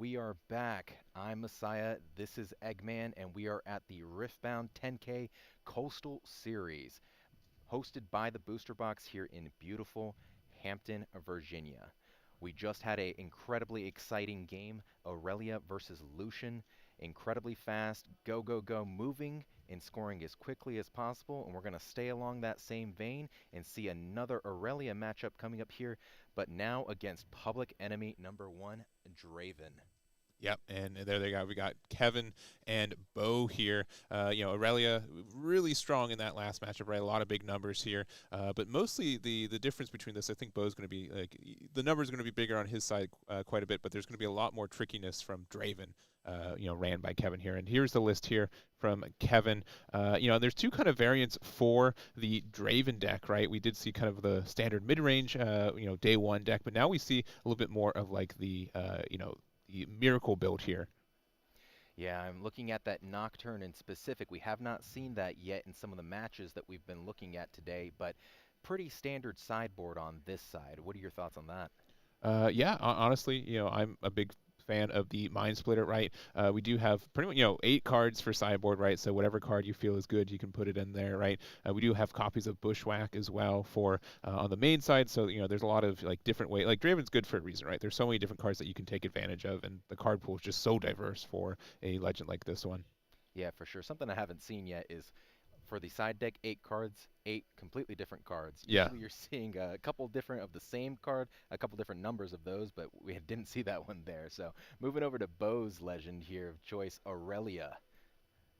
we are back. I'm Messiah, this is Eggman, and we are at the Riftbound 10K Coastal Series, hosted by the Booster Box here in beautiful Hampton, Virginia. We just had an incredibly exciting game, Aurelia versus Lucian. Incredibly fast, go, go, go, moving and scoring as quickly as possible. And we're going to stay along that same vein and see another Aurelia matchup coming up here, but now against public enemy number one, Draven. Yep, and there they go. We got Kevin and Bo here. Aurelia really strong in that last matchup, right? A lot of big numbers here, but mostly the difference between this, I think Bo's going to be like the numbers are going to be bigger on his side quite a bit, but there's going to be a lot more trickiness from Draven. Ran by Kevin here, and here's the list here from Kevin. There's two kind of variants for the Draven deck, right? We did see kind of the standard mid-range, day one deck, but now we see a little bit more of like the miracle build here. Yeah, I'm looking at that Nocturne in specific. We have not seen that yet in some of the matches that we've been looking at today, but pretty standard sideboard on this side. What are your thoughts on that? Honestly, I'm a big fan of the Mind Splitter, right? We do have pretty much, 8 cards for sideboard, right? So whatever card you feel is good, you can put it in there, right? We do have copies of Bushwhack as well for on the main side. So, there's a lot of like different ways. Like Draven's good for a reason, right? There's so many different cards that you can take advantage of, and the card pool is just so diverse for a legend like this one. Yeah, for sure. Something I haven't seen yet is for the side deck, 8 cards, 8 completely different cards. Yeah. Usually you're seeing a couple different of the same card, a couple different numbers of those, but we didn't see that one there. So moving over to Bo's legend here of choice, Aurelia.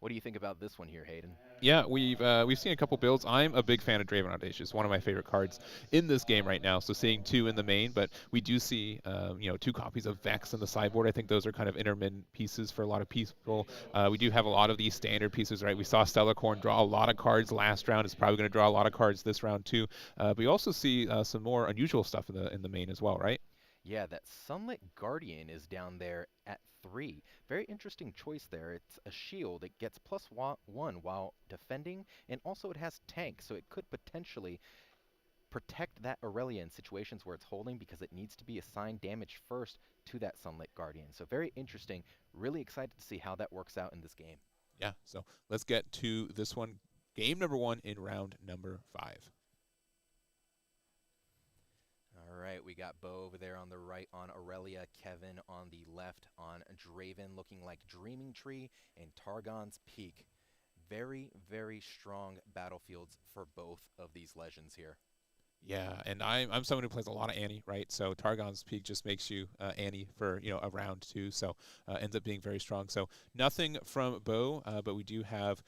What do you think about this one here, Hayden? Yeah, we've seen a couple builds. I'm a big fan of Draven Audacious, one of my favorite cards in this game right now. So seeing 2 in the main, but we do see 2 copies of Vex in the sideboard. I think those are kind of intermittent pieces for a lot of people. We do have a lot of these standard pieces, right? We saw Stellarcorn draw a lot of cards last round. It's probably going to draw a lot of cards this round too. But we also see some more unusual stuff in the main as well, right? Yeah, that Sunlit Guardian is down there at 3. Very interesting choice there. It's a shield. It gets +1 while defending, and also it has tank, so it could potentially protect that Aurelia in situations where it's holding because it needs to be assigned damage first to that Sunlit Guardian. So very interesting. Really excited to see how that works out in this game. Yeah, so let's get to this one. Game number 1 in round number 5. All right, we got Bo over there on the right on Aurelia, Kevin on the left on Draven, looking like Dreaming Tree and Targon's Peak. Very, very strong battlefields for both of these legends here. Yeah, and I'm someone who plays a lot of Annie, right? So Targon's Peak just makes you Annie for a round too, so ends up being very strong. So nothing from Bo, but we do have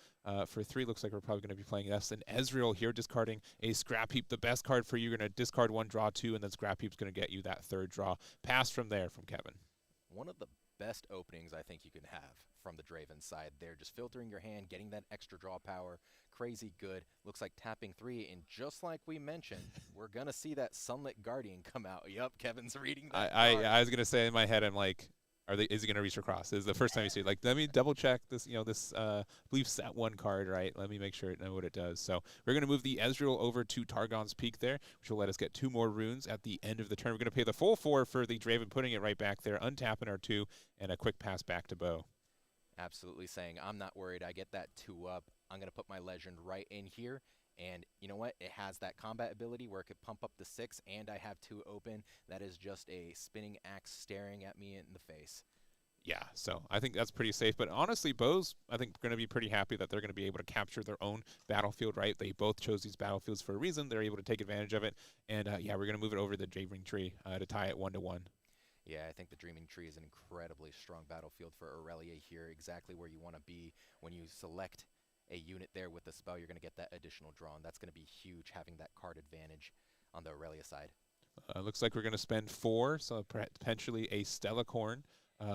for 3. Looks like we're probably going to be playing S and Ezreal here, discarding a Scrap Heap. The best card for you, you're going to discard 1, draw 2, and then Scrap Heap's going to get you that 3rd draw. Pass from there from Kevin. One of the best openings I think you can have from the Draven side there. Just filtering your hand, getting that extra draw power. Crazy good. Looks like tapping 3, and just like we mentioned, we're going to see that Sunlit Guardian come out. Yup, Kevin's reading that I was going to say in my head, I'm like, is he going to reach across? This is the first time you see it. Like, let me double check this, I believe set 1 card, right? Let me make sure it know what it does. So we're going to move the Ezreal over to Targon's Peak there, which will let us get 2 more runes at the end of the turn. We're going to pay the full 4 for the Draven, putting it right back there, untapping our 2, and a quick pass back to Bo. Absolutely saying, I'm not worried. I get that 2 up. I'm going to put my legend right in here. And you know what? It has that combat ability where it could pump up to 6, and I have 2 open. That is just a spinning axe staring at me in the face. Yeah, so I think that's pretty safe. But honestly, Bo's, I think, going to be pretty happy that they're going to be able to capture their own battlefield, right? They both chose these battlefields for a reason. They're able to take advantage of it. And, we're going to move it over to the Dreaming Tree to tie it 1-1. Yeah, I think the Dreaming Tree is an incredibly strong battlefield for Aurelia here, exactly where you want to be. When you select a unit there with the spell, you're going to get that additional draw, and that's going to be huge, having that card advantage on the Aurelia side. Looks like we're going to spend 4, so potentially a Stellarcorn.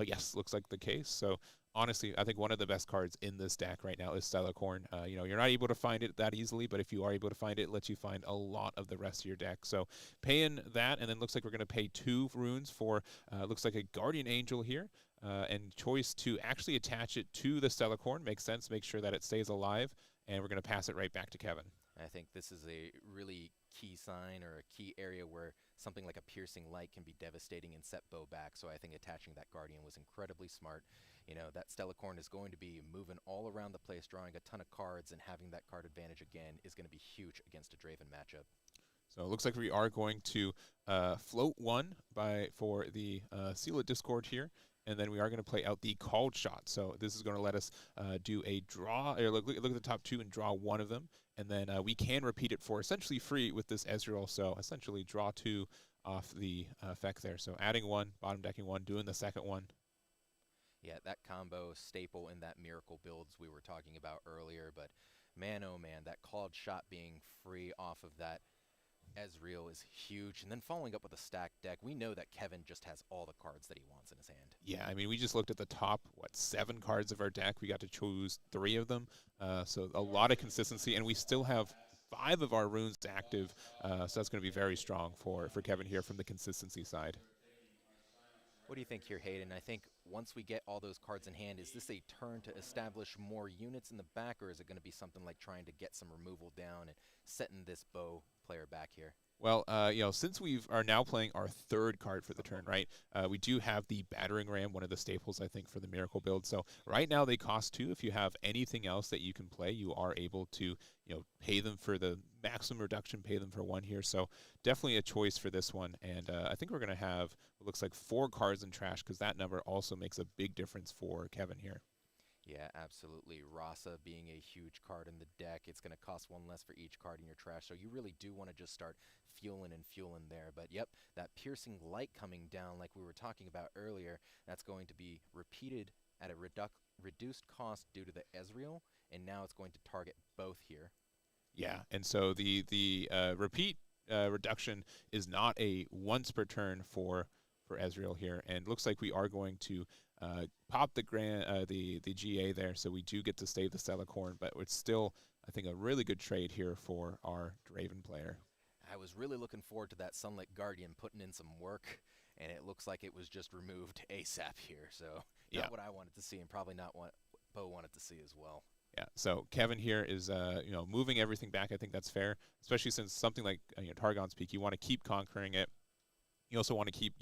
Yes, looks like the case. So honestly, I think one of the best cards in this deck right now is Stellarcorn. You're not able to find it that easily, but if you are able to find it, it lets you find a lot of the rest of your deck. So paying that, and then looks like we're going to pay 2 runes for, looks like a Guardian Angel here. And choice to actually attach it to the Stellarcorn makes sense. Make sure that it stays alive, and we're going to pass it right back to Kevin. I think this is a really key sign or a key area where something like a piercing light can be devastating and set Bo back. So I think attaching that Guardian was incredibly smart. You know, that Stellacorn is going to be moving all around the place, drawing a ton of cards, and having that card advantage again is going to be huge against a Draven matchup. So it looks like we are going to float one for the Seal of Discord here, and then we are going to play out the called shot. So this is going to let us do a draw, or look at the top two and draw one of them, and then we can repeat it for essentially free with this Ezreal. So essentially draw two off the effect there. So adding one, bottom decking one, doing the second one. Yeah, that combo staple in that miracle builds we were talking about earlier, but man oh man, that called shot being free off of that Ezreal is huge. And then following up with a stacked deck, we know that Kevin just has all the cards that he wants in his hand. Yeah, I mean, we just looked at the top, 7 cards of our deck. We got to choose 3 of them. So a lot of consistency, and we still have 5 of our runes active. So that's going to be very strong for Kevin here from the consistency side. What do you think here, Hayden? I think once we get all those cards in hand, is this a turn to establish more units in the back, or is it going to be something like trying to get some removal down and setting this Bo player back here? Well, since we are now playing our 3rd card for the turn, right, we do have the Battering Ram, one of the staples, I think, for the Miracle build. So right now they cost 2. If you have anything else that you can play, you are able to, pay them for the maximum reduction, pay them for 1 here. So definitely a choice for this one. And I think we're going to have, it looks like 4 cards in trash, because that number also makes a big difference for Kevin here. Yeah, absolutely. Rasa being a huge card in the deck, it's going to cost 1 less for each card in your trash, so you really do want to just start fueling and fueling there. But yep, that piercing light coming down like we were talking about earlier, that's going to be repeated at a reduced cost due to the Ezreal, and now it's going to target both here. Yeah, and so the repeat reduction is not a once per turn for Ezreal here, and looks like we are going to pop the GA there, so we do get to save the Stellacorn, but it's still, I think, a really good trade here for our Draven player. I was really looking forward to that Sunlit Guardian putting in some work, and it looks like it was just removed ASAP here, so not what I wanted to see, and probably not what Bo wanted to see as well. Yeah, so Kevin here is moving everything back. I think that's fair, especially since something like Targon's Peak, you want to keep conquering it. You also want to keep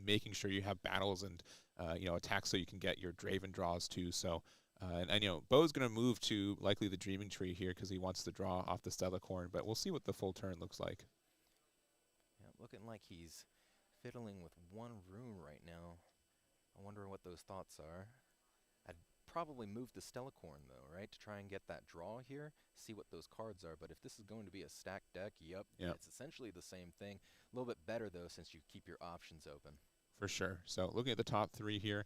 making sure you have battles and attacks so you can get your Draven draws too. So and Bo's going to move to likely the Dreaming Tree here because he wants to draw off the Stellacorn, but we'll see what the full turn looks like. Yeah, looking like he's fiddling with 1 rune right now. I wonder what those thoughts are. I'd probably move the Stellacorn though, right, to try and get that draw here, see what those cards are. But if this is going to be a stacked deck, yep. It's essentially the same thing. A little bit better though, since you keep your options open. For sure. So looking at the top 3 here,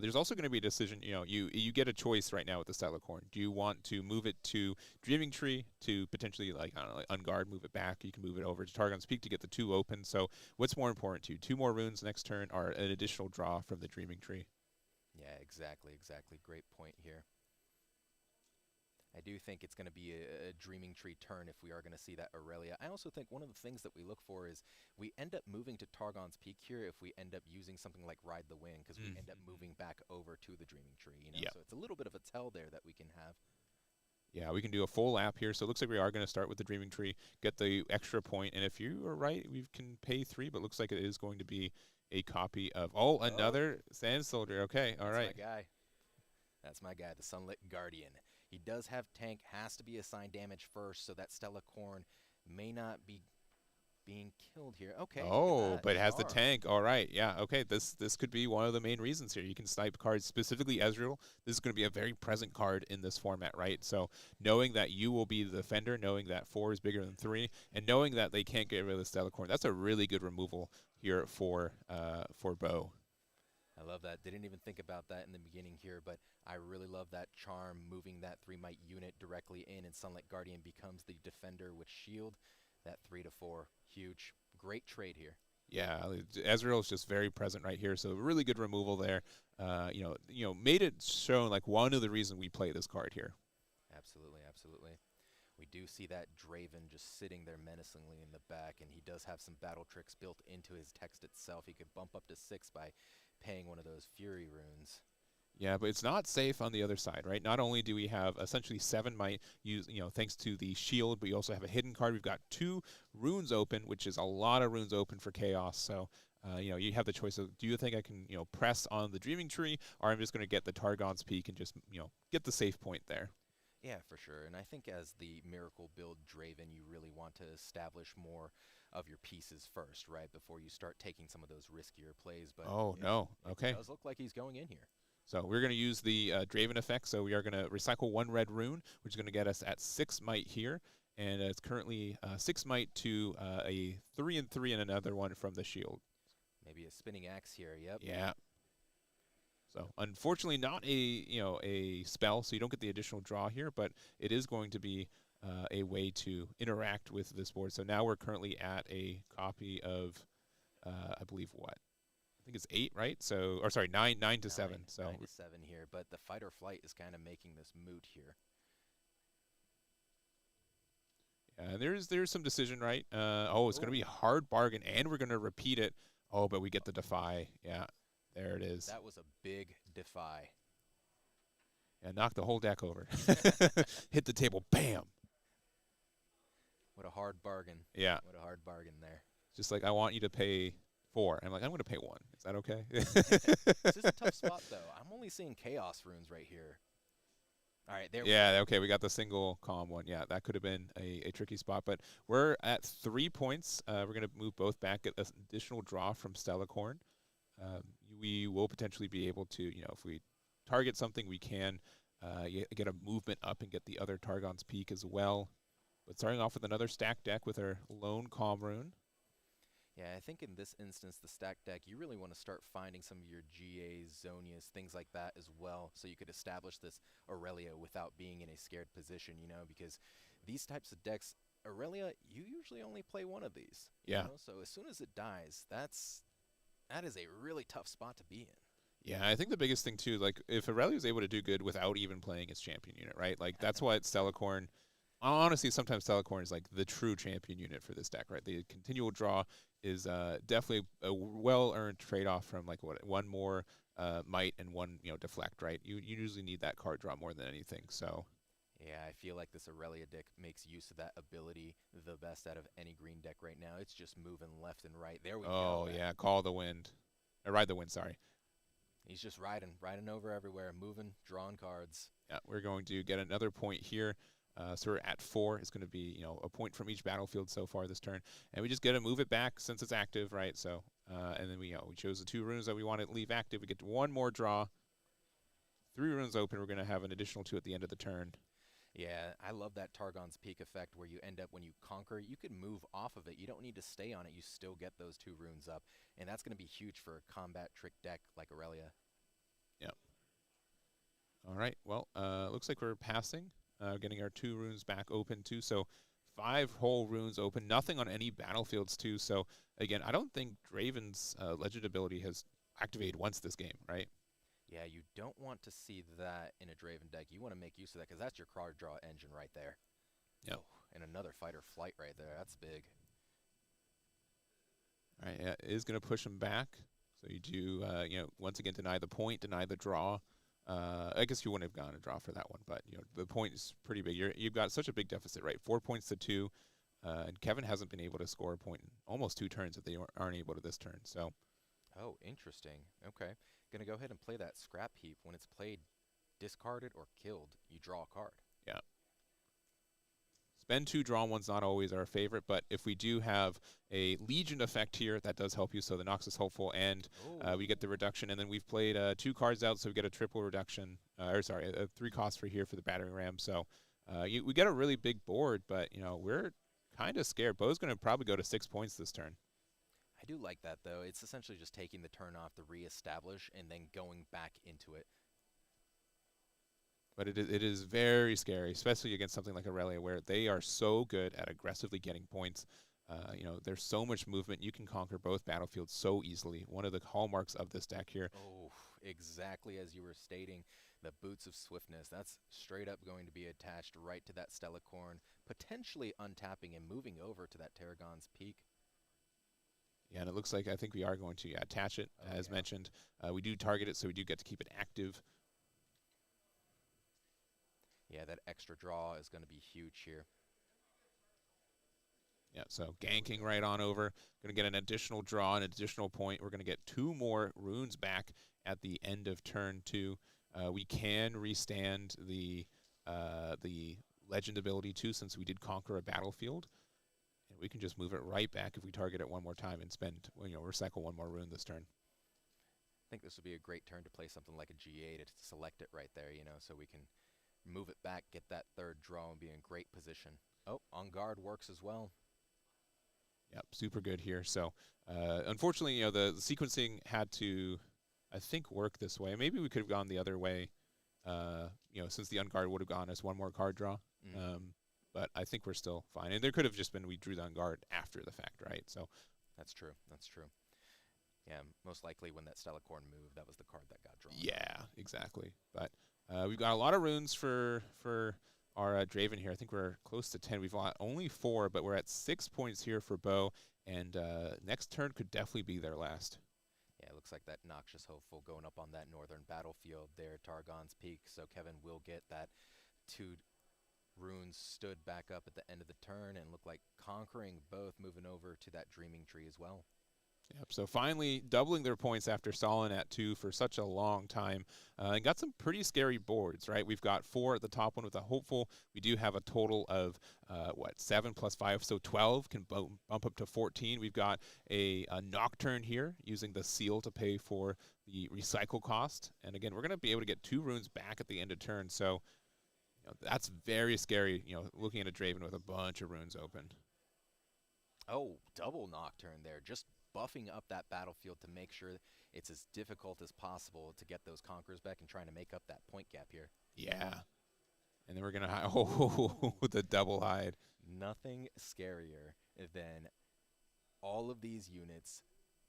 there's also going to be a decision. You get a choice right now with the Stellacorn. Do you want to move it to Dreaming Tree to potentially unguard, move it back? You can move it over to Targon's Peak to get the 2 open. So what's more important to you? 2 more runes next turn, or an additional draw from the Dreaming Tree? Yeah, exactly. Great point here. I do think it's going to be a Dreaming Tree turn if we are going to see that Aurelia. I also think one of the things that we look for is we end up moving to Targon's Peak here if we end up using something like Ride the Wind, because we end up moving back over to the Dreaming Tree. So it's a little bit of a tell there that we can have. Yeah, we can do a full lap here. So it looks like we are going to start with the Dreaming Tree, get the extra point, and if you are right, we can pay 3, but it looks like it is going to be a copy of another Sand Soldier. Okay, all right. That's my guy, the Sunlit Guardian. He does have tank, has to be assigned damage first, so that Stellacorn may not be being killed here. Okay. Oh, but it has the tank. All right. Yeah. Okay. This could be one of the main reasons here. You can snipe cards, specifically Ezreal. This is going to be a very present card in this format, right? So knowing that you will be the defender, knowing that 4 is bigger than 3, and knowing that they can't get rid of the Stellacorn, that's a really good removal here for Bo. I love that. Didn't even think about that in the beginning here, but I really love that charm, moving that 3-might unit directly in, and Sunlight Guardian becomes the defender with shield. That 3 to 4, huge, great trade here. Yeah, Ezreal is just very present right here, so really good removal there. Made it shown like one of the reasons we play this card here. Absolutely. We do see that Draven just sitting there menacingly in the back, and he does have some battle tricks built into his text itself. He could bump up to 6 by paying one of those Fury runes. Yeah, but it's not safe on the other side, right? Not only do we have essentially 7 might use, thanks to the shield, but you also have a hidden card. We've got 2 runes open, which is a lot of runes open for chaos. So, you have the choice of, do you think I can, press on the Dreaming Tree, or I'm just going to get the Targon's Peak and just, get the safe point there. Yeah, for sure. And I think as the Miracle build Draven, you really want to establish more of your pieces first, right? Before you start taking some of those riskier plays. But Oh, it, no. it Okay. does look like he's going in here. So we're going to use the Draven effect. So we are going to recycle 1 red rune, which is going to get us at 6 might here. And it's currently 6 might to a 3 and 3 and another one from the shield. Maybe a spinning axe here. Yep. Yeah. So unfortunately not a spell, so you don't get the additional draw here, but it is going to be a way to interact with this board. So now we're currently at a copy of, I believe what? I think it's 8, right? So, or sorry, 9 to 7. So 9 to 7 here, but the fight or flight is kind of making this moot here. yeah, there's some decision, right? It's going to be a hard bargain, and we're going to repeat it. Oh, but we get the defy. Yeah, there it is. That was a big defy. Yeah, knock the whole deck over. Hit the table, bam. What a hard bargain. Yeah. What a hard bargain there. Just like, I want you to pay 4. I'm like, I'm going to pay 1. Is that okay? This is a tough spot, though. I'm only seeing chaos runes right here. All right, there we go. Yeah, okay, we got the single calm one. Yeah, that could have been a tricky spot, but we're at 3 points. We're going to move both back, get an additional draw from Stellacorn. We will potentially be able to, if we target something, we can get a movement up and get the other Targon's Peak as well. But starting off with another stack deck with our lone calm rune. Yeah, I think in this instance, the stack deck, you really want to start finding some of your GAs, Zonias, things like that as well, so you could establish this Aurelia without being in a scared position, because these types of decks, Aurelia, you usually only play one of these. Yeah. So as soon as it dies, that is a really tough spot to be in. Yeah, I think the biggest thing too, like if Aurelia is able to do good without even playing its champion unit, right? Like that's why Stellacorn. Honestly, sometimes Stellacorn is like the true champion unit for this deck, right? The continual draw is definitely a well-earned trade-off from like one more might and one deflect, right? You usually need that card draw more than anything. So yeah, I feel like this Aurelia deck makes use of that ability the best out of any green deck right now. It's just moving left and right. There we go. Oh yeah, call the wind, or ride the wind. Sorry. He's just riding over everywhere, moving, drawing cards. Yeah, we're going to get another point here. So we're at 4. It's going to be, a point from each battlefield so far this turn. And we just get to move it back since it's active, right? So, and then we chose the 2 runes that we want to leave active. We get 1 more draw. 3 runes open. We're going to have an additional 2 at the end of the turn. Yeah, I love that Targon's Peak effect where you end up, when you conquer, you can move off of it. You don't need to stay on it. You still get those 2 runes up. And that's going to be huge for a combat trick deck like Aurelia. Yep. All right. Well, looks like we're passing. Getting our 2 runes back open too. So 5 whole runes open. Nothing on any battlefields too. So again, I don't think Draven's legend ability has activated once this game, right? Yeah, you don't want to see that in a Draven deck. You want to make use of that because that's your card draw engine right there. Yep. Oh, and another fight or flight right there. That's big. All right. Yeah, it is going to push him back. So you do, once again, deny the point, deny the draw. I guess you wouldn't have gone a draw for that one, but the point is pretty big. You've got such a big deficit, right? 4 points to 2, and Kevin hasn't been able to score a point in almost 2 turns if they aren't able to this turn. So, oh, interesting. Okay, gonna go ahead and play that scrap heap. When it's played, discarded or killed, you draw a card. yeah. Spend 2, draw 1's not always our favorite, but if we do have a Legion effect here, that does help you. So the Noxus Hopeful, and we get the reduction, and then we've played 2 cards out, so we get a triple reduction, a 3 cost for here for the Battering Ram. So we get a really big board, but we're kind of scared. Bo's going to probably go to 6 points this turn. I do like that though. It's essentially just taking the turn off to reestablish and then going back into it. But it is very scary, especially against something like Aurelia, where they are so good at aggressively getting points. There's so much movement. You can conquer both battlefields so easily. One of the hallmarks of this deck here. Oh, exactly as you were stating, the Boots of Swiftness. That's straight up going to be attached right to that Stellacorn, potentially untapping and moving over to that Targon's Peak. Yeah, and it looks like I think we are going to attach it, as mentioned. We do target it, so we do get to keep it active Yeah, that extra draw is going to be huge here. Yeah, so ganking right on over. Going to get an additional draw, an additional point. We're going to get 2 more runes back at the end of turn 2. We can restand the legend ability too, since we did conquer a battlefield. And we can just move it right back if we target it one more time and spend, recycle 1 more rune this turn. I think this would be a great turn to play something like a G8 to select it right there, so we can move it back, get that third draw, and be in great position. Oh, on guard works as well. Yep, super good here. So, unfortunately, the sequencing had to, I think, work this way. Maybe we could have gone the other way, since the unguard would have gone as 1 more card draw. But I think we're still fine. And there could have just been we drew the unguard after the fact, right? So that's true. That's true. Yeah, most likely when that Stellacorn moved, that was the card that got drawn. Yeah, exactly. But we've got a lot of runes for our Draven here. I think we're close to 10. We've got only 4, but we're at 6 points here for Bo. And next turn could definitely be their last. Yeah, it looks like that Noxious Hopeful going up on that northern battlefield there, Targon's Peak. So Kevin will get that 2 runes stood back up at the end of the turn and look like conquering both, moving over to that Dreaming Tree as well. Yep, so finally doubling their points after stalling at 2 for such a long time. And got some pretty scary boards, right? We've got 4 at the top one with a Hopeful. We do have a total of, 7 plus 5, so 12 can bump up to 14. We've got a Nocturne here using the Seal to pay for the recycle cost. And again, we're going to be able to get 2 runes back at the end of turn. So that's very scary, looking at a Draven with a bunch of runes open. Oh, double Nocturne there. Just buffing up that battlefield to make sure it's as difficult as possible to get those Conquerors back and trying to make up that point gap here. Yeah. And then we're going to the double hide. Nothing scarier than all of these units,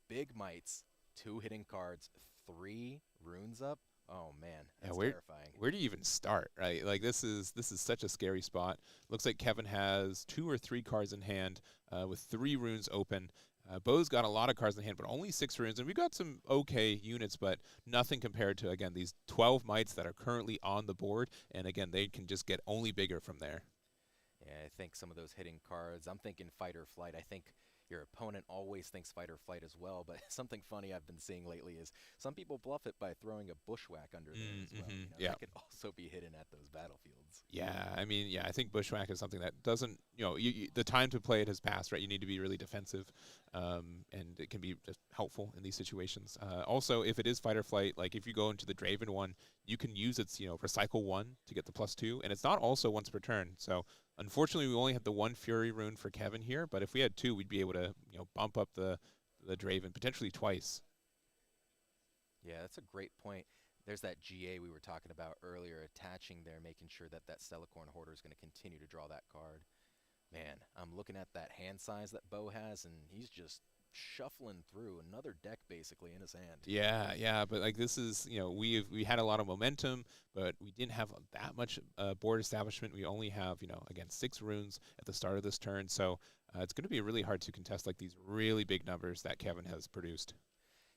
big mites, 2 hitting cards, 3 runes up. Oh man, that's terrifying. Where do you even start, right? Like this is such a scary spot. Looks like Kevin has 2 or 3 cards in hand with 3 runes open. Bo's got a lot of cards in hand, but only 6 runes, and we've got some okay units, but nothing compared to, again, these 12 mites that are currently on the board, and again, they can just get only bigger from there. Yeah, I think some of those hitting cards, I'm thinking fight or flight. I think your opponent always thinks fight or flight as well, but something funny I've been seeing lately is some people bluff it by throwing a bushwhack under there as well. Yeah. That could also be hidden at those battlefields. Yeah, I mean, I think bushwhack is something that doesn't, the time to play it has passed, right? You need to be really defensive, and it can be just helpful in these situations. Also, if it is fight or flight, like if you go into the Draven one, you can use its, recycle 1 to get the +2, and it's not also once per turn. So unfortunately, we only have the 1 Fury rune for Kevin here, but if we had 2, we'd be able to, bump up the Draven potentially twice. Yeah, that's a great point. There's that GA we were talking about earlier, attaching there, making sure that that Stellacorn Hoarder is going to continue to draw that card. Man, I'm looking at that hand size that Bo has, and he's just shuffling through another deck basically in his hand. Yeah, but like this is, we had a lot of momentum, but we didn't have that much board establishment. We only have, again, 6 runes at the start of this turn, so it's going to be really hard to contest like these really big numbers that Kevin has produced.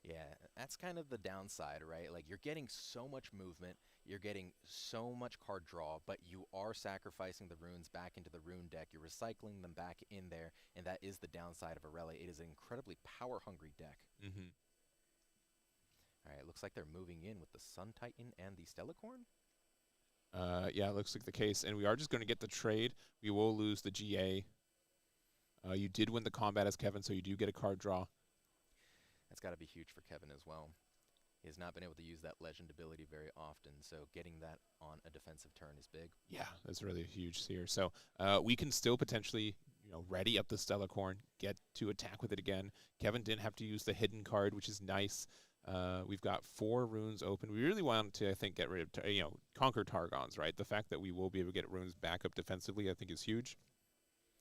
Yeah, that's kind of the downside, right? Like you're getting so much movement, you're getting so much card draw, but you are sacrificing the runes back into the rune deck. You're recycling them back in there, and that is the downside of Aurelia. It is an incredibly power-hungry deck. All right, looks like they're moving in with the Sun Titan and the Stellacorn. Yeah, it looks like the case, and we are just going to get the trade. We will lose the GA. You did win the combat as Kevin, so you do get a card draw. That's got to be huge for Kevin as well. He has not been able to use that legend ability very often, so getting that on a defensive turn is big. Yeah, that's really huge here. So we can still potentially, ready up the Stellacorn, get to attack with it again. Kevin didn't have to use the hidden card, which is nice. We've got 4 runes open. We really want to, I think, get rid of, conquer Targons, right? The fact that we will be able to get runes back up defensively, I think, is huge.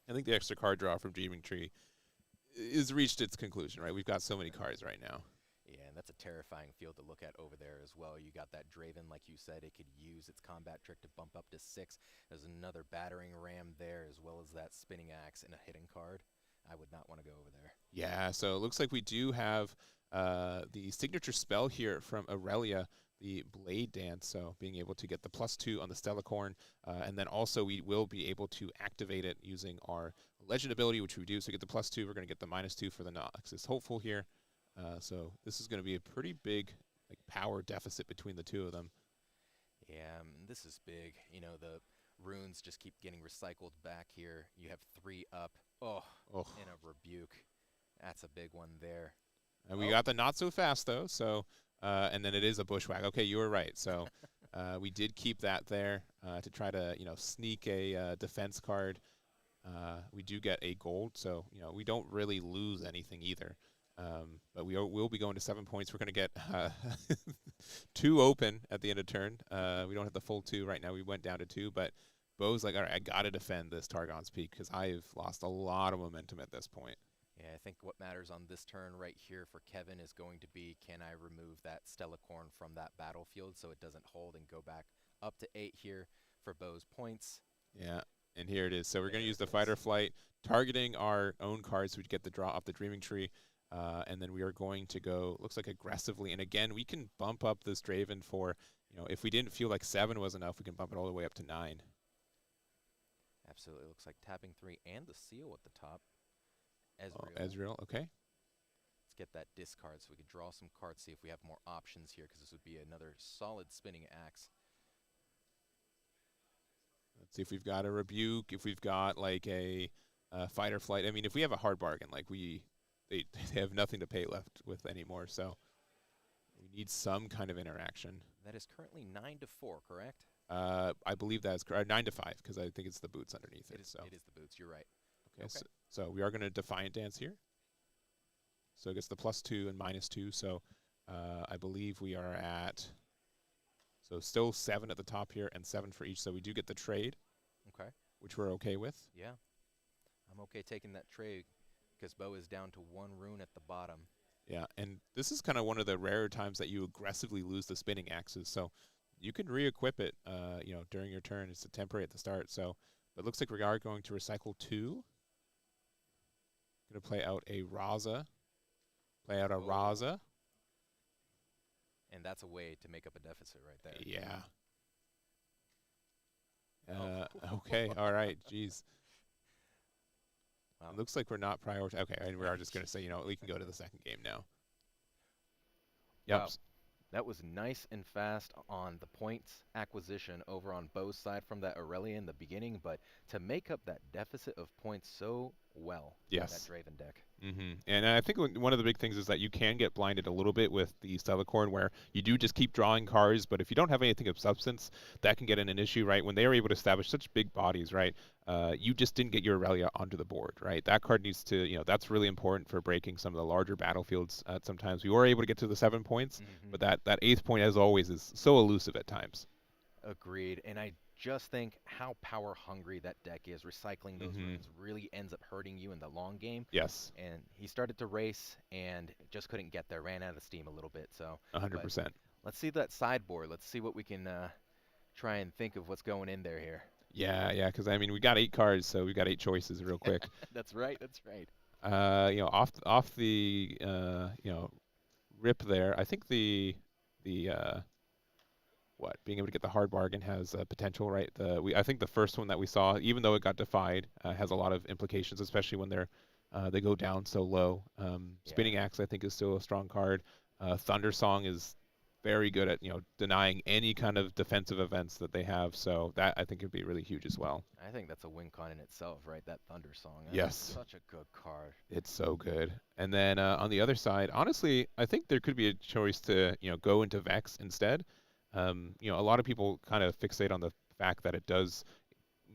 I think the extra card draw from Dreaming Tree is reached its conclusion, right? We've got so many cards right now. Yeah, and that's a terrifying field to look at over there as well. You got that Draven, like you said, it could use its combat trick to bump up to 6. There's another battering ram there, as well as that spinning axe and a hidden card. I would not want to go over there. Yeah, so it looks like we do have the signature spell here from Aurelia, the Blade Dance, so being able to get the +2 on the Stellacorn, and then also we will be able to activate it using our Legend ability, which we do. So we get the +2, we're going to get the -2 for the Noxus Hopeful here. So this is going to be a pretty big like power deficit between the two of them. Yeah, this is big. You know, the runes just keep getting recycled back here. You have 3 up. Oh, Oh, and a rebuke. That's a big one there. and we Oh, got the not so fast though. So and then it is a bushwhack. Okay, you were right. So we did keep that there to try to sneak a defense card. We do get a gold, so we don't really lose anything either. But we'll be going to 7 points. We're going to get 2 open at the end of turn. We don't have the full 2 right now. We went down to 2, but Bo's like, all right, I got to defend this Targon's Peak because I've lost a lot of momentum at this point. yeah, I think what matters on this turn right here for Kevin is going to be, can I remove that Stellacorn from that battlefield so it doesn't hold and go back up to 8 here for Bo's points. Yeah, and here it is. So we're going to There use it the Fight is. or Flight, targeting our own cards so we get the draw off the Dreaming Tree. And then we are going to go, looks like aggressively. And again, we can bump up this Draven for, if we didn't feel like 7 was enough, we can bump it all the way up to 9. Absolutely. Looks like tapping 3 and the seal at the top. Oh, Ezreal. Ezreal, okay. Let's get that discard so we can draw some cards, see if we have more options here, because this would be another solid spinning axe. Let's see if we've got a Rebuke, if we've got like a Fight or Flight. I mean, if we have a hard bargain, like they have nothing to pay left with anymore, so we need some kind of interaction. That is currently 9-4, correct? I believe that's correct. 9 to 5, because I think it's the boots underneath it. It is the boots. You're right. Okay, Okay. so we are going to Defiant Dance here. So it gets the +2 and -2. So I believe we are at, so still 7 at the top here and 7 for each. So we do get the trade, Okay. which we're okay with. Yeah. I'm okay taking that trade because Bo is down to 1 rune at the bottom. Yeah, and this is kind of one of the rare times that you aggressively lose the spinning axes. So you can re-equip it, during your turn. It's a temporary at the start. So it looks like we are going to recycle 2. Going to play out a Raza. Play out a Raza. And that's a way to make up a deficit right there. Yeah. Oh. Okay, all right, jeez. Wow. It looks like we're not prioritizing. Okay, and we are just going to say, we can go to the second game now. Yep. Wow. That was nice and fast on the points acquisition over on Bo's side from that Aurelia in the beginning, but to make up that deficit of points so well with that Yes. Draven deck. And I think one of the big things is that you can get blinded a little bit with the Stellacorn, where you do just keep drawing cards, but if you don't have anything of substance, that can get in an issue, right? When they are able to establish such big bodies, right? You just didn't get your Aurelia onto the board, right? That card needs to, that's really important for breaking some of the larger battlefields. Sometimes we were able to get to the 7 points, but that 8th point, as always, is so elusive at times. Agreed. And I just think how power hungry that deck is. Recycling those runes really ends up hurting you in the long game. Yes. And he started to race and just couldn't get there. Ran out of steam a little bit. So 100%. Let's see that sideboard. Let's see what we can try and think of what's going in there here. Yeah, because I mean we got 8 cards, so we got 8 choices real quick. That's right. That's right. Off the rip there. I think the being able to get the hard bargain has potential, right? I think the first one that we saw, even though it got defied, has a lot of implications, especially when they go down so low. Spinning Axe, I think, is still a strong card. Thunder Song is very good at denying any kind of defensive events that they have, so that I think would be really huge as well. I think that's a win con in itself, right? That Thunder Song. Yes. Such a good card. It's so good. And then on the other side, honestly, I think there could be a choice to go into Vex instead. A lot of people kind of fixate on the fact that it does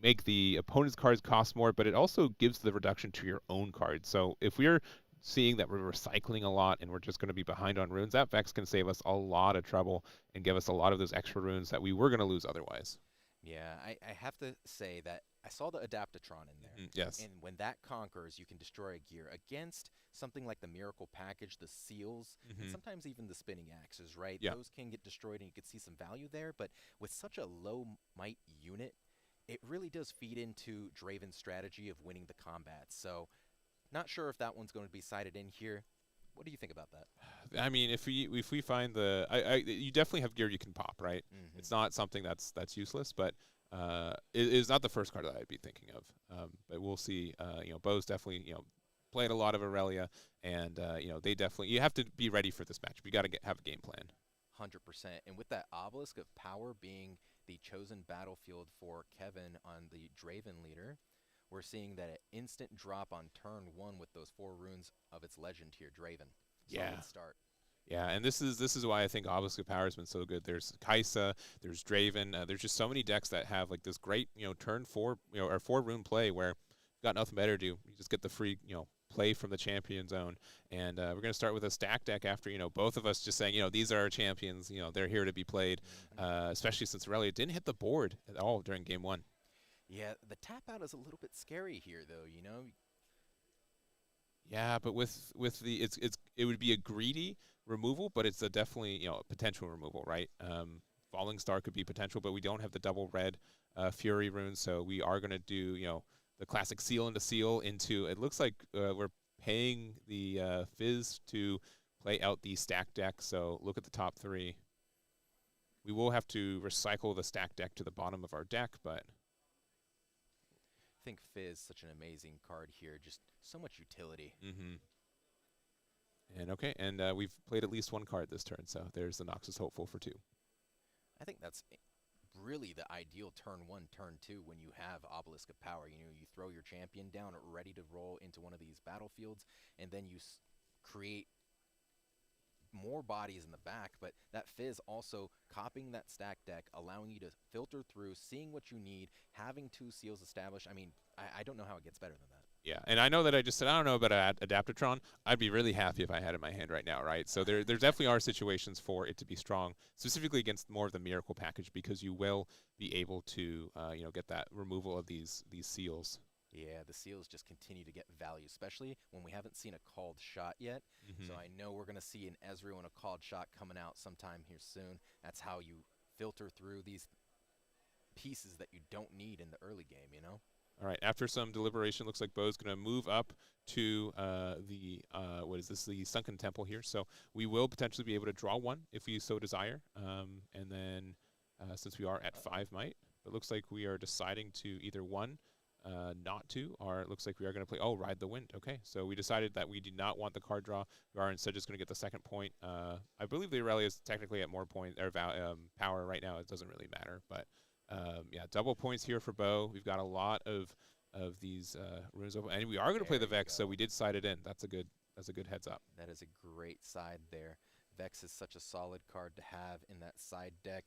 make the opponent's cards cost more, but it also gives the reduction to your own cards. So if we're seeing that we're recycling a lot and we're just going to be behind on runes, that Vex can save us a lot of trouble and give us a lot of those extra runes that we were going to lose otherwise. Yeah, I have to say that I saw the Adaptatron in there. Yes. And when that conquers, you can destroy a gear against something like the Miracle Package, the Seals, and sometimes even the Spinning Axes, right? Yeah. Those can get destroyed and you can see some value there, but with such a low might unit, it really does feed into Draven's strategy of winning the combat. So, not sure if that one's going to be sided in here. What do you think about that? I mean, if we find you definitely have gear you can pop, right? Hmm. It's not something that's useless, but it is not the first card that I'd be thinking of. But we'll see. Bo's definitely played a lot of Aurelia, and they definitely you have to be ready for this match. You got to have a game plan. 100%. And with that obelisk of power being the chosen battlefield for Kevin on the Draven leader, we're seeing that instant drop on turn one with those four runes of its legend here, Draven. Yeah. Solid start. Yeah, and this is why I think Obelisk of Power has been so good. There's Kaisa, there's Draven, there's just so many decks that have like this great turn four or 4 rune play where you've got nothing better to do. You just get the free play from the champion zone, and we're gonna start with a stack deck after both of us just saying these are our champions. They're here to be played, Hmm. especially since Aurelia didn't hit the board at all during game one. Yeah, the tap out is a little bit scary here, though. Yeah, but with the it would be a greedy removal, but it's a definitely a potential removal, right? Falling Star could be potential, but we don't have the double red Fury rune, so we are gonna do the classic seal into seal into. It looks like we're paying the Fizz to play out the stack deck. So look at the top three. We will have to recycle the stack deck to the bottom of our deck, but I think Fizz such an amazing card here, just so much utility. mm-hmm. And okay, and we've played at least one card this turn, so there's the Noxus Hopeful for 2. I think that's really the ideal turn one, turn two when you have Obelisk of Power. You throw your champion down ready to roll into one of these battlefields, and then you create more bodies in the back, but that Fizz also copying that stack deck, allowing you to filter through, seeing what you need, having two seals established. I mean, I don't know how it gets better than that. Yeah, and I know that I just said I don't know about Adaptatron. I'd be really happy if I had it in my hand right now, right? So there definitely are situations for it to be strong, specifically against more of the Miracle package, because you will be able to, get that removal of these seals. Yeah, the seals just continue to get value, especially when we haven't seen a called shot yet. So Hmm. I know we're going to see an Ezreal and a called shot coming out sometime here soon. That's how you filter through these pieces that you don't need in the early game. All right, after some deliberation, looks like Bo's going to move up to the, what is this, the Sunken Temple here. So we will potentially be able to draw one if we so desire. And then since we are at 5 might, it looks like we are deciding to either one, not to, or it looks like we are going to play, oh, Ride the Wind. Okay, so we decided that we do not want the card draw. We are instead just going to get the second point. I believe the Aurelia is technically at more point or power right now. It doesn't really matter, but yeah, double points here for Bo. We've got a lot of these runes open, and we are going to play There the you Vex, so go. we did side it in. That's a good heads up. That is a great side there. Vex is such a solid card to have in that side deck.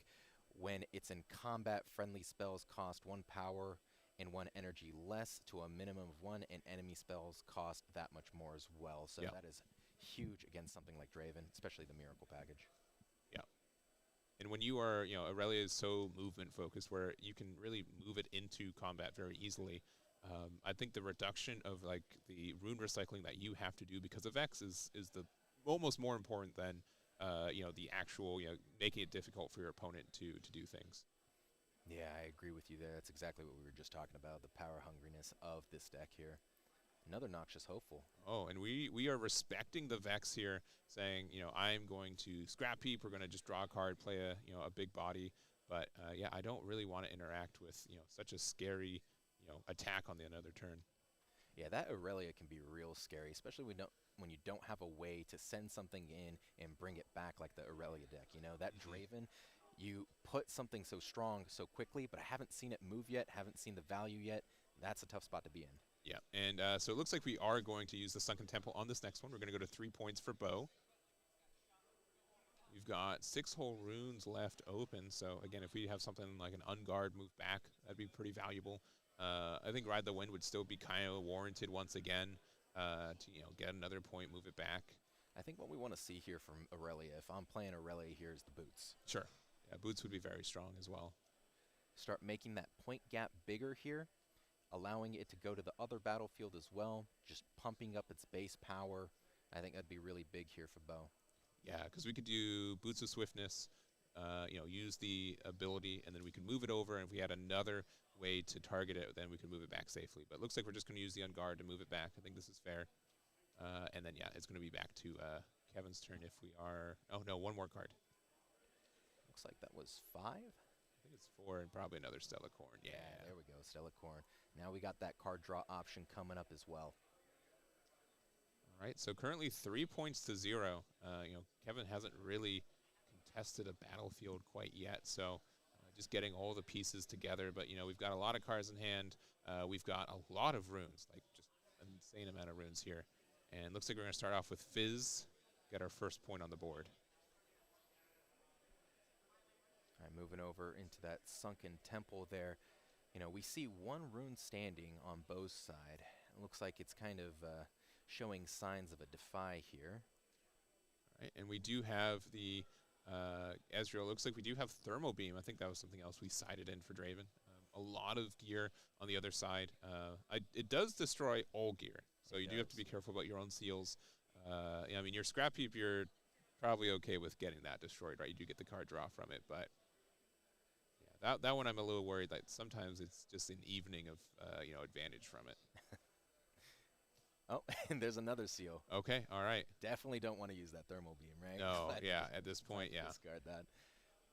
When it's in combat, friendly spells cost 1 power and 1 energy less to a minimum of 1, and enemy spells cost that much more as well. So Yeah, that is huge against something like Draven, especially the Miracle package. yeah. And when you are, Aurelia is so movement focused, where you can really move it into combat very easily. I think the reduction of like the rune recycling that you have to do because of Vex is the almost more important than the actual making it difficult for your opponent to do things. Yeah, I agree with you there. That's exactly what we were just talking about, the power hungriness of this deck here. Another Noxious Hopeful. Oh, and we are respecting the Vex here, saying I'm going to scrap heap. We're going to just draw a card, play a big body. But yeah, I don't really want to interact with such a scary attack on the another turn. Yeah, that Aurelia can be real scary, especially when you don't have a way to send something in and bring it back like the Aurelia deck. That Hmm. Draven, you put something so strong so quickly, but I haven't seen it move yet, haven't seen the value yet. That's a tough spot to be in. Yeah, and so it looks like we are going to use the Sunken Temple on this next one. We're going to go to 3 points for Bo. We've got 6 whole runes left open. So again, if we have something like an Unguard move back, that'd be pretty valuable. I think Ride the Wind would still be kind of warranted once again to get another point, move it back. I think what we want to see here from Aurelia, if I'm playing Aurelia here, is the boots. Sure. Yeah, boots would be very strong as well. Start making that point gap bigger here, allowing it to go to the other battlefield as well, just pumping up its base power. I think that'd be really big here for Bo. Yeah, because we could do Boots of Swiftness, use the ability, and then we could move it over. And if we had another way to target it, then we could move it back safely. But it looks like we're just going to use the Unguard to move it back. I think this is fair. And then, yeah, it's going to be back to Kevin's turn if we are... Oh, no, one more card. Looks like that was 5. I think it's 4 and probably another Stellacorn. Yeah. There we go, Stellacorn. Now we got that card draw option coming up as well. All right, so currently 3 points to 0. Kevin hasn't really contested a battlefield quite yet, so just getting all the pieces together. But, we've got a lot of cards in hand. We've got a lot of runes, like just an insane amount of runes here. And looks like we're going to start off with Fizz, get our first point on the board. All right, moving over into that sunken temple there. We see one rune standing on Bo's side. It looks like it's kind of showing signs of a defy here. All right, and we do have the Ezreal. Looks like we do have Thermal Beam. I think that was something else we sided in for Draven. A lot of gear on the other side. It does destroy all gear, so you do have to be careful about your own seals. Your Scrap Heap, you're probably okay with getting that destroyed, right? You do get the card draw from it, but yeah, that one I'm a little worried that sometimes it's just an evening of advantage from it. Oh, and there's another seal. Okay, all right. Definitely don't want to use that Thermal Beam, right? No, yeah, at this point, yeah. Discard that.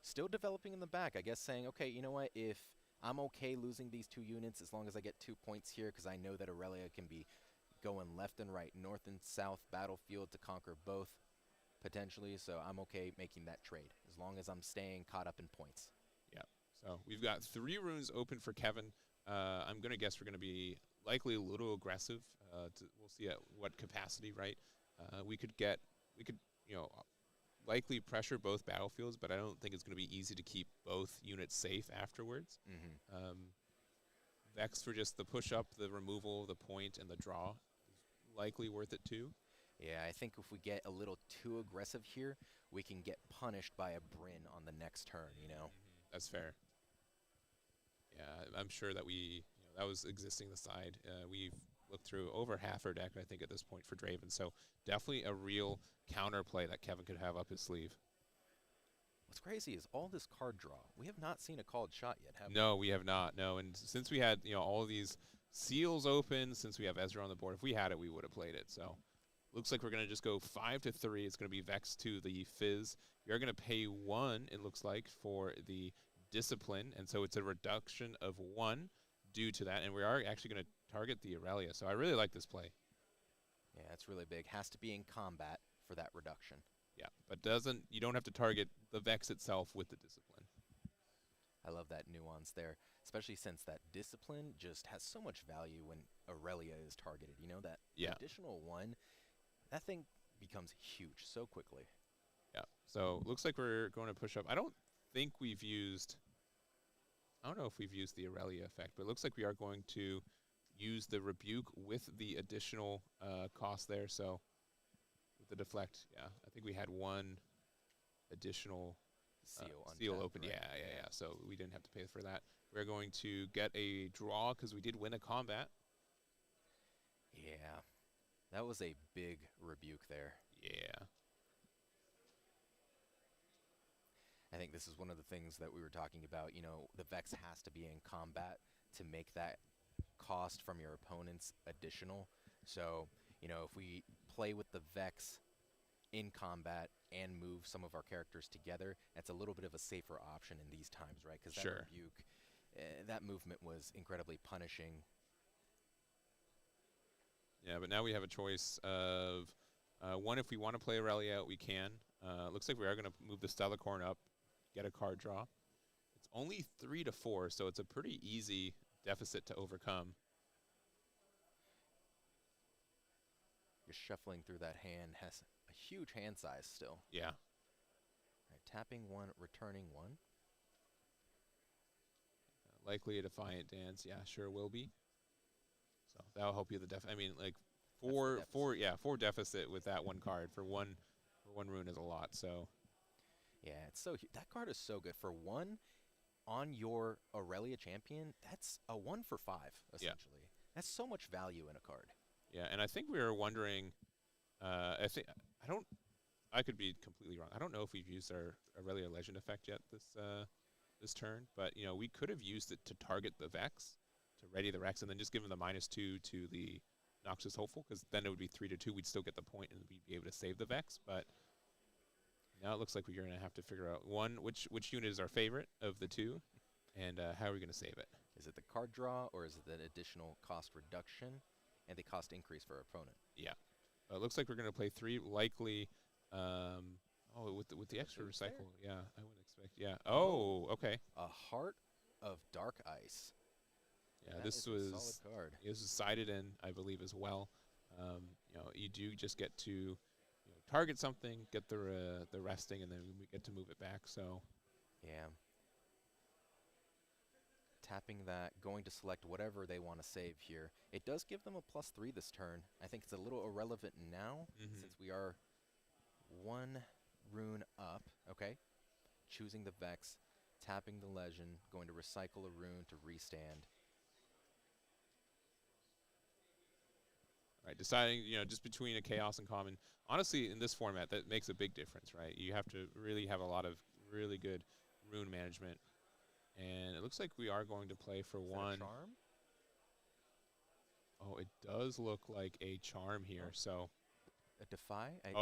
Still developing in the back, I guess, saying, okay, you know what, if I'm okay losing these 2 units as long as I get 2 points here, because I know that Aurelia can be going left and right, north and south battlefield to conquer both, potentially, so I'm okay making that trade, as long as I'm staying caught up in points. Yeah, so we've got 3 runes open for Kevin. I'm going to guess we're going to be likely a little aggressive. We'll see at what capacity, right? We could likely pressure both battlefields, but I don't think it's going to be easy to keep both units safe afterwards. Mm-hmm. Vex for just the push-up, the removal, the point, and the draw is likely worth it too. Yeah, I think if we get a little too aggressive here, we can get punished by a Bryn on the next turn, That's fair. Yeah, I'm sure that that was existing the side. We've looked through over half our deck, I think, at this point for Draven. So definitely a real counterplay that Kevin could have up his sleeve. What's crazy is all this card draw. We have not seen a called shot yet, have we? No, we have not. No, and since we had all of these seals open, since we have Ezra on the board, if we had it, we would have played it. So looks like we're going to just go 5 to 3. It's going to be Vex to the Fizz. You're going to pay 1, it looks like, for the Discipline, and so it's a reduction of 1 due to that, and we are actually going to target the Aurelia. So I really like this play. Yeah, it's really big. Has to be in combat for that reduction. Yeah, but you don't have to target the Vex itself with the Discipline. I love that nuance there, especially since that Discipline just has so much value when Aurelia is targeted. That additional 1, that thing becomes huge so quickly. Yeah, so looks like we're going to push up. I don't know if we've used the Aurelia effect, but it looks like we are going to use the Rebuke with the additional cost there. So with the deflect, yeah, I think we had 1 additional seal open. Right? Yeah. So we didn't have to pay for that. We're going to get a draw because we did win a combat. Yeah, that was a big Rebuke there. Yeah. I think this is one of the things that we were talking about. The Vex has to be in combat to make that cost from your opponents additional. So, if we play with the Vex in combat and move some of our characters together, that's a little bit of a safer option in these times, right? Because that Rebuke, that movement was incredibly punishing. Yeah, but now we have a choice of 1, if we want to play Aurelia, we can. Looks like we are going to move the Stellacorn up, get a card draw. It's only 3 to 4, so it's a pretty easy deficit to overcome. Just shuffling through that hand has a huge hand size still. Yeah. All right, tapping 1, returning 1. Likely a Defiant Dance. Yeah, sure will be. So that'll help you four deficit with that 1 card for one rune is a lot. So yeah, that card is so good for 1 on your Aurelia champion. That's a 1 for 5 essentially. Yeah. That's so much value in a card. Yeah, and I think we were wondering. I could be completely wrong. I don't know if we've used our Aurelia Legend effect yet this turn, but we could have used it to target the Vex, to ready the Rex, and then just give him the -2 to the Noxious Hopeful, because then it would be 3-2. We'd still get the point and we'd be able to save the Vex. But now it looks like we're going to have to figure out, one, which unit is our favorite of the two, and how are we going to save it? Is it the card draw, or is it an additional cost reduction and the cost increase for our opponent? Yeah. It looks like we're going to play 3, likely. With the extra recycle, yeah, I wouldn't expect. Yeah. Oh, okay. A Heart of Dark Ice. Yeah, That this is a was solid card. This was sided in, I believe, as well. You do just get to target something, get the resting, and then we get to move it back. So Yeah. Tapping that, going to select whatever they want to save here. It does give them a +3 this turn. I think it's a little irrelevant now, since we are 1 rune up. Okay. Choosing the Vex, tapping the Legend, going to recycle a rune to restand. right, deciding just between a chaos and common. Honestly, in this format, that makes a big difference, right? You have to really have a lot of really good rune management. And it looks like we are going to play for Is that one. a charm? Oh, it does look like a charm here. Oh. So. A Defy? Yeah.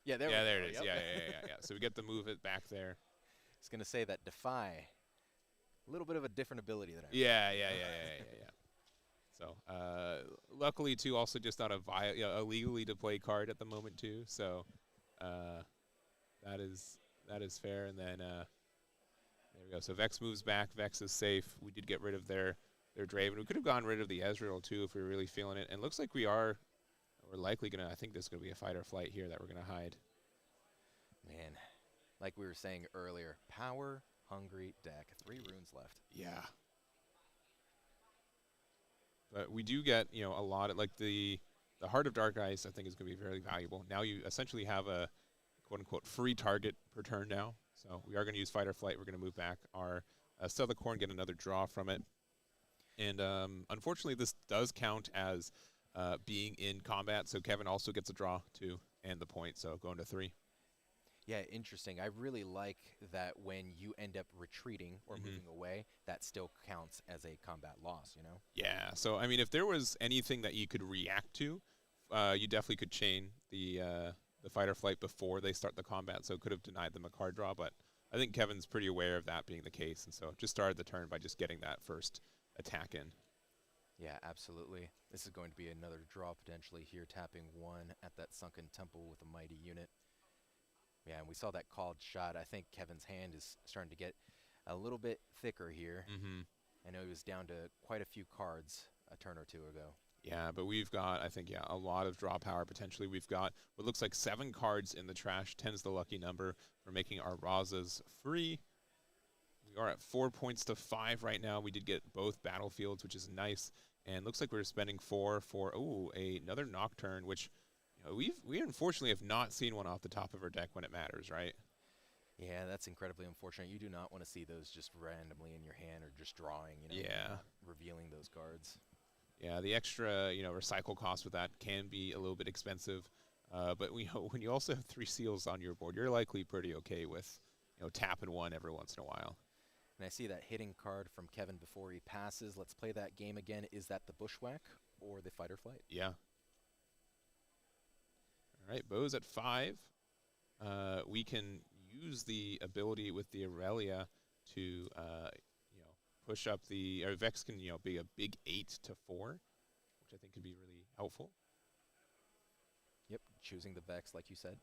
Yeah, there it is. Yep. Yeah. So we get to move it back there. I was going to say that Defy, a little bit of a different ability than I Yeah. So, luckily, too, also just not a legally to play card at the moment, too. So, that is fair. And then there we go. So Vex moves back. Vex is safe. We did get rid of their Draven. We could have gotten rid of the Ezreal, too, if we were really feeling it. And it looks like we're likely going to, I think this is going to be a fight or flight here that we're going to hide. Man, like we were saying earlier, power hungry deck. 3 runes left. Yeah. But we do get, a lot of, like, the Heart of Dark Ice, I think, is going to be very valuable. Now you essentially have a quote-unquote free target per turn now. So we are going to use Fight or Flight. We're going to move back our Sell the Corn, get another draw from it. And unfortunately, this does count as being in combat. So Kevin also gets a draw, too, and the point. So going to 3. Yeah, interesting. I really like that when you end up retreating or moving away, that still counts as a combat loss, Yeah, so, I mean, if there was anything that you could react to, you definitely could chain the fight or flight before they start the combat, so it could have denied them a card draw, but I think Kevin's pretty aware of that being the case, and so just started the turn by just getting that first attack in. Yeah, absolutely. This is going to be another draw potentially here, tapping 1 at that Sunken Temple with a mighty unit. Yeah, and we saw that called shot. I think Kevin's hand is starting to get a little bit thicker here. I know he was down to quite a few cards a turn or 2 ago. Yeah, but we've got, I think, a lot of draw power potentially. We've got what looks like 7 cards in the trash. 10's the lucky number for making our Razas free. We are at 4 points to 5 right now. We did get both battlefields, which is nice. And looks like we're spending 4 for, another Nocturne, which we unfortunately have not seen one off the top of our deck when it matters, right? Yeah, that's incredibly unfortunate. You do not want to see those just randomly in your hand or just drawing, revealing those cards. Yeah, the extra, recycle cost with that can be a little bit expensive. But when you also have 3 seals on your board, you're likely pretty okay with, tapping 1 every once in a while. And I see that hitting card from Kevin before he passes. Let's play that game again. Is that the Bushwhack or the Fight or Flight? Yeah. All right, Bo's at 5. We can use the ability with the Aurelia to, push up the, or Vex can, be a big 8 to 4, which I think could be really helpful. Yep, choosing the Vex, like you said.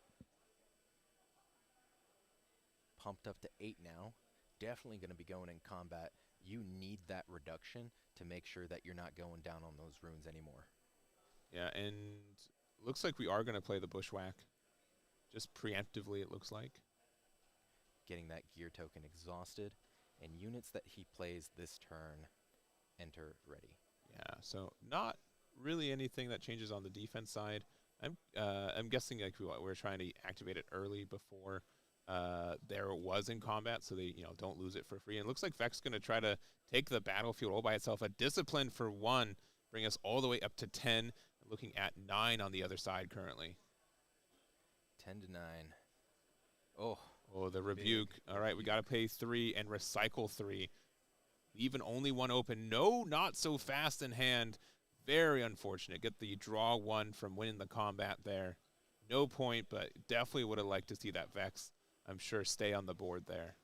Pumped up to 8 now. Definitely going to be going in combat. You need that reduction to make sure that you're not going down on those runes anymore. Yeah, and looks like we are going to play the Bushwhack. Just preemptively, it looks like. Getting that gear token exhausted. And units that he plays this turn enter ready. Yeah, so not really anything that changes on the defense side. I'm guessing like we're trying to activate it early before there was in combat, so they don't lose it for free. And it looks like Vex is going to try to take the battlefield all by itself. A discipline for 1, bring us all the way up to 10. Looking at 9 on the other side currently. 10 to 9. Oh, the rebuke. All right, we got to pay 3 and recycle 3. leaving only one open. No, not so fast in hand. Very unfortunate. Get the draw one from winning the combat there. No point, but definitely would have liked to see that Vex, I'm sure, stay on the board there.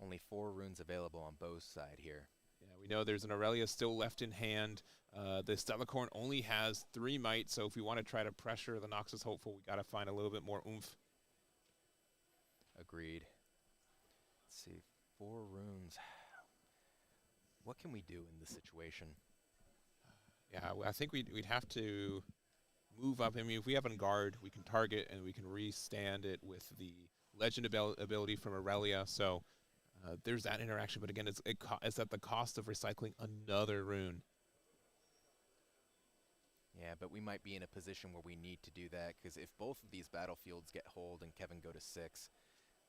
Only 4 runes available on Bo's side here. Yeah, we know there's an Aurelia still left in hand. The Stellacorn only has 3 might, so if we want to try to pressure the Noxus Hopeful, we got to find a little bit more oomph. Agreed. Let's see, 4 runes. What can we do in this situation? Yeah, I think we'd have to move up. I mean, if we have on guard, we can target and we can restand it with the legend ability from Aurelia. So there's that interaction. But again, it's at the cost of recycling another rune. Yeah, but we might be in a position where we need to do that, because if both of these battlefields get hold and Kevin go to 6,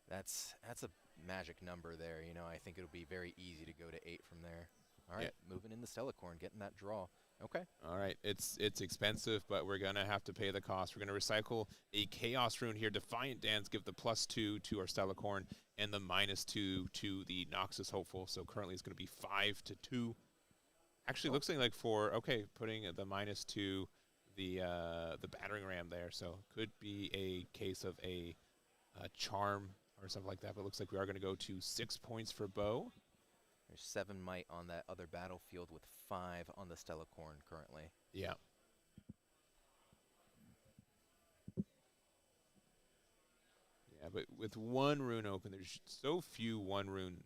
that's a magic number there. You know, I think it'll be very easy to go to 8 from there. All right, Yeah. moving in the Stellacorn, getting that draw. Okay. All right, it's expensive, but we're gonna have to pay the cost. We're gonna recycle a Chaos Rune here. Defiant Dance, give the +2 to our Stellacorn and the -2 to the Noxus Hopeful. So currently it's gonna be 5-2. Actually, looks like putting the -2 the battering ram there. So could be a case of a charm or something like that. But it looks like we are gonna go to 6 points for Bo. There's 7 might on that other battlefield with 5 on the Stellacorn currently. Yeah. Yeah, but with 1 rune open, there's so few 1 rune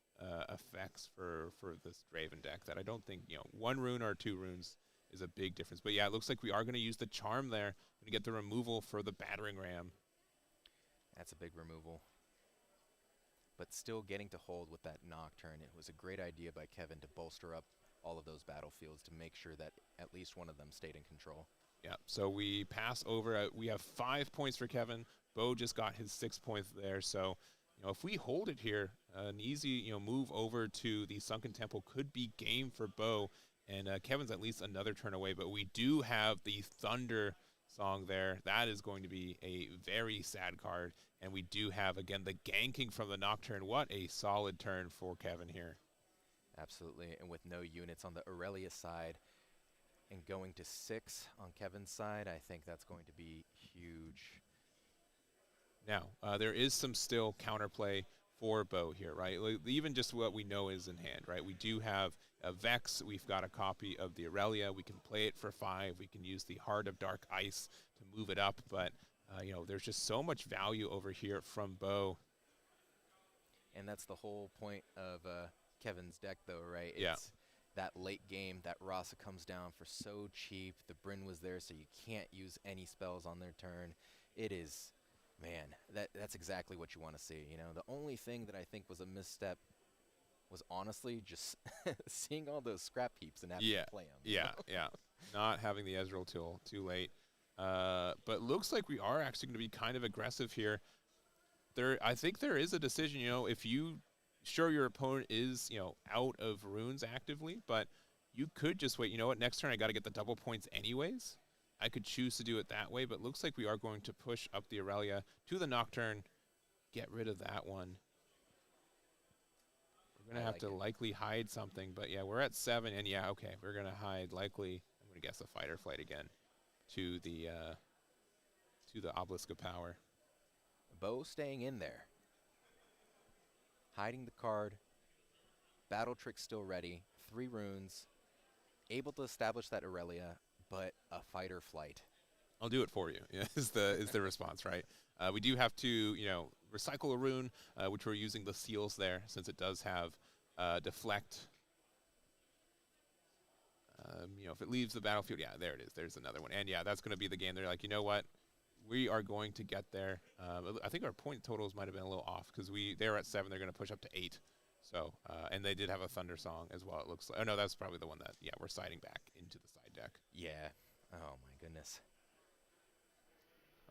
effects for this Draven deck that I don't think, 1 rune or 2 runes is a big difference. But yeah, it looks like we are going to use the charm there to get the removal for the battering ram. That's a big removal. But still getting to hold with that Nocturne. It was a great idea by Kevin to bolster up all of those battlefields to make sure that at least one of them stayed in control. Yeah, so we pass over. We have 5 points for Kevin. Bo just got his 6 points there. So, if we hold it here, an easy, move over to the Sunken Temple could be game for Bo. And Kevin's at least another turn away. But we do have the Thunder song there. That is going to be a very sad card. And we do have, again, the ganking from the Nocturne. What a solid turn for Kevin here. Absolutely, and with no units on the Aurelia side and going to 6 on Kevin's side, I think that's going to be huge. Now, there is some still counterplay for Bo here, right? Even just what we know is in hand, right? We do have a Vex. We've got a copy of the Aurelia. We can play it for 5. We can use the Heart of Dark Ice to move it up, but there's just so much value over here from Bo. And that's the whole point of Kevin's deck, though, right? Yeah. It's that late game, that Rasa comes down for so cheap. The Bryn was there, so you can't use any spells on their turn. It is, man, that's exactly what you want to see. The only thing that I think was a misstep was honestly just seeing all those scrap heaps and having to play them. Yeah. Not having the Ezreal tool too late. But looks like we are actually going to be kind of aggressive here. I think there is a decision, if you, sure, your opponent is, out of runes actively, but you could just wait. You know what, next turn I got to get the double points anyways. I could choose to do it that way, but looks like we are going to push up the Aurelia to the Nocturne, get rid of that one. We're going to have to likely hide something, but yeah, we're at 7, and yeah, okay, we're going to hide likely, I'm going to guess a Fight or Flight again, to the Obelisk of Power. Bo staying in there. Hiding the card. Battle Trick still ready. 3 runes. Able to establish that Aurelia, but a Fight or Flight. I'll do it for you, is the response, right? We do have to, recycle a rune, which we're using the seals there, since it does have deflect. If it leaves the battlefield, yeah, there it is. There's another one. And yeah, that's going to be the game. They're like, you know what? We are going to get there. I think our point totals might have been a little off because they were at 7. They're going to push up to 8. So, and they did have a Thunder song as well, it looks like. Oh, no, that's probably the one that, yeah, we're siding back into the side deck. Yeah. Oh, my goodness.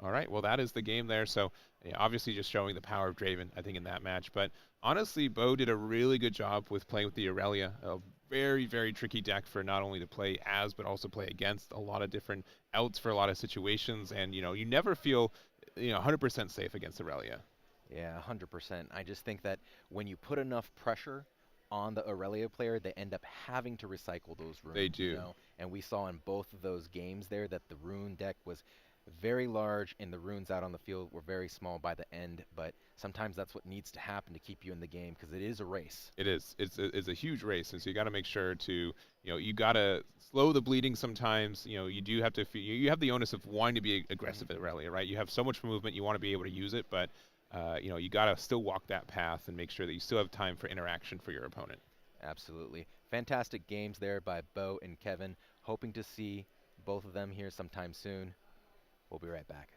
All right, well, that is the game there. So, yeah, obviously just showing the power of Draven, I think, in that match. But honestly, Bo did a really good job with playing with the Aurelia. A very, very tricky deck for not only to play as, but also play against. A lot of different outs for a lot of situations. And, you never feel, 100% safe against Aurelia. Yeah, 100%. I just think that when you put enough pressure on the Aurelia player, they end up having to recycle those They runes, you do. know? And we saw in both of those games there that the rune deck was very large and the runes out on the field were very small by the end, but sometimes that's what needs to happen to keep you in the game because it is a race. It is. It's a huge race, and so you got to make sure to, you got to slow the bleeding sometimes. You do have to. You have the onus of wanting to be aggressive at Mhm. Aurelia, right? You have so much movement, you want to be able to use it, but you got to still walk that path and make sure that you still have time for interaction for your opponent. Absolutely. Fantastic games there by Bo and Kevin. Hoping to see both of them here sometime soon. We'll be right back.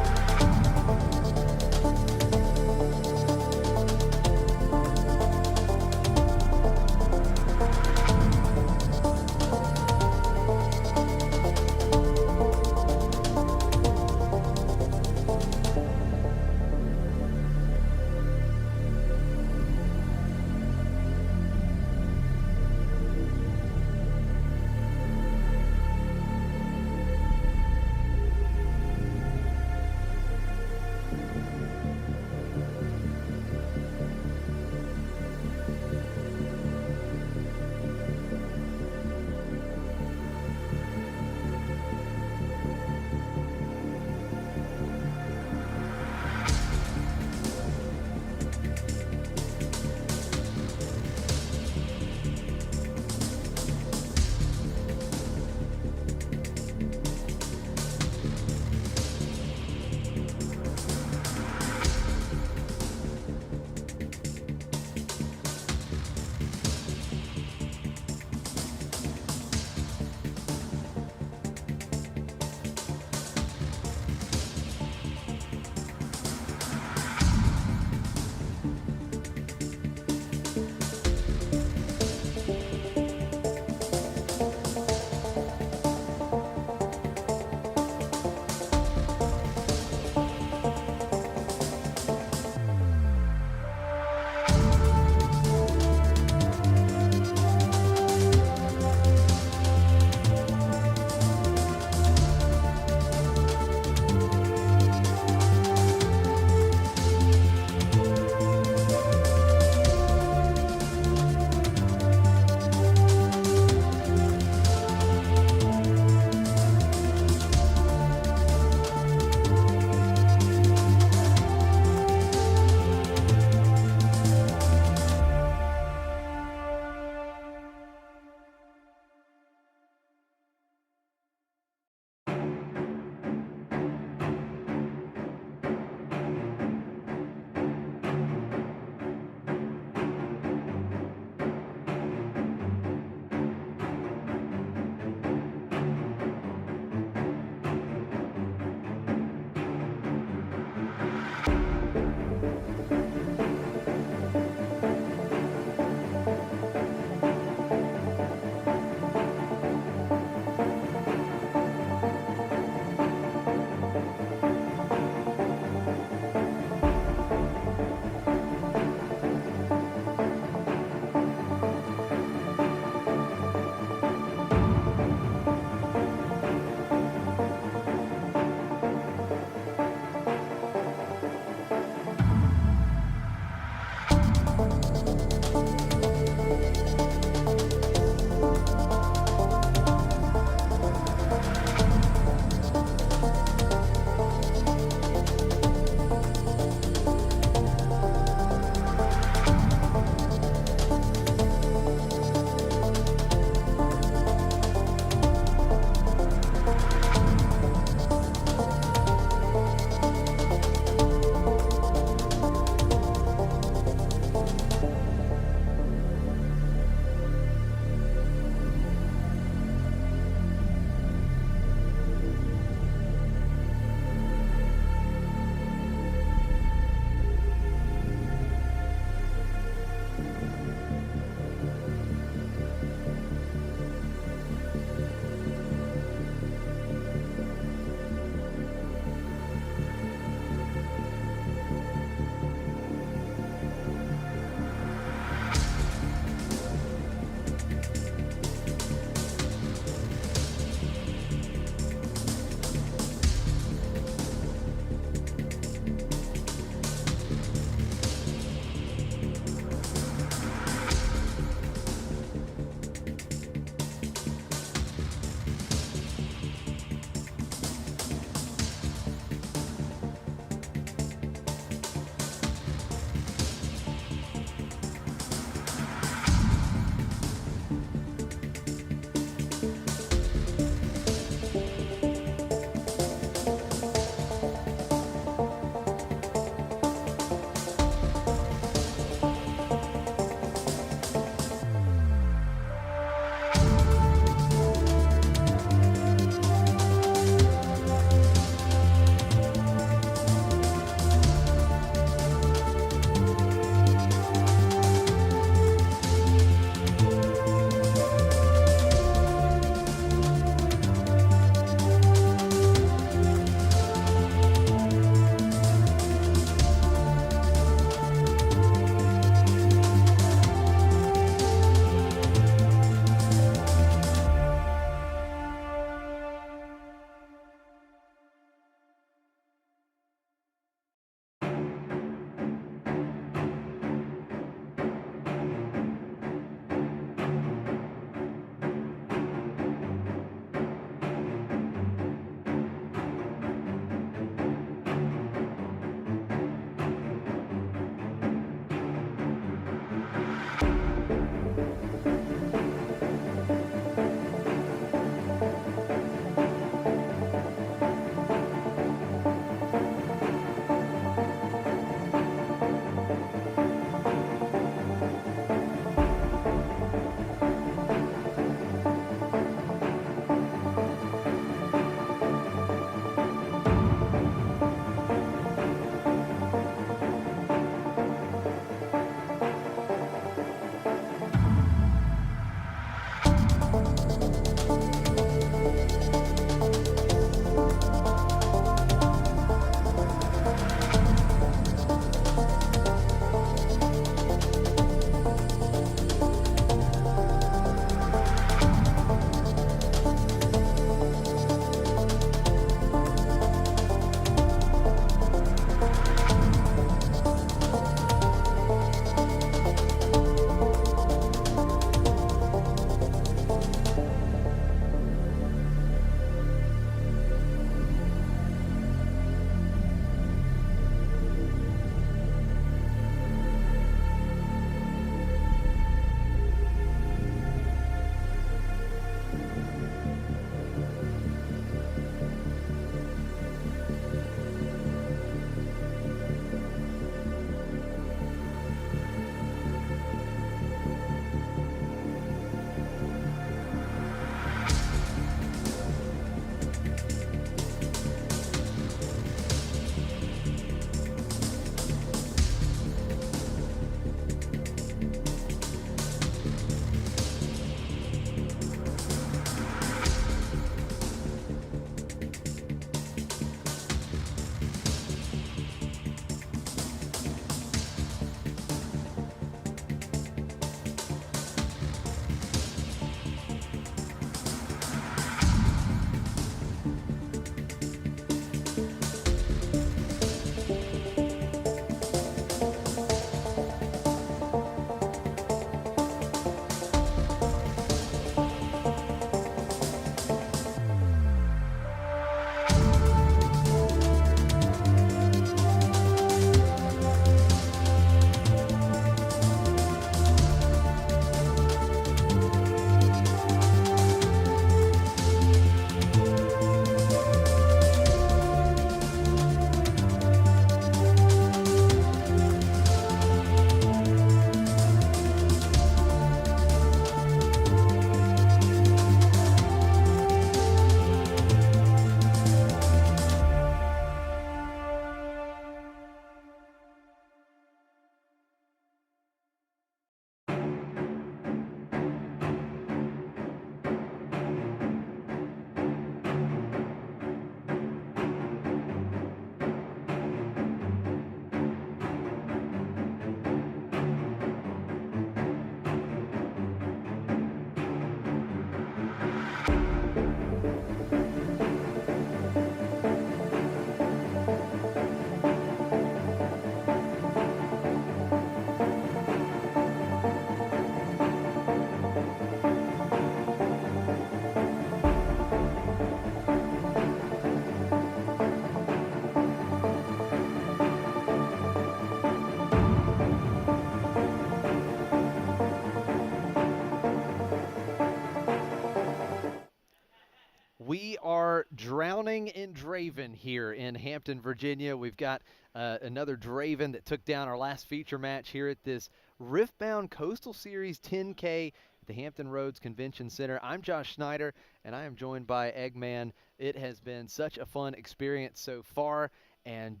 We are drowning in Draven here in Hampton, Virginia. We've got another Draven that took down our last feature match here at this Riftbound Coastal Series 10K at the Hampton Roads Convention Center. I'm Josh Schneider, and I am joined by Eggman. It has been such a fun experience so far, and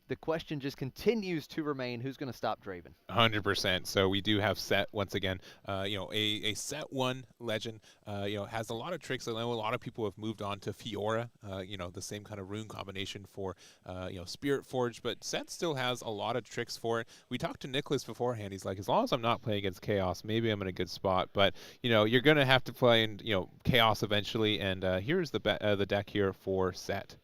the question just continues to remain, who's going to stop Draven? 100%. So we do have Set once again. A Set 1 legend, has a lot of tricks. I know a lot of people have moved on to Fiora, the same kind of rune combination for, Spirit Forge, but Set still has a lot of tricks for it. We talked to Nicholas beforehand. He's like, as long as I'm not playing against Chaos, maybe I'm in a good spot. But, you're going to have to play in, Chaos eventually. And here's the deck here for Set.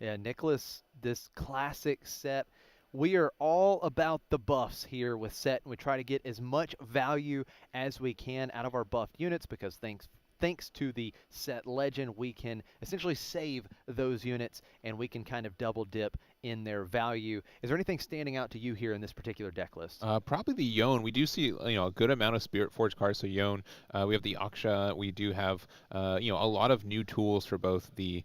Yeah, Nicholas, this classic Set. We are all about the buffs here with Set, and we try to get as much value as we can out of our buffed units because thanks to the Set legend, we can essentially save those units and we can kind of double dip in their value. Is there anything standing out to you here in this particular deck list? Probably the Yone. We do see a good amount of Spirit Forge cards. So Yone, we have the Aksha. We do have a lot of new tools for both the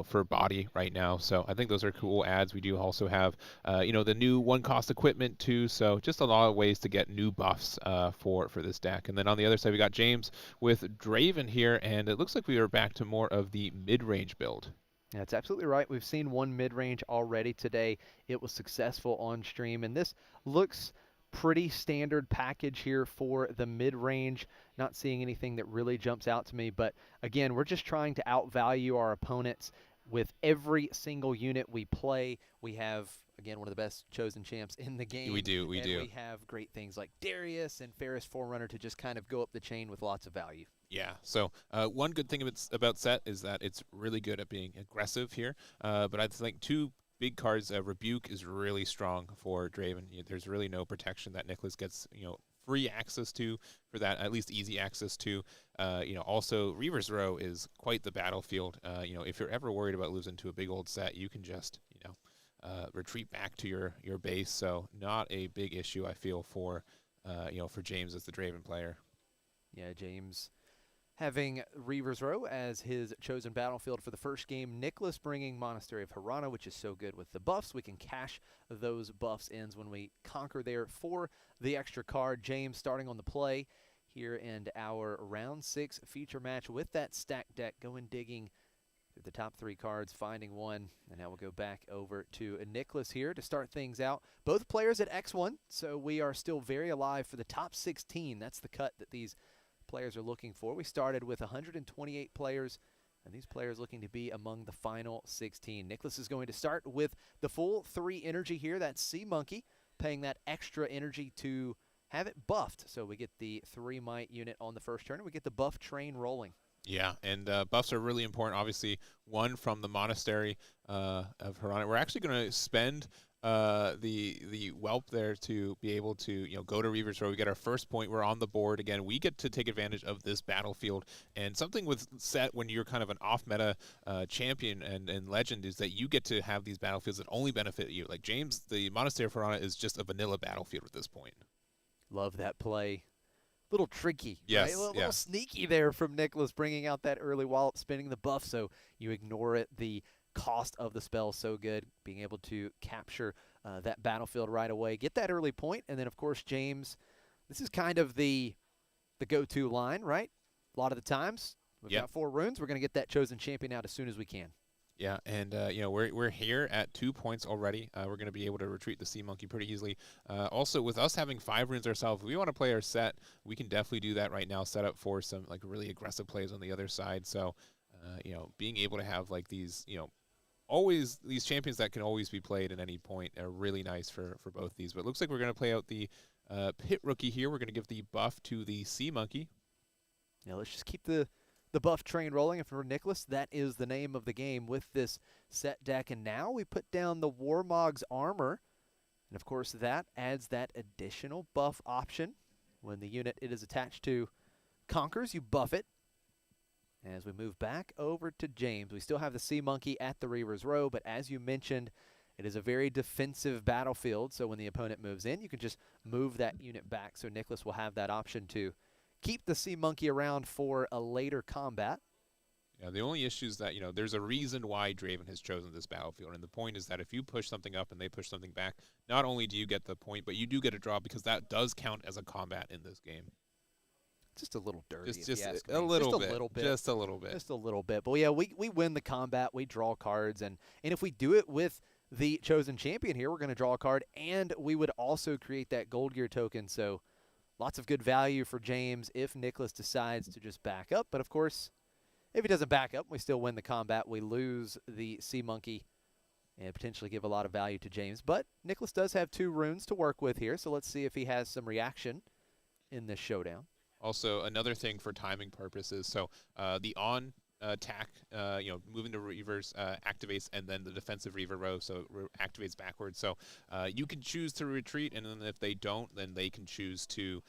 for body right now. So I think those are cool adds. We do also have the new one-cost equipment too. So just a lot of ways to get new buffs for this deck. And then on the other side we got James with Draven here, and it looks like we are back to more of the mid-range build. That's absolutely right. We've seen one mid-range already today. It was successful on stream, and this looks pretty standard package here for the mid-range. Not seeing anything that really jumps out to me, but again, we're just trying to outvalue our opponents with every single unit we play. We have, again, one of the best chosen champs in the game. We do. We have great things like Darius and Ferris Forerunner to just kind of go up the chain with lots of value. Yeah, so one good thing about Set is that it's really good at being aggressive here, but I think two big cards, Rebuke is really strong for Draven. There's really no protection that Nicholas gets, free access to for that, at least easy access to. Also Reaver's Row is quite the battlefield. If you're ever worried about losing to a big old Set, you can just, retreat back to your base. So not a big issue, I feel, for James as the Draven player. Yeah, James having Reaver's Row as his chosen battlefield for the first game. Nicholas bringing Monastery of Harana, which is so good with the buffs. We can cash those buffs ins when we conquer there for the extra card. James starting on the play here in our round 6 feature match with that stack deck, going digging through the top 3 cards, finding one, and now we'll go back over to Nicholas here to start things out. Both players at X1, so we are still very alive for the top 16. That's the cut that these players are looking for. We started with 128 players, and these players looking to be among the final 16. Nicholas is going to start with the full 3 energy here. That's Sea Monkey, paying that extra energy to have it buffed. So we get the 3 might unit on the first turn, and we get the buff train rolling. Yeah, and buffs are really important. Obviously, one from the Monastery of Harana. We're actually going to spend the whelp there to be able to go to Reaver's Row. We get our first point. We're on the board again. We get to take advantage of this battlefield. And something with Set when you're kind of an off meta champion and legend is that you get to have these battlefields that only benefit you. Like James, the Monastery of Harana is just a vanilla battlefield at this point. Love that play. Little tricky, yes, right? A little sneaky there from Nicholas, bringing out that early wallop, spinning the buff so you ignore it. The cost of the spell so good, being able to capture that battlefield right away, get that early point, and then of course James, this is kind of the go-to line, right? A lot of the times we've got 4 runes, we're going to get that chosen champion out as soon as we can. Yeah, and we're here at 2 points already. We're going to be able to retreat the Sea Monkey pretty easily. Also, with us having 5 runes ourselves, if we want to play our Set, we can definitely do that right now. Set up for some really aggressive plays on the other side. So, being able to have these always these champions that can always be played at any point are really nice for both these. But it looks like we're going to play out the Pit Rookie here. We're going to give the buff to the Sea Monkey. Yeah, let's just keep the buff train rolling. And for Nicholas, that is the name of the game with this Set deck. And now we put down the Warmog's armor. And of course, that adds that additional buff option. When the unit it is attached to conquers, you buff it. As we move back over to James, we still have the Sea Monkey at the Reaver's Row, but as you mentioned, it is a very defensive battlefield, so when the opponent moves in, you can just move that unit back. So Nicholas will have that option to keep the Sea Monkey around for a later combat. Yeah, the only issue is that, there's a reason why Draven has chosen this battlefield, and the point is that if you push something up and they push something back, not only do you get the point, but you do get a draw because that does count as a combat in this game. Just a little dirty, Just if you ask a me. little Just bit. a little bit. Just a little bit. Just a little bit. But yeah, we win the combat. We draw cards, and if we do it with the chosen champion here, we're going to draw a card, and we would also create that gold gear token. So lots of good value for James if Nicholas decides to just back up. But of course, if he doesn't back up, we still win the combat. We lose the Sea Monkey and potentially give a lot of value to James. But Nicholas does have 2 runes to work with here, so let's see if he has some reaction in this showdown. Also, another thing for timing purposes, so the on attack, moving to Reavers activates, and then the defensive Reaver row, so activates backwards. So you can choose to retreat, and then if they don't, then they can choose to,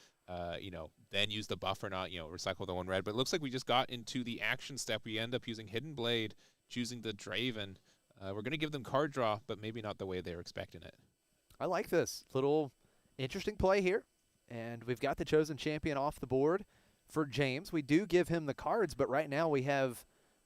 then use the buff or not, recycle the 1 red. But it looks like we just got into the action step. We end up using Hidden Blade, choosing the Draven. We're going to give them card draw, but maybe not the way they were expecting it. I like this. Little interesting play here. And we've got the chosen champion off the board for James. We do give him the cards, but right now we have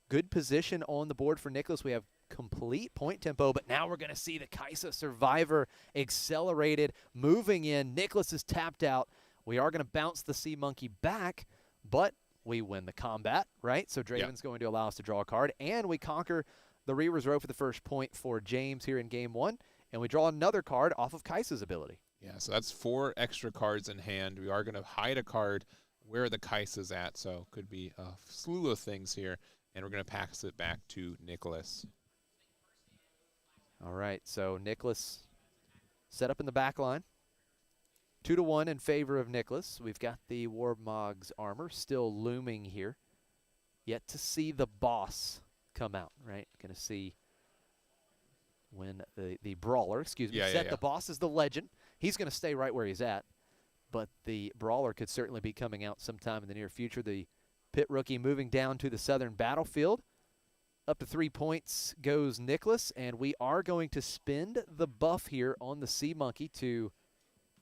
good position on the board for Nicholas. We have complete point tempo, but now we're going to see the Kaisa Survivor accelerated, moving in. Nicholas is tapped out. We are going to bounce the Sea Monkey back, but we win the combat, right? So Draven's going to allow us to draw a card, and we conquer the Reaver's Row for the first point for James here in Game 1, and we draw another card off of Kaisa's ability. Yeah, so that's 4 extra cards in hand. We are going to hide a card where the Kaisa's at, so could be a slew of things here, and we're going to pass it back to Nicholas. All right, so Nicholas set up in the back line. 2-1 in favor of Nicholas. We've got the Warmog's armor still looming here. Yet to see the boss come out, right? Going to see when the brawler, the boss is the legend. He's going to stay right where he's at, but the brawler could certainly be coming out sometime in the near future. The pit rookie moving down to the southern battlefield. Up to 3 points goes Nicholas, and we are going to spend the buff here on the Sea Monkey to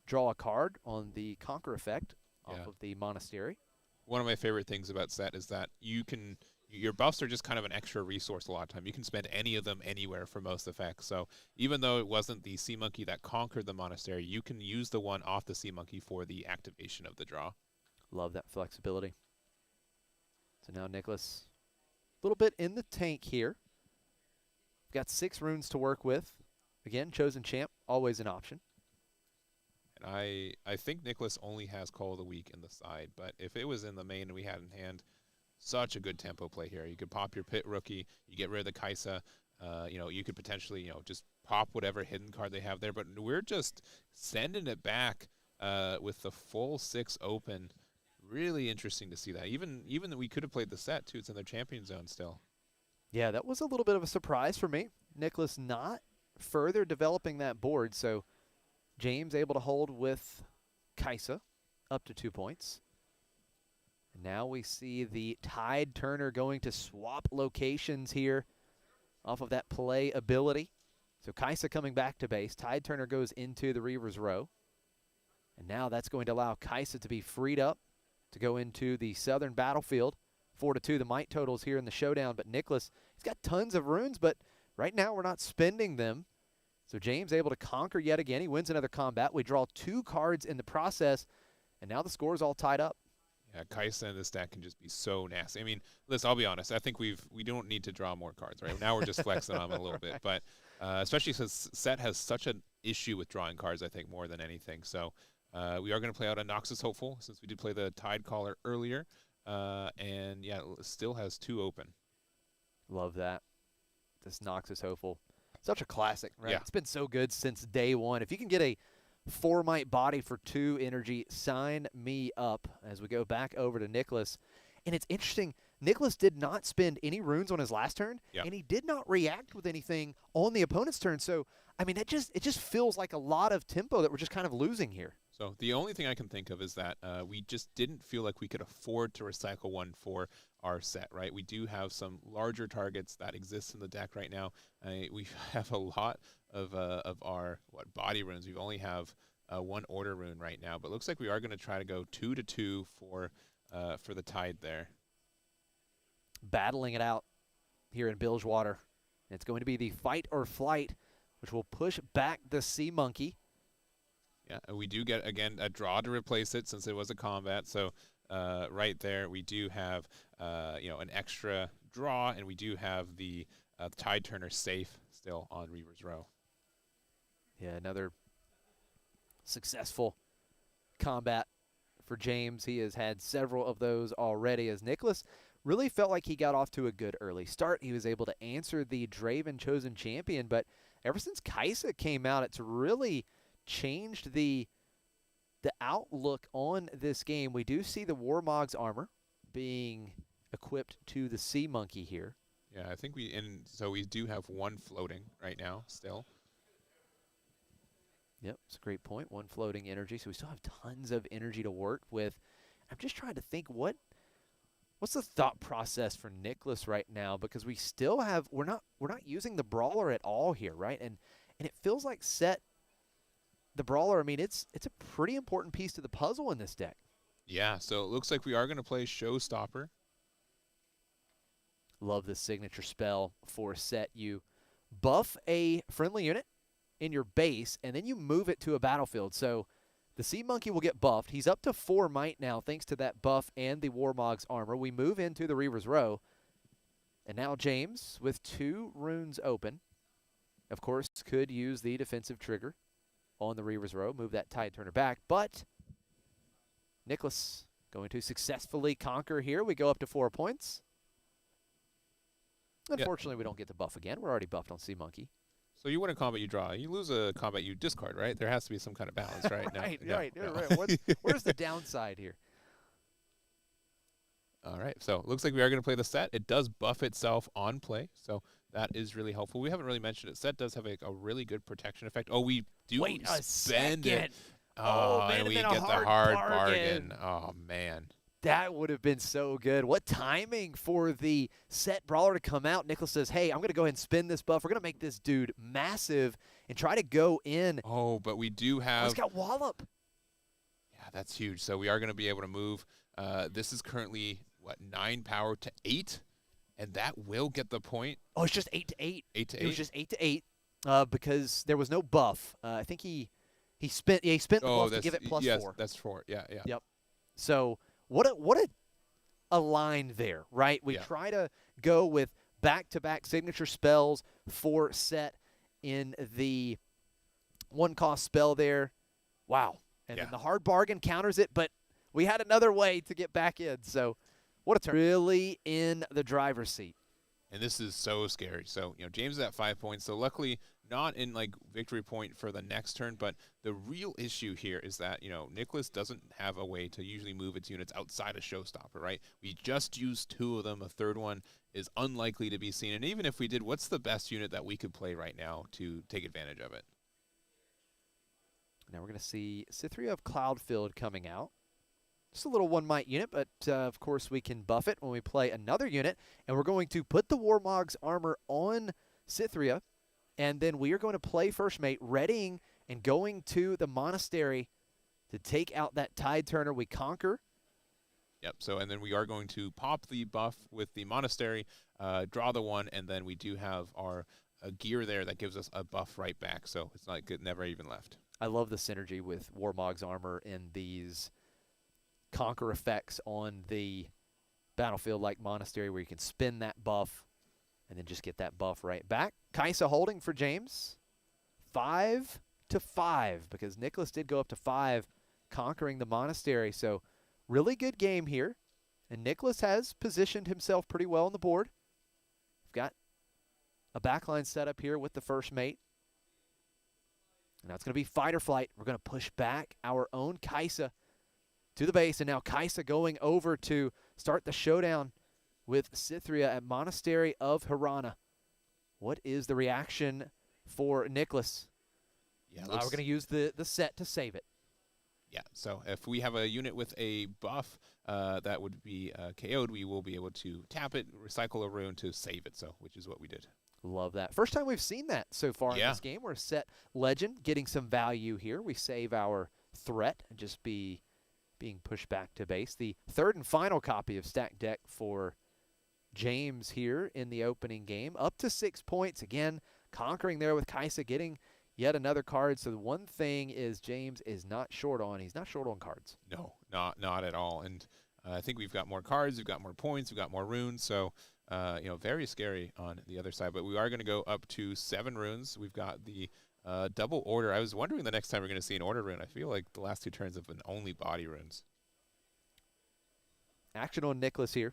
draw a card on the Conquer effect off of the Monastery. One of my favorite things about set is that your buffs are just kind of an extra resource a lot of time. You can spend any of them anywhere for most effects. So even though it wasn't the Sea Monkey that conquered the Monastery, you can use the one off the Sea Monkey for the activation of the draw. Love that flexibility. So now Nicholas, a little bit in the tank here. We've got 6 runes to work with. Again, chosen champ, always an option. And I think Nicholas only has Call of the Week in the side, but if it was in the main and we had in hand, such a good tempo play here. You could pop your pit rookie, you get rid of the Kaisa, you could potentially, just pop whatever hidden card they have there, but we're just sending it back with the full 6 open. Really interesting to see that. Even that we could have played the set too. It's in their champion zone still. Yeah, that was a little bit of a surprise for me. Nicholas not further developing that board, so James able to hold with Kaisa up to 2 points. And now we see the Tide Turner going to swap locations here off of that play ability. So Kaisa coming back to base. Tide Turner goes into the Reaver's Row. And now that's going to allow Kaisa to be freed up to go into the southern battlefield. 4-2 the might totals here in the showdown. But Nicholas, he's got tons of runes, but right now we're not spending them. So James able to conquer yet again. He wins another combat. We draw 2 cards in the process, and now the score is all tied up. Yeah, Kaisa in this deck can just be so nasty. I mean, listen, I'll be honest. I think we don't need to draw more cards, right? Now we're just flexing on them a little bit. But especially since Set has such an issue with drawing cards, I think, more than anything. So we are going to play out a Noxus Hopeful, since we did play the Tide Caller earlier. And, yeah, still has 2 open. Love that. This Noxus Hopeful. Such a classic, right? Yeah. It's been so good since day one. If you can get a 4 might body for 2 energy, sign me up as we go back over to Nicholas. And it's interesting, Nicholas did not spend any runes on his last turn, and he did not react with anything on the opponent's turn. So, I mean, it just feels like a lot of tempo that we're just kind of losing here. So the only thing I can think of is that we just didn't feel like we could afford to recycle one for our set, right? We do have some larger targets that exist in the deck right now. We have a lot of our body runes. We only have 1 order rune right now, but looks like we are going to try to go 2-2 for the Tide there. battling it out here in Bilgewater. It's going to be the fight or flight, which will push back the Sea Monkey. Yeah, and we do get, again, a draw to replace it since it was a combat. So right there, we do have, an extra draw, and we do have the Tide Turner safe still on Reaver's Row. Yeah, another successful combat for James. He has had several of those already, as Nicholas really felt like he got off to a good early start. He was able to answer the Draven chosen champion, but ever since Kaisa came out, it's really changed the outlook on this game. We do see the Warmog's armor being equipped to the Sea Monkey here. Yeah, I think so we do have one floating right now still. Yep, it's a great point. One floating energy, so we still have tons of energy to work with. I'm just trying to think what's the thought process for Nicholas right now, because we still have we're not using the brawler at all here, right? And it feels like the brawler, I mean, it's a pretty important piece to the puzzle in this deck. Yeah, so it looks like we are going to play Showstopper. Love this signature spell for Set. You buff a friendly unit in your base, and then you move it to a battlefield. So the Sea Monkey will get buffed. He's up to 4 might now thanks to that buff and the Warmog's armor. We move into the Reaver's Row. And now James, with 2 runes open, of course, could use the defensive trigger on the Reaver's Row, move that Tide Turner back. But Nicholas going to successfully conquer here. We go up to 4 points. Unfortunately, we don't get the buff again. We're already buffed on Sea Monkey. So you win a combat, you draw. You lose a combat, you discard, right? There has to be some kind of balance, right? Right. No. Where's the downside here? All right, so it looks like we are going to play the Set. It does buff itself on play, so that is really helpful. We haven't really mentioned it. Set does have a really good protection effect. Oh, we do spend it. Oh, man, and we get the hard bargain. Oh, man. That would have been so good. What timing for the Set brawler to come out. Nicholas says, hey, I'm going to go ahead and spin this buff. We're going to make this dude massive and try to go in. Oh, but we do have... He's got Wallop. Yeah, that's huge. So we are going to be able to move. This is currently, 9 power to 8? And that will get the point. Oh, it's just 8 to 8. 8 to 8? It was just 8 to 8 because there was no buff. I think he spent the buff to give it +4. Yes, that's 4. Yeah. Yep. So what a line there, right? We try to go with back-to-back signature spells for Set in the 1-cost spell there. Wow. And then the hard bargain counters it, but we had another way to get back in. So what a turn. Really in the driver's seat. And this is so scary. So, James is at 5 points. So luckily not in victory point for the next turn, but the real issue here is that, Nicholas doesn't have a way to usually move its units outside of Showstopper, right? We just used 2 of them. A third one is unlikely to be seen. And even if we did, what's the best unit that we could play right now to take advantage of it? Now we're going to see Cythria of Cloudfield coming out. Just a little 1 might unit, but of course we can buff it when we play another unit. And we're going to put the Warmog's armor on Cythria. And then we are going to play First Mate, readying and going to the monastery to take out that Tide Turner. We conquer. Yep, so and then we are going to pop the buff with the monastery, draw the 1, and then we do have our gear there that gives us a buff right back. So it's not good, never even left. I love the synergy with Warmog's armor in these conquer effects on the battlefield like monastery, where you can spin that buff and then just get that buff right back. Kaisa holding for James. 5 to 5, because Nicholas did go up to 5, conquering the monastery. So really good game here. And Nicholas has positioned himself pretty well on the board. We've got a backline set up here with the First Mate. And now it's going to be fight or flight. We're going to push back our own Kaisa to the base. And now Kaisa going over to start the showdown with Cythria at Monastery of Hirana. What is the reaction for Nicholas? Yeah, we're going to use the Set to save it. Yeah, so if we have a unit with a buff that would be KO'd, we will be able to tap it, recycle a rune to save it, which is what we did. Love that. First time we've seen that so far in this game. We're a Set legend getting some value here. We save our threat and just being pushed back to base. The third and final copy of Stack Deck for James here in the opening game, up to 6 points. Again, conquering there with Kaisa, getting yet another card. So the one thing is James is not short on. He's not short on cards. No, not at all. And I think we've got more cards, we've got more points, we've got more runes. So, very scary on the other side. But we are going to go up to 7 runes. We've got the double order. I was wondering the next time we're going to see an order rune. I feel like the last 2 turns have been only body runes. Action on Nicholas here.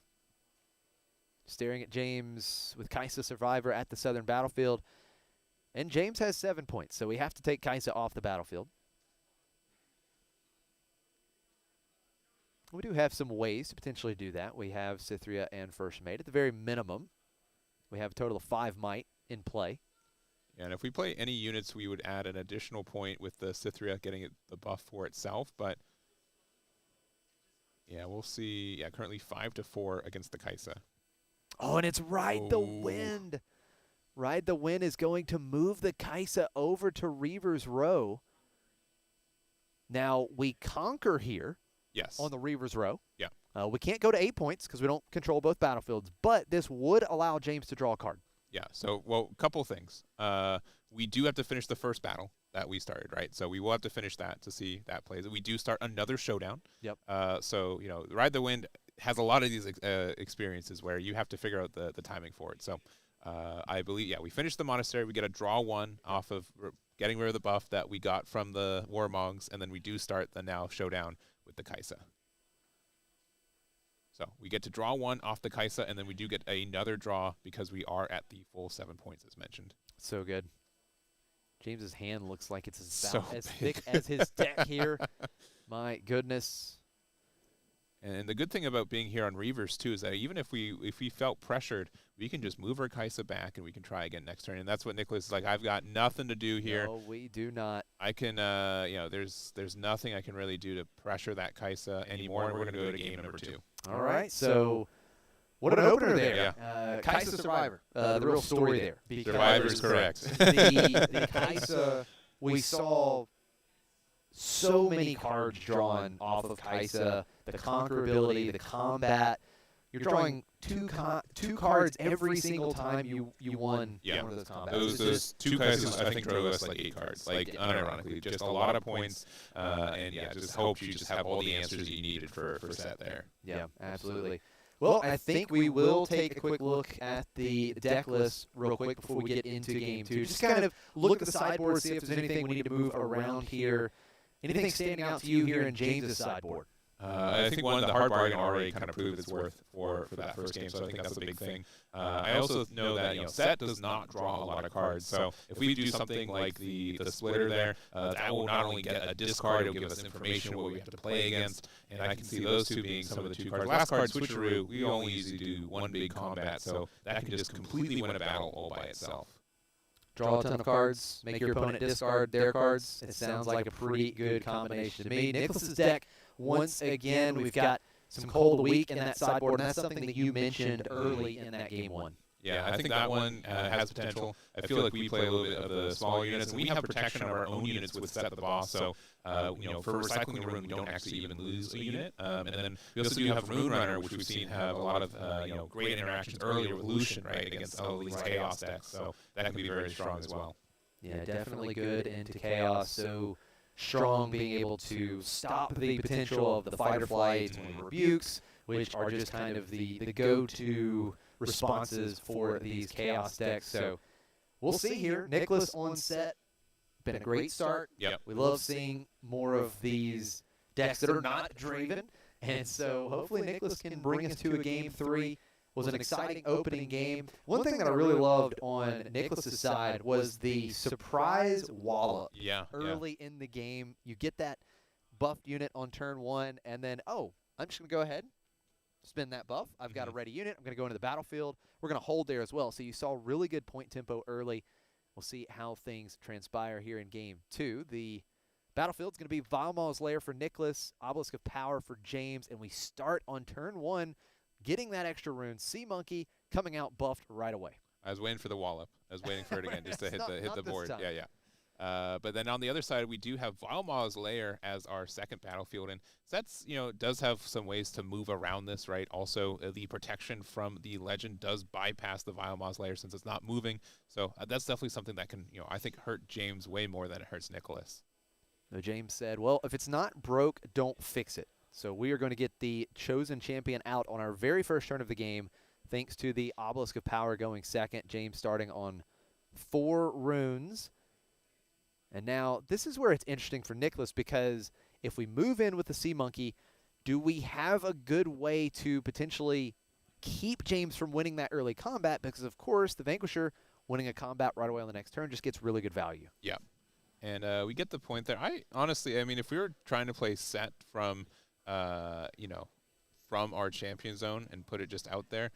Staring at James with Kaisa Survivor at the southern battlefield. And James has 7 points, so we have to take Kaisa off the battlefield. We do have some ways to potentially do that. We have Cythria and First Mate. At the very minimum, we have a total of 5 might in play. And if we play any units, we would add an additional point with the Cythria getting the buff for itself. But yeah, we'll see. Yeah, currently 5-4 against the Kaisa. Oh, and it's Ride the Wind. Ride the Wind is going to move the Kaisa over to Reaver's Row. Now, we conquer here. Yes. On the Reaver's Row. Yeah. We can't go to 8 points because we don't control both battlefields, but this would allow James to draw a card. Yeah, so, well, a couple things. We do have to finish the first battle that we started, right? So we will have to finish that to see that plays. We do start another showdown. Yep. So, Ride the Wind has a lot of these experiences where you have to figure out the timing for it. So I believe, we finish the monastery. We get a draw 1 off of getting rid of the buff that we got from the Warmongs, and then we do start the now showdown with the Kaisa. So we get to draw 1 off the Kaisa, and then we do get another draw because we are at the full 7 points as mentioned. So good. James's hand looks like it's So as thick as his deck here. My goodness. And the good thing about being here on Reavers too is that even if we felt pressured, we can just move our Kaisa back and we can try again next turn. And that's what Nicholas is like. I've got nothing to do here. No, we do not. I can, there's nothing I can really do to pressure that Kaisa anymore. And we're going to go to game number 2. All right. So what an opener there. Yeah. Kaisa Survivor. The real story there. Survivor's correct. The Kaisa, we saw so many cards drawn off of Kaisa. The conquerability, the combat. You're drawing two cards every single time you won one of those combats. Those 2 Kaisas, I think, drove us like 8 cards. Like, unironically, just a lot of points. And just hope you just have all the answers you needed for set there. Yeah, absolutely. Well, I think we will take a quick look at the deck list real quick before we get into game 2. Just kind of look at the sideboard, see if there's anything we need to move around here. Anything standing out to you here in James's sideboard? I think one of the hard bargain already kind of proved its worth for that first game, so I think that's a big thing. I also know that set does not draw a lot of cards, so if we do something like the splitter there, that will not only get a discard, it'll give us information what we have to play against, and I can see those 2 being some of the 2 cards. Last card, Switcheroo, we only usually do 1 big combat, so that can just completely win a battle all by itself. Draw a ton of cards, make your opponent discard their cards. It sounds like a pretty good combination to me. Nicholas's deck, once again, we've got some cold weak in that sideboard, and that's something that you mentioned early in that game 1. Yeah, I think that one has potential. I feel like we play a little bit of the smaller units, and we have protection of our own units with Set the Boss. So, for recycling a rune, we don't actually even lose a unit. And then we also do have Rune Runner, which we've seen have a lot of great interactions earlier with Lucian, right, against all these Chaos decks. So that can be very strong as well. Yeah, definitely good into Chaos. So strong being able to stop the potential of the fight or flight and rebukes, which are just kind of the go-to responses for these Chaos decks. So we'll see here. Nicholas on set. Been a great start. Yep. We love seeing more of these decks that are not Draven. And so hopefully Nicholas can bring us to a game 3. Was an exciting opening game. One thing that I really loved on Nicholas's side was the surprise wallop early in the game. You get that buffed unit on turn 1, and then, I'm just going to go ahead, spend that buff. I've got a ready unit. I'm going to go into the battlefield. We're going to hold there as well. So you saw really good point tempo early. We'll see how things transpire here in game 2. The battlefield's going to be Valmal's Lair for Nicholas, Obelisk of Power for James, and we start on turn 1 getting that extra rune. Sea Monkey coming out buffed right away. I was waiting for the wallop. I was waiting for it again just to hit the board. Time. Yeah. But then on the other side, we do have Valma's Lair as our second battlefield, and that's, does have some ways to move around this, right? Also, the protection from the Legend does bypass the Valma's Lair since it's not moving, so that's definitely something that can, I think hurt James way more than it hurts Nicholas. So James said, well, if it's not broke, don't fix it. So we are going to get the chosen champion out on our very first turn of the game, thanks to the Obelisk of Power going second. James starting on 4 runes. And now this is where it's interesting for Nicholas, because if we move in with the Sea Monkey, do we have a good way to potentially keep James from winning that early combat? Because, of course, the Vanquisher winning a combat right away on the next turn just gets really good value. Yeah. And we get the point there. Honestly, if we were trying to play set from, from our champion zone and put it just out there,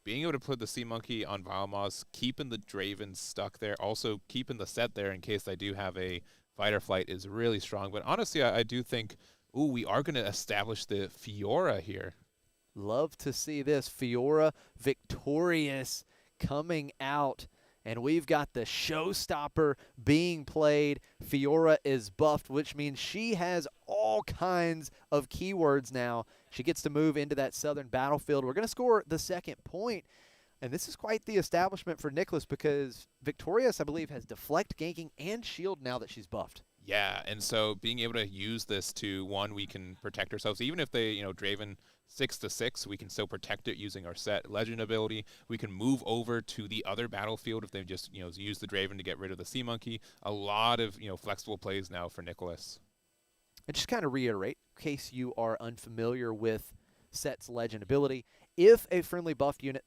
being able to put the Sea Monkey on Valmaz, keeping the Draven stuck there, also keeping the set there in case I do have a fight or flight is really strong. But honestly, I do think, we are going to establish the Fiora here. Love to see this. Fiora victorious coming out. And we've got the showstopper being played. Fiora is buffed, which means she has all kinds of keywords now. She gets to move into that southern battlefield. We're going to score the second point. And this is quite the establishment for Nicholas, because Victorious, I believe, has deflect, ganking, and shield now that she's buffed. Yeah, and so being able to use this to, one, we can protect ourselves. Even if they, Draven 6-6, we can still protect it using our set legend ability. We can move over to the other battlefield if they've just, used the Draven to get rid of the Sea Monkey. A lot of, flexible plays now for Nicholas. And just kind of reiterate, in case you are unfamiliar with set's legend ability, if a friendly buffed unit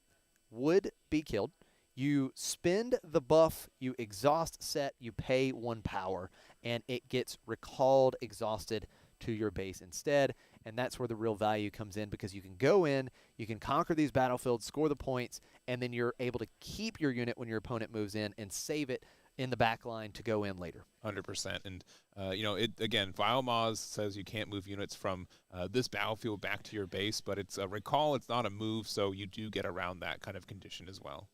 would be killed, you spend the buff, you exhaust set, you pay 1 power, and it gets recalled, exhausted to your base instead. And that's where the real value comes in, because you can go in, you can conquer these battlefields, score the points, and then you're able to keep your unit when your opponent moves in and save it in the back line to go in later. 100%. And, again, Vilemaz says you can't move units from this battlefield back to your base, but it's a recall, it's not a move, so you do get around that kind of condition as well.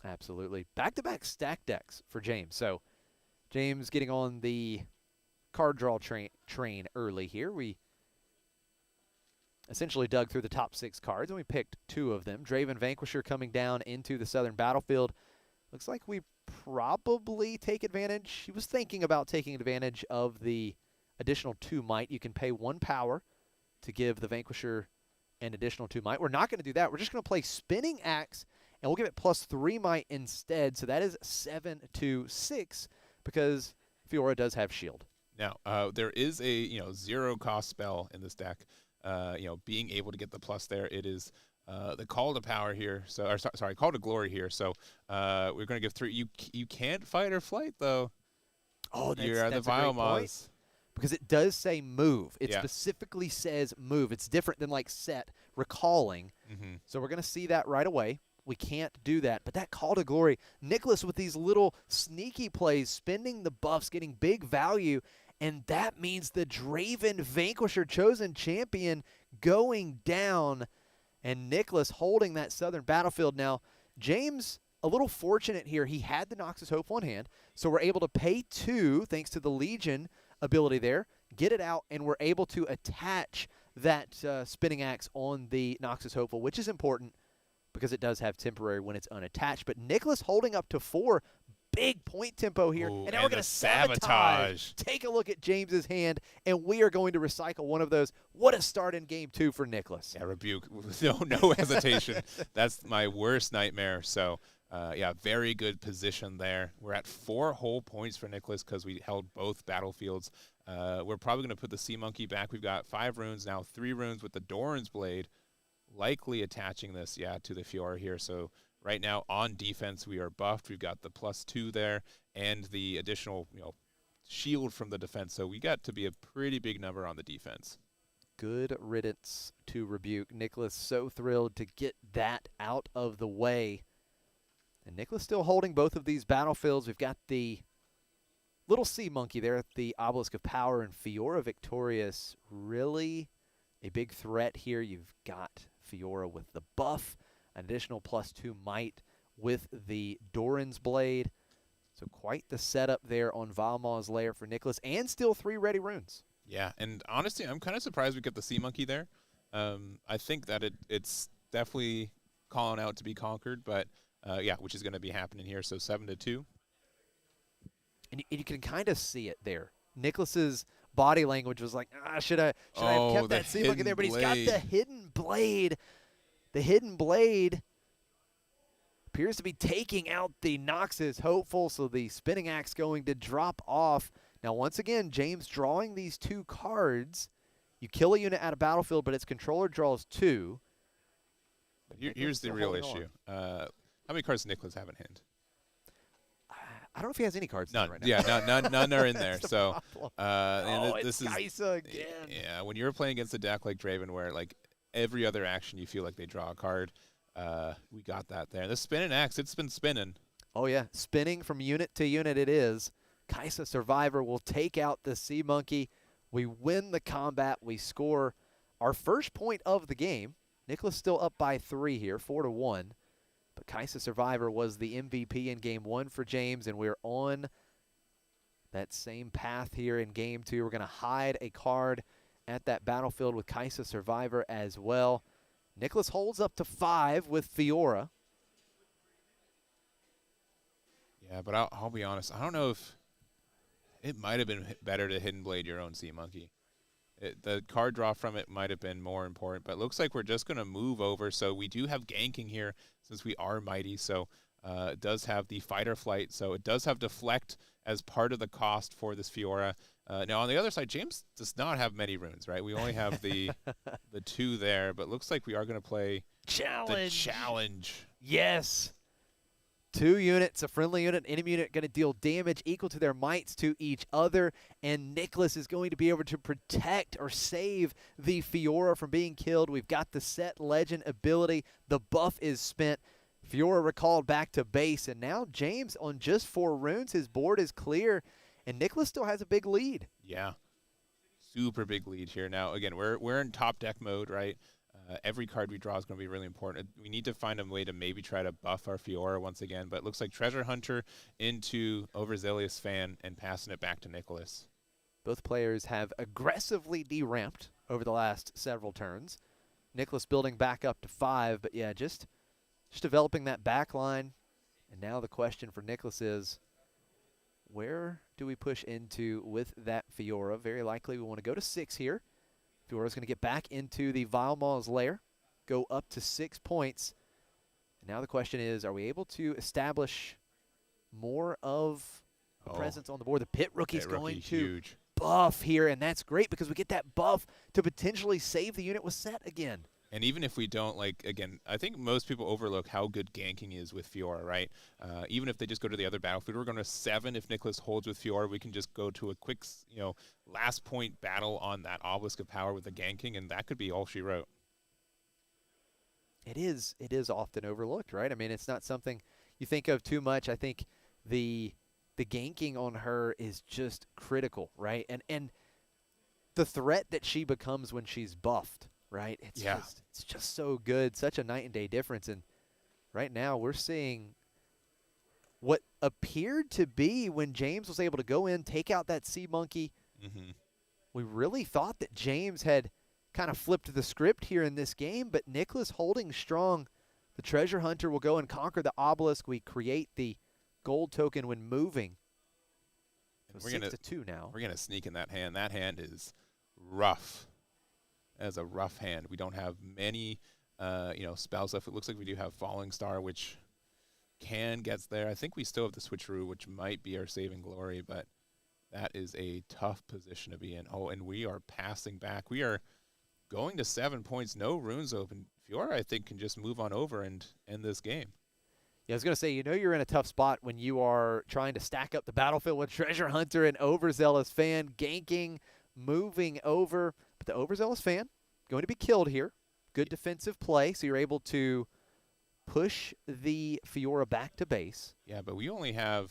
Absolutely. Back-to-back stack decks for James. So James getting on the card draw train early here. We essentially dug through the top 6 cards, and we picked 2 of them. Draven Vanquisher coming down into the southern battlefield. Looks like we probably take advantage. He was thinking about taking advantage of the additional 2 might. You can pay 1 power to give the Vanquisher an additional 2 might. We're not going to do that. We're just going to play Spinning Axe, and we'll give it plus 3 might instead. So that is 7-6, because Fiora does have shield. Now, there is a 0 cost spell in this deck. Being able to get the plus there, it is the Call to Power here. So, sorry, Call to Glory here. So, we're going to give 3. You can't fight or flight though. Oh, that's You're a the great point, because it does say move. It specifically says move. It's different than like set recalling. Mm-hmm. So we're going to see that right away. We can't do that. But that Call to Glory, Nicholas with these little sneaky plays, spending the buffs, getting big value, and that means the Draven Vanquisher chosen champion going down, and Nicholas holding that southern battlefield. Now, James, a little fortunate here. He had the Noxus Hope on hand, so we're able to pay 2 thanks to the Legion ability there, get it out, and we're able to attach that Spinning Axe on the Noxus Hopeful, which is important because it does have temporary when it's unattached. But Nicholas holding up to 4, big point tempo here. Ooh, and now we're going to sabotage. Take a look at James's hand, and we are going to recycle one of those. What a start in game 2 for Nicholas. Yeah, rebuke. No hesitation. That's my worst nightmare. So, very good position there. We're at 4 whole points for Nicholas because we held both battlefields. We're probably going to put the Sea Monkey back. We've got 5 runes now, 3 runes with the Doran's Blade, likely attaching this, to the Fiora here. So right now on defense, we are buffed. We've got the +2 there and the additional, shield from the defense. So we got to be a pretty big number on the defense. Good riddance to rebuke. Nicholas so thrilled to get that out of the way. And Nicholas still holding both of these battlefields. We've got the little Sea Monkey there at the Obelisk of Power, and Fiora victorious. Really a big threat here. You've got Fiora with the buff, an additional +2 might with the Doran's Blade. So quite the setup there on Valmaw's lair for Nicholas, and still 3 ready runes. Yeah, and honestly, I'm kind of surprised we get the Sea Monkey there. I think that it's definitely calling out to be conquered, but yeah, which is going to be happening here. So 7-2. And you can kind of see it there. Nicholas's body language was like, should I have kept that Sea Monkey there? But he's got the hidden blade. The hidden blade appears to be taking out the Noxus hopeful, so the spinning axe going to drop off. Now, once again, James drawing these 2 cards. You kill a unit out of battlefield, but its controller draws 2. Here's the real issue. How many cards does Nicholas have in hand? I don't know if he has any cards None. right now. Yeah, none are in there. The So, this is Kaisa again. Yeah, when you're playing against a deck like Draven, where like every other action you feel like they draw a card, we got that there. The spinning axe, it's been spinning. Oh yeah, spinning from unit to unit it is. Kaisa Survivor will take out the Sea Monkey. We win the combat. We score our first point of the game. Nicholas still up by 3 here, 4-1. But Kaisa Survivor was the MVP in Game 1 for James, and we're on that same path here in Game 2. We're going to hide a card at that battlefield with Kaisa Survivor as well. Nicholas holds up to 5 with Fiora. Yeah, but I'll be honest. I don't know if it might have been better to Hidden Blade your own Sea Monkey. The card draw from it might have been more important, but it looks like we're just going to move over. So we do have ganking here since we are mighty. So it does have the fight or flight. So it does have deflect as part of the cost for this Fiora. Now on the other side, James does not have many runes, right? We only have the 2 there, but looks like we are going to play the challenge. Yes. 2 units, a friendly unit, enemy unit, going to deal damage equal to their mights to each other, and Nicholas is going to be able to protect or save the Fiora from being killed. We've got the set legend ability. The buff is spent. Fiora recalled back to base, and now James on just 4 runes. His board is clear, and Nicholas still has a big lead. Yeah, super big lead here. Now, again, we're in top deck mode, right? Every card we draw is going to be really important. We need to find a way to maybe try to buff our Fiora once again, but it looks like Treasure Hunter into Overzealous Fan and passing it back to Nicholas. Both players have aggressively deramped over the last several turns. Nicholas building back up to 5, but yeah, just developing that back line. And now the question for Nicholas is, where do we push into with that Fiora? Very likely we want to go to 6 here. Fiora's going to get back into the Valmaw's lair, go up to 6 points. And now the question is, are we able to establish more of a presence on the board? The Pit Rookie's going to buff here, and that's great because we get that buff to potentially save the unit with set again. And even if we don't, like, again, I think most people overlook how good ganking is with Fiora, right? Even if they just go to the other battlefield, we're going to 7. If Nicholas holds with Fiora, we can just go to a quick, last point battle on that Obelisk of Power with the ganking, and that could be all she wrote. It is often overlooked, right? I mean, it's not something you think of too much. I think the ganking on her is just critical, right? And the threat that she becomes when she's buffed. Right, it's just so good, such a night and day difference. And right now we're seeing what appeared to be when James was able to go in, take out that Sea Monkey. Mm-hmm. We really thought that James had kind of flipped the script here in this game, but Nicholas holding strong. The Treasure Hunter will go and conquer the Obelisk. We create the gold token when moving. So 6-2 now. We're gonna sneak in that hand. That hand is rough. As a rough hand. We don't have many, spells left. It looks like we do have Falling Star, which gets there. I think we still have the Switcheroo, which might be our saving glory, but that is a tough position to be in. Oh, and we are passing back. We are going to 7 points. No runes open. Fiora, I think, can just move on over and end this game. Yeah, I was going to say, you're in a tough spot when you are trying to stack up the battlefield with Treasure Hunter and Overzealous Fan ganking, moving over. But the Overzealous Fan going to be killed here. Good defensive play, so you're able to push the Fiora back to base. Yeah, but we only have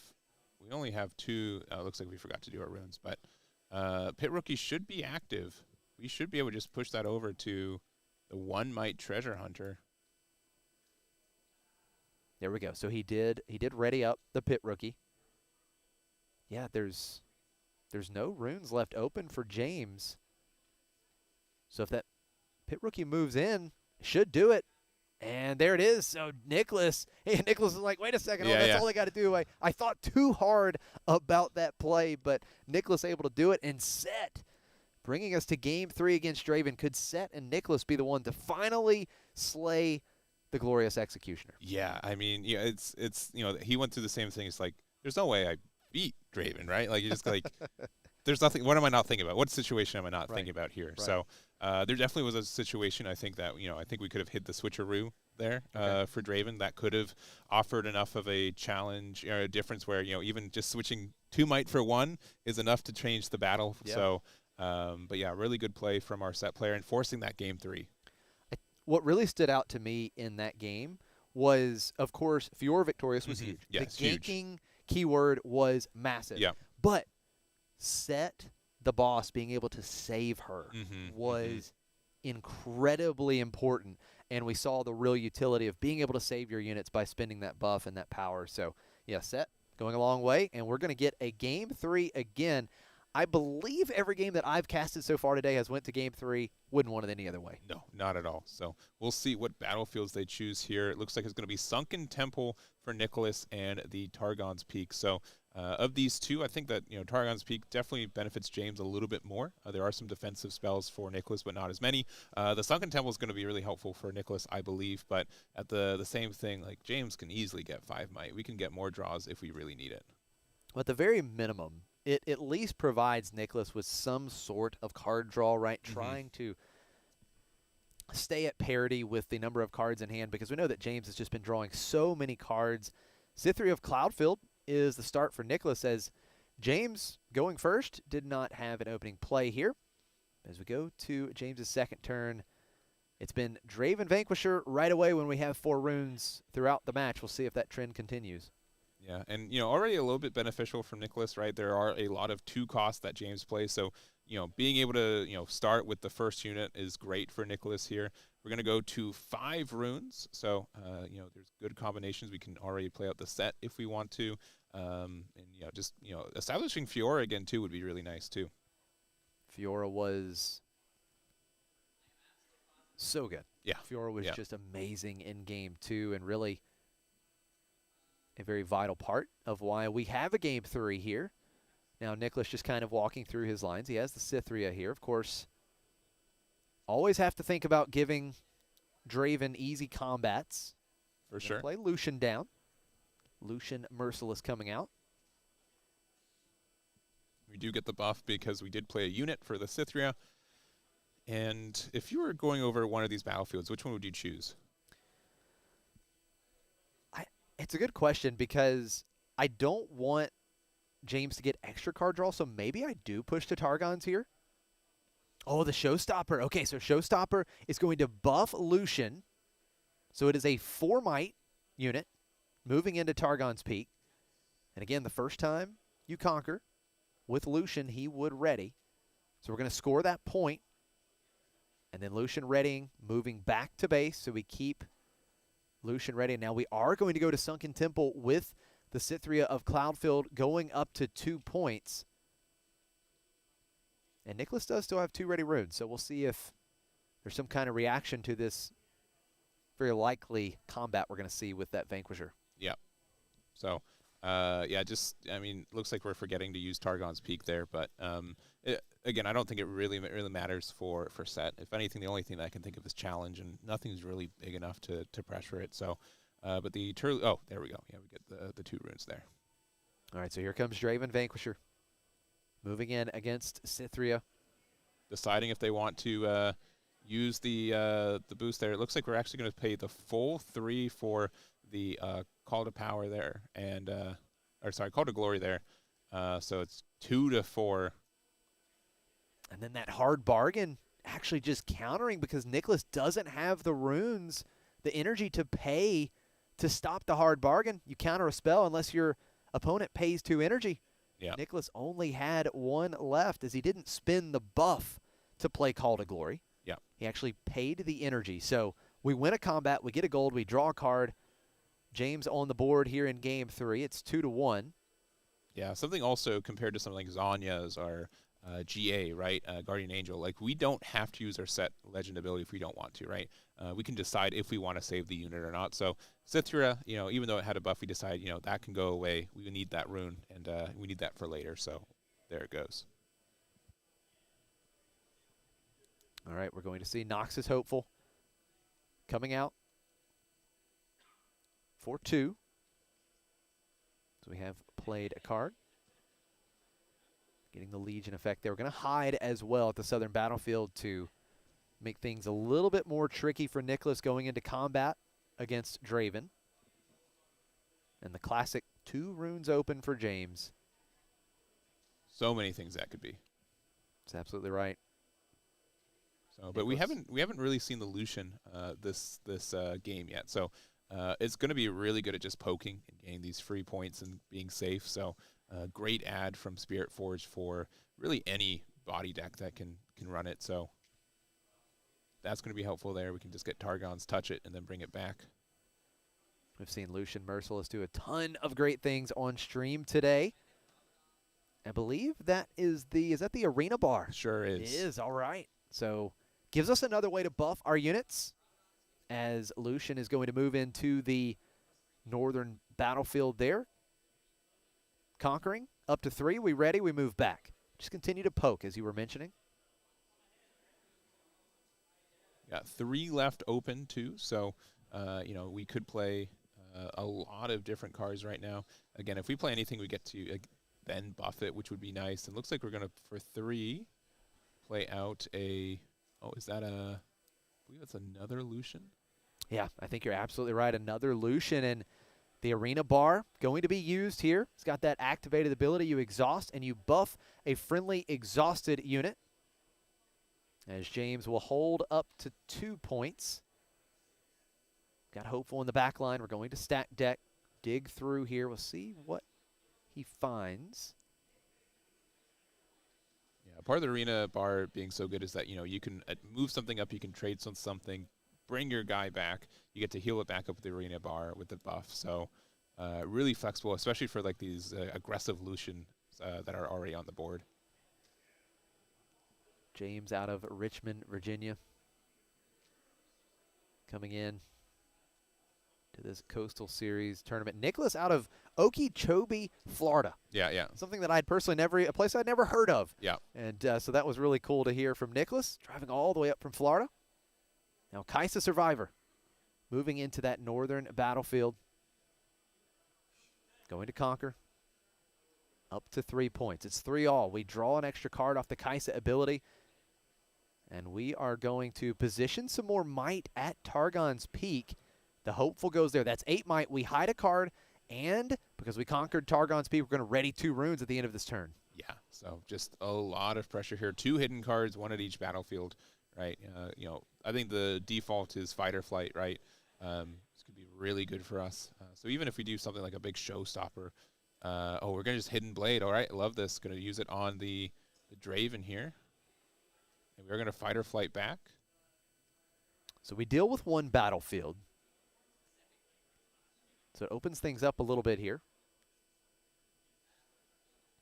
2. Looks like we forgot to do our runes, but Pit Rookie should be active. We should be able to just push that over to the 1 Might Treasure Hunter. There we go. So he did ready up the Pit Rookie. yeah, there's no runes left open for James. So if that pit rookie moves in, should do it. And there it is. So Nicholas is like, wait a second. Oh, that's all I got to do. I thought too hard about that play, but Nicholas able to do it and set. Bringing us to game 3 against Draven. Could Set and Nicholas be the one to finally slay the glorious Executioner? Yeah, I mean, yeah, it's he went through the same thing. It's like, there's no way I beat Draven, right? Like, you just like, there's nothing. What am I not thinking about? What situation am I not thinking about here? Right. So there definitely was a situation. I think that I think we could have hit the switcheroo there for Draven. That could have offered enough of a challenge or a difference where even just switching 2 might for 1 is enough to change the battle. Yeah. So, but yeah, really good play from our Set player and forcing that game 3. What really stood out to me in that game was, of course, Fiora Victorious was huge. Yeah, the huge. ganking keyword was massive. Yeah. But Set, the boss, being able to save her was incredibly important. And we saw the real utility of being able to save your units by spending that buff and that power. So, yeah, Set going a long way. And we're going to get a game 3 again. I believe every game that I've casted so far today has went to game 3. Wouldn't want it any other way. No, not at all. So we'll see what battlefields they choose here. It looks like it's going to be Sunken Temple for Nicholas and the Targon's Peak. So of these two, I think that Targon's Peak definitely benefits James a little bit more. There are some defensive spells for Nicholas, but not as many. The Sunken Temple is going to be really helpful for Nicholas, I believe. But at the same thing, like James can easily get 5 might. We can get more draws if we really need it. At the very minimum, it at least provides Nicholas with some sort of card draw, right? Trying to stay at parity with the number of cards in hand, because we know that James has just been drawing so many cards. Cytheria of Cloudfield is the start for Nicholas, as James, going first, did not have an opening play here. As we go to James's second turn, it's been Draven Vanquisher right away when we have 4 runes throughout the match. We'll see if that trend continues. Yeah, and already a little bit beneficial from Nicholas, right? There are a lot of 2 costs that James plays, so being able to start with the first unit is great for Nicholas here. We're gonna go to 5 runes, so there's good combinations. We can already play out the Set if we want to, and just establishing Fiora again too would be really nice too. Fiora was so good. Yeah, Fiora was just amazing in game 2, and really a very vital part of why we have a game 3 here. Now, Nicholas just kind of walking through his lines. He has the Cytheria here. Of course, always have to think about giving Draven easy combats. For sure. Play Lucian down. Lucian Merciless coming out. We do get the buff because we did play a unit for the Cytheria. And if you were going over one of these battlefields, which one would you choose? It's a good question, because I don't want James to get extra card draw, so maybe I do push to Targon's here. Oh, the Showstopper. Okay, so Showstopper is going to buff Lucian. So it is a 4 might unit moving into Targon's Peak. And again, the first time you conquer with Lucian, he would ready. So we're going to score that point. And then Lucian readying, moving back to base, so we keep Lucian ready. Now we are going to go to Sunken Temple with the Cytheria of Cloudfield going up to 2 points. And Nicholas does still have 2 ready runes, so we'll see if there's some kind of reaction to this very likely combat we're going to see with that Vanquisher. Yeah. So, looks like we're forgetting to use Targon's Peak there, but again, I don't think it really matters for Set. If anything, the only thing that I can think of is challenge, and nothing's really big enough to pressure it. So, but the there we go. Yeah, we get the 2 runes there. All right, so here comes Draven Vanquisher, moving in against Cytheria. Deciding if they want to use the boost there. It looks like we're actually going to pay the full 3 for the Call to Power there, and Call to Glory there. So it's 2 to 4. And then that hard bargain actually just countering, because Nicholas doesn't have the runes, the energy to pay to stop the hard bargain. You counter a spell unless your opponent pays 2 energy. Yeah. Nicholas only had 1 left, as he didn't spend the buff to play Call to Glory. Yeah. He actually paid the energy. So we win a combat, we get a gold, we draw a card. James on the board here in game 3. It's 2 to 1. Yeah, something also compared to something like Zanya's or GA, right? Guardian Angel. Like, we don't have to use our set legend ability if we don't want to, right? We can decide if we want to save the unit or not. So Cithra, you know, even though it had a buff, we decided, you know, that can go away. We need that rune, and we need that for later. So there it goes. All right, we're going to see Nox is hopeful coming out for 2. So we have played a card. Getting the Legion effect there. We're going to hide as well at the southern battlefield to make things a little bit more tricky for Nicholas going into combat against Draven. And the classic 2 runes open for James. So many things that could be. That's absolutely right. So, but we haven't really seen the Lucian this game yet. So it's going to be really good at just poking and getting these free points and being safe. So great ad from Spirit Forge for really any body deck that can run it. So that's going to be helpful there. We can just get Targon's touch it and then bring it back. We've seen Lucian Merciless do a ton of great things on stream today. I believe that is that the arena bar? Sure is. It is, all right. So gives us another way to buff our units as Lucian is going to move into the northern battlefield there. Conquering up to 3. We ready? We move back. Just continue to poke, as you were mentioning. Got 3 left open, too. So, you know, we could play a lot of different cards right now. Again, if we play anything, we get to then buff it, which would be nice. It looks like we're going to, for 3, play out a... Oh, is that I believe that's another Lucian? Yeah, I think you're absolutely right. Another Lucian, and the arena bar going to be used here. It's got that activated ability. You exhaust and you buff a friendly exhausted unit. As James will hold up to 2 points. Got hopeful in the back line. We're going to stack deck, dig through here. We'll see what he finds. Yeah, part of the arena bar being so good is that, you know, you can move something up, you can trade something, bring your guy back. You get to heal it back up with the arena bar with the buff. So really flexible, especially for like these aggressive Lucian that are already on the board. James out of Richmond, Virginia. Coming in to this Coastal Series tournament. Nicholas out of Okeechobee, Florida. Yeah, yeah. Something that I'd personally a place I'd never heard of. Yeah. And so that was really cool to hear from Nicholas, driving all the way up from Florida. Now Kaisa Survivor, moving into that northern battlefield. Going to conquer. Up to 3 points. It's 3-all. We draw an extra card off the Kaisa ability. And we are going to position some more might at Targon's Peak. The hopeful goes there. That's 8 might. We hide a card, and because we conquered Targon's Peak, we're going to ready 2 runes at the end of this turn. Yeah, so just a lot of pressure here. 2 hidden cards, 1 at each battlefield, right? You know, I think the default is fight or flight, right? This could be really good for us. So even if we do something like a big showstopper, oh, we're going to just Hidden Blade. All right, I love this. Going to use it on the Draven here. And we're going to fight or flight back. So we deal with 1 battlefield. So it opens things up a little bit here.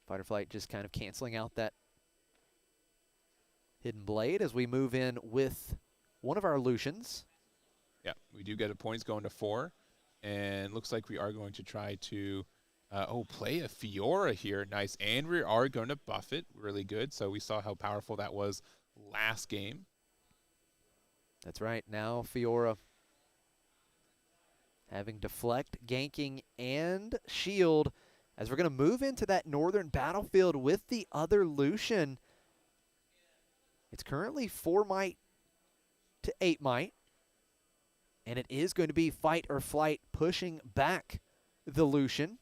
Fight or flight just kind of canceling out that Hidden Blade as we move in with one of our Lucians. Yeah, we do get a points going to 4. And looks like we are going to try to, play a Fiora here. Nice. And we are going to buff it. Really good. So we saw how powerful that was last game. That's right. Now Fiora having deflect, ganking, and shield as we're going to move into that northern battlefield with the other Lucian. It's currently 4 might to 8 might. And it is going to be fight or flight pushing back the Lucian.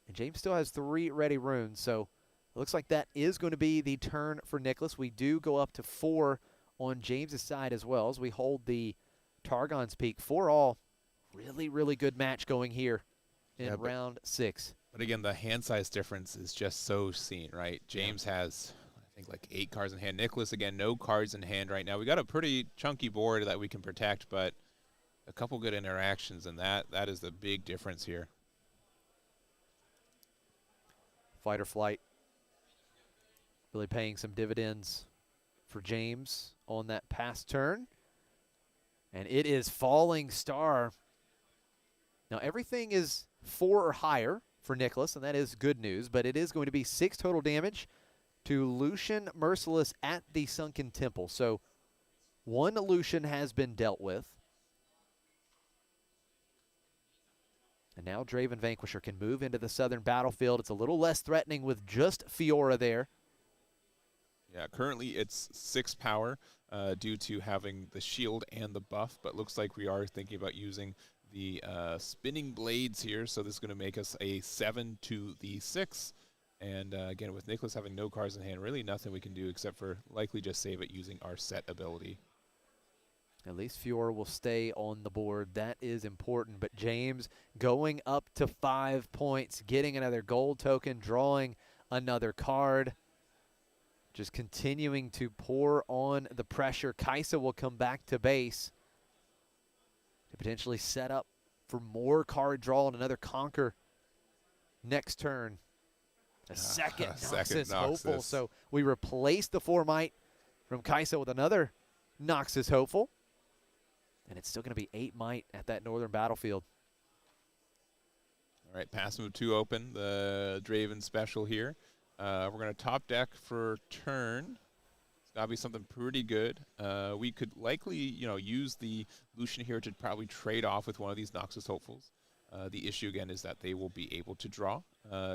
And James still has 3 ready runes, so it looks like that is going to be the turn for Nicholas. We do go up to 4 on James's side as well as we hold the Targon's Peak. 4-all. Really, really good match going here in round 6. But again, the hand size difference is just so seen, right? James has, I think, like 8 cards in hand. Nicholas, again, no cards in hand right now. We got a pretty chunky board that we can protect, but a couple good interactions, and that is the big difference here. Fight or flight really paying some dividends for James on that pass turn. And it is Falling Star. Now everything is 4 or higher for Nicholas, and that is good news, but it is going to be 6 total damage to Lucian Merciless at the Sunken Temple. So 1 Lucian has been dealt with. And now Draven Vanquisher can move into the southern battlefield. It's a little less threatening with just Fiora there. Yeah, currently it's 6 power due to having the shield and the buff, but looks like we are thinking about using the spinning blades here, so this is going to make us a 7 to the 6. And again, with Nicholas having no cards in hand, really nothing we can do except for likely just save it using our set ability. At least Fiora will stay on the board. That is important. But James going up to 5 points, getting another gold token, drawing another card. Just continuing to pour on the pressure. Kaisa will come back to base to potentially set up for more card draw and another conquer next turn. A second Noxus Hopeful. So we replace the 4 might from Kaisa with another Noxus Hopeful. And it's still going to be 8 might at that northern battlefield. All right, pass move 2 open, the Draven special here. We're going to top deck for turn. It's got to be something pretty good. We could likely, use the Lucian here to probably trade off with one of these Noxus Hopefuls. The issue, again, is that they will be able to draw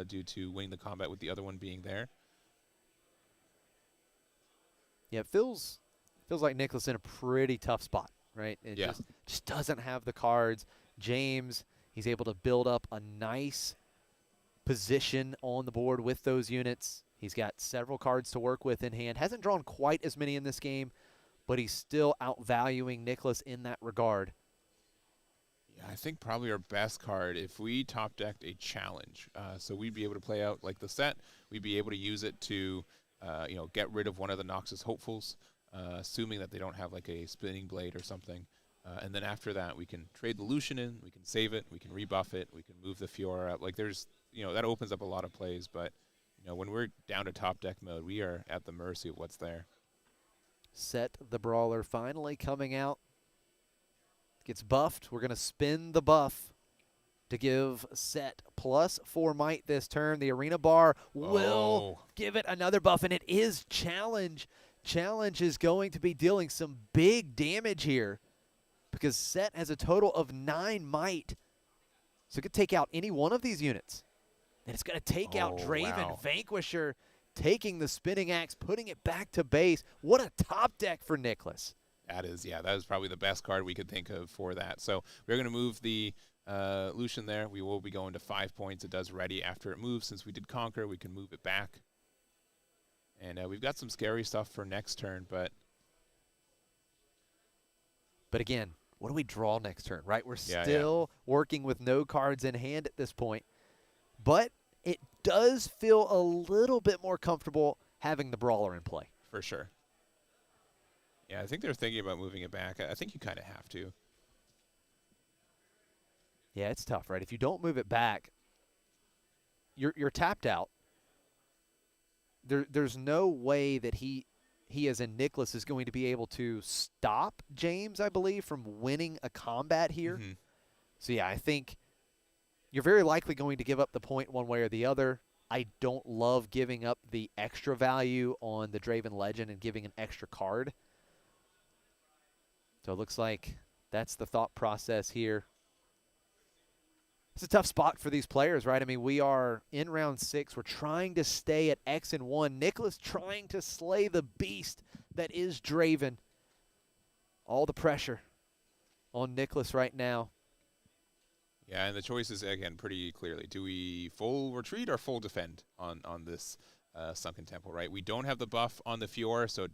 due to winning the combat with the other one being there. Yeah, it feels like Nicholas in a pretty tough spot, right? It Yeah. just doesn't have the cards. James, he's able to build up a nice position on the board with those units. He's got several cards to work with in hand. Hasn't drawn quite as many in this game, but he's still outvaluing Nicholas in that regard. Yeah, I think probably our best card if we top decked a challenge. So we'd be able to play out like the set. We'd be able to use it to, get rid of one of the Noxus Hopefuls, assuming that they don't have like a spinning blade or something. And then after that, we can trade the Lucian in, we can save it, we can rebuff it, we can move the Fiora up. Like there's, that opens up a lot of plays. But, when we're down to top deck mode, we are at the mercy of what's there. Set the Brawler finally coming out. Gets buffed. We're going to spin the buff to give Set plus 4 might this turn. The Arena Bar will give it another buff, and it is Challenge. Challenge is going to be dealing some big damage here because Set has a total of 9 might. So it could take out any one of these units. And it's going to take out Draven Vanquisher, taking the spinning axe, putting it back to base. What a top deck for Nicholas. That is probably the best card we could think of for that. So we're going to move the Lucian there. We will be going to 5 points. It does ready after it moves. Since we did Conquer, we can move it back. And we've got some scary stuff for next turn, but again, what do we draw next turn, right? We're still working with no cards in hand at this point. But it does feel a little bit more comfortable having the Brawler in play. For sure. Yeah, I think they're thinking about moving it back. I think you kind of have to. Yeah, it's tough, right? If you don't move it back, you're tapped out. There's no way that he as in Nicholas is going to be able to stop James, I believe, from winning a combat here. Mm-hmm. So yeah, I think you're very likely going to give up the point one way or the other. I don't love giving up the extra value on the Draven Legend and giving an extra card. So it looks like that's the thought process here. It's a tough spot for these players, right? I mean, we are in round 6. We're trying to stay at X and 1. Nicholas trying to slay the beast that is Draven. All the pressure on Nicholas right now. Yeah, and the choice is, again, pretty clearly. Do we full retreat or full defend on this Sunken Temple, right? We don't have the buff on the Fiora, so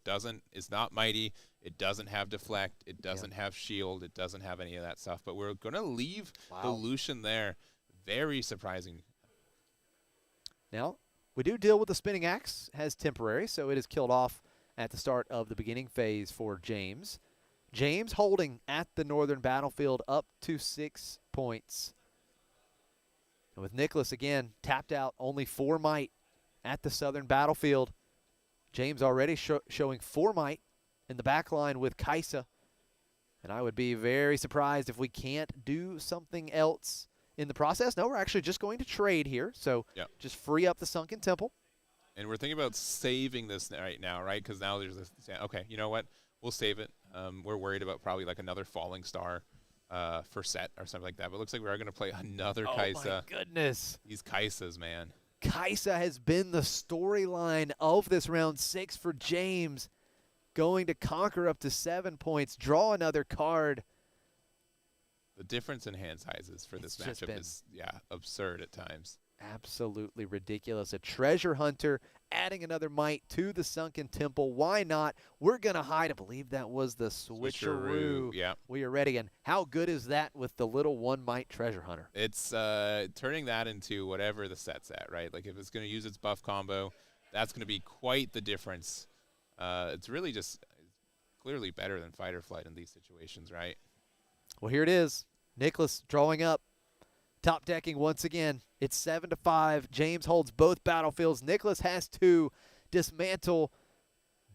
it's not mighty. It doesn't have deflect. It doesn't have shield. It doesn't have any of that stuff. But we're going to leave the Lucian there. Very surprising. Now, we do deal with the spinning axe. Has temporary, so it is killed off at the start of the beginning phase for James. James holding at the northern battlefield up to 6 points. And with Nicholas, again, tapped out only 4 might at the southern battlefield. James already showing 4 might in the back line with Kaisa. And I would be very surprised if we can't do something else in the process. No, we're actually just going to trade here. So just free up the Sunken Temple. And we're thinking about saving this right now, right? Because now there's this, okay, you know what? We'll save it. We're worried about probably like another Falling Star for set or something like that. But it looks like we are going to play another Kaisa. Oh, my goodness. These Kaisas, man. Kaisa has been the storyline of this round 6 for James. Going to conquer up to 7 points, draw another card. The difference in hand sizes for this matchup is, absurd at times. Absolutely ridiculous. A treasure hunter adding another might to the Sunken Temple. Why not? We're going to hide. I believe that was the switcheroo. Yeah. We are ready. And how good is that with the little 1 might treasure hunter? It's turning that into whatever the set's at, right? Like if it's going to use its buff combo, that's going to be quite the difference. It's really just clearly better than Fight or Flight in these situations, right? Well, here it is. Nicholas drawing up. Top decking once again. It's 7-5. James holds both battlefields. Nicholas has to dismantle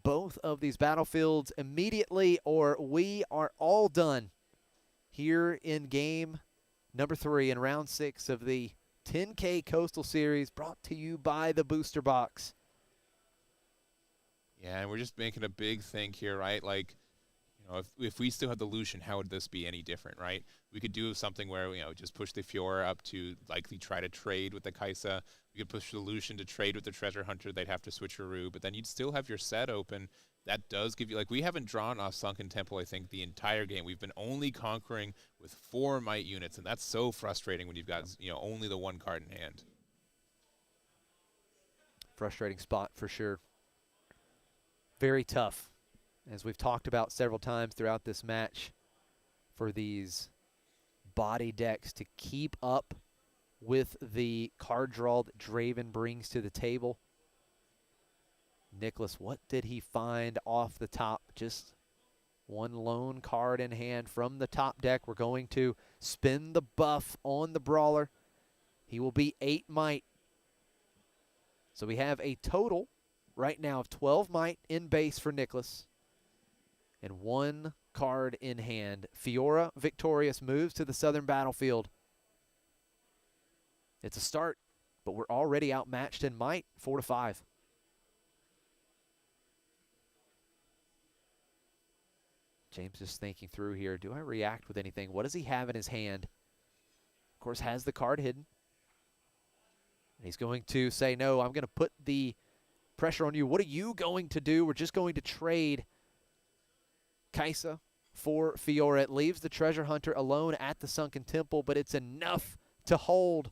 both of these battlefields immediately, or we are all done here in game number 3 in round 6 of the 10K Coastal Series, brought to you by the Booster Box. Yeah, and we're just making a big think here, right? Like, you know, if we still had the Lucian, how would this be any different, right? We could do something where, you know, just push the Fiora up to likely try to trade with the Kaisa. We could push the Lucian to trade with the Treasure Hunter. They'd have to switch Rue, but then you'd still have your set open. That does give you, like, we haven't drawn off Sunken Temple, I think, the entire game. We've been only conquering with 4 might units, and that's so frustrating when you've got, you know, only the 1 card in hand. Frustrating spot for sure. Very tough, as we've talked about several times throughout this match, for these body decks to keep up with the card draw that Draven brings to the table. Nicholas, what did he find off the top? Just 1 lone card in hand from the top deck. We're going to spin the buff on the Brawler. He will be 8 might. So we have a total right now of 12 might in base for Nicholas and 1 card in hand. Fiora, victorious, moves to the southern battlefield. It's a start, but we're already outmatched in might, 4-5. James is thinking through here. Do I react with anything? What does he have in his hand? Of course, has the card hidden. He's going to say, no, I'm going to put the pressure on you. What are you going to do? We're just going to trade Kaisa for Fiora. It leaves the Treasure Hunter alone at the Sunken Temple, but it's enough to hold.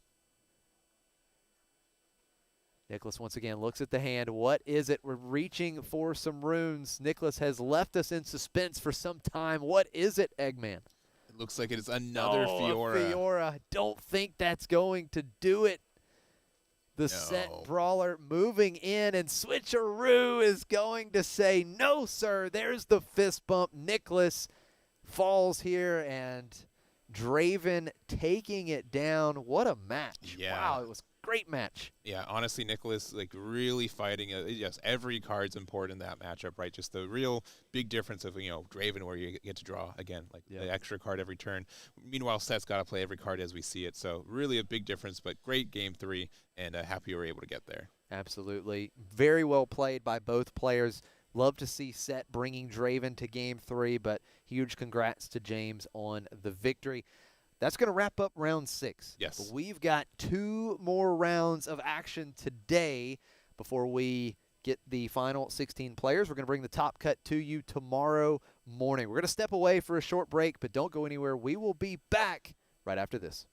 Nicholas once again looks at the hand. What is it? We're reaching for some runes. Nicholas has left us in suspense for some time. What is it, Eggman? It looks like it is another Fiora. Fiora. Don't think that's going to do it. The set Brawler moving in, and Switcheroo is going to say, no, sir. There's the fist bump. Nicholas falls here, and Draven taking it down. What a match. Yeah. Wow, it was a great match. Yeah, honestly, Nicholas, like, really fighting. Yes, every card's important in that matchup, right? Just the real big difference of, you know, Draven, where you get to draw, again, like the extra card every turn. Meanwhile, Set's got to play every card as we see it. So really a big difference, but great game 3, and happy we were able to get there. Absolutely. Very well played by both players. Love to see Set bringing Draven to game 3, but huge congrats to James on the victory. That's going to wrap up round 6. Yes. But we've got 2 more rounds of action today before we get the final 16 players. We're going to bring the top cut to you tomorrow morning. We're going to step away for a short break, but don't go anywhere. We will be back right after this.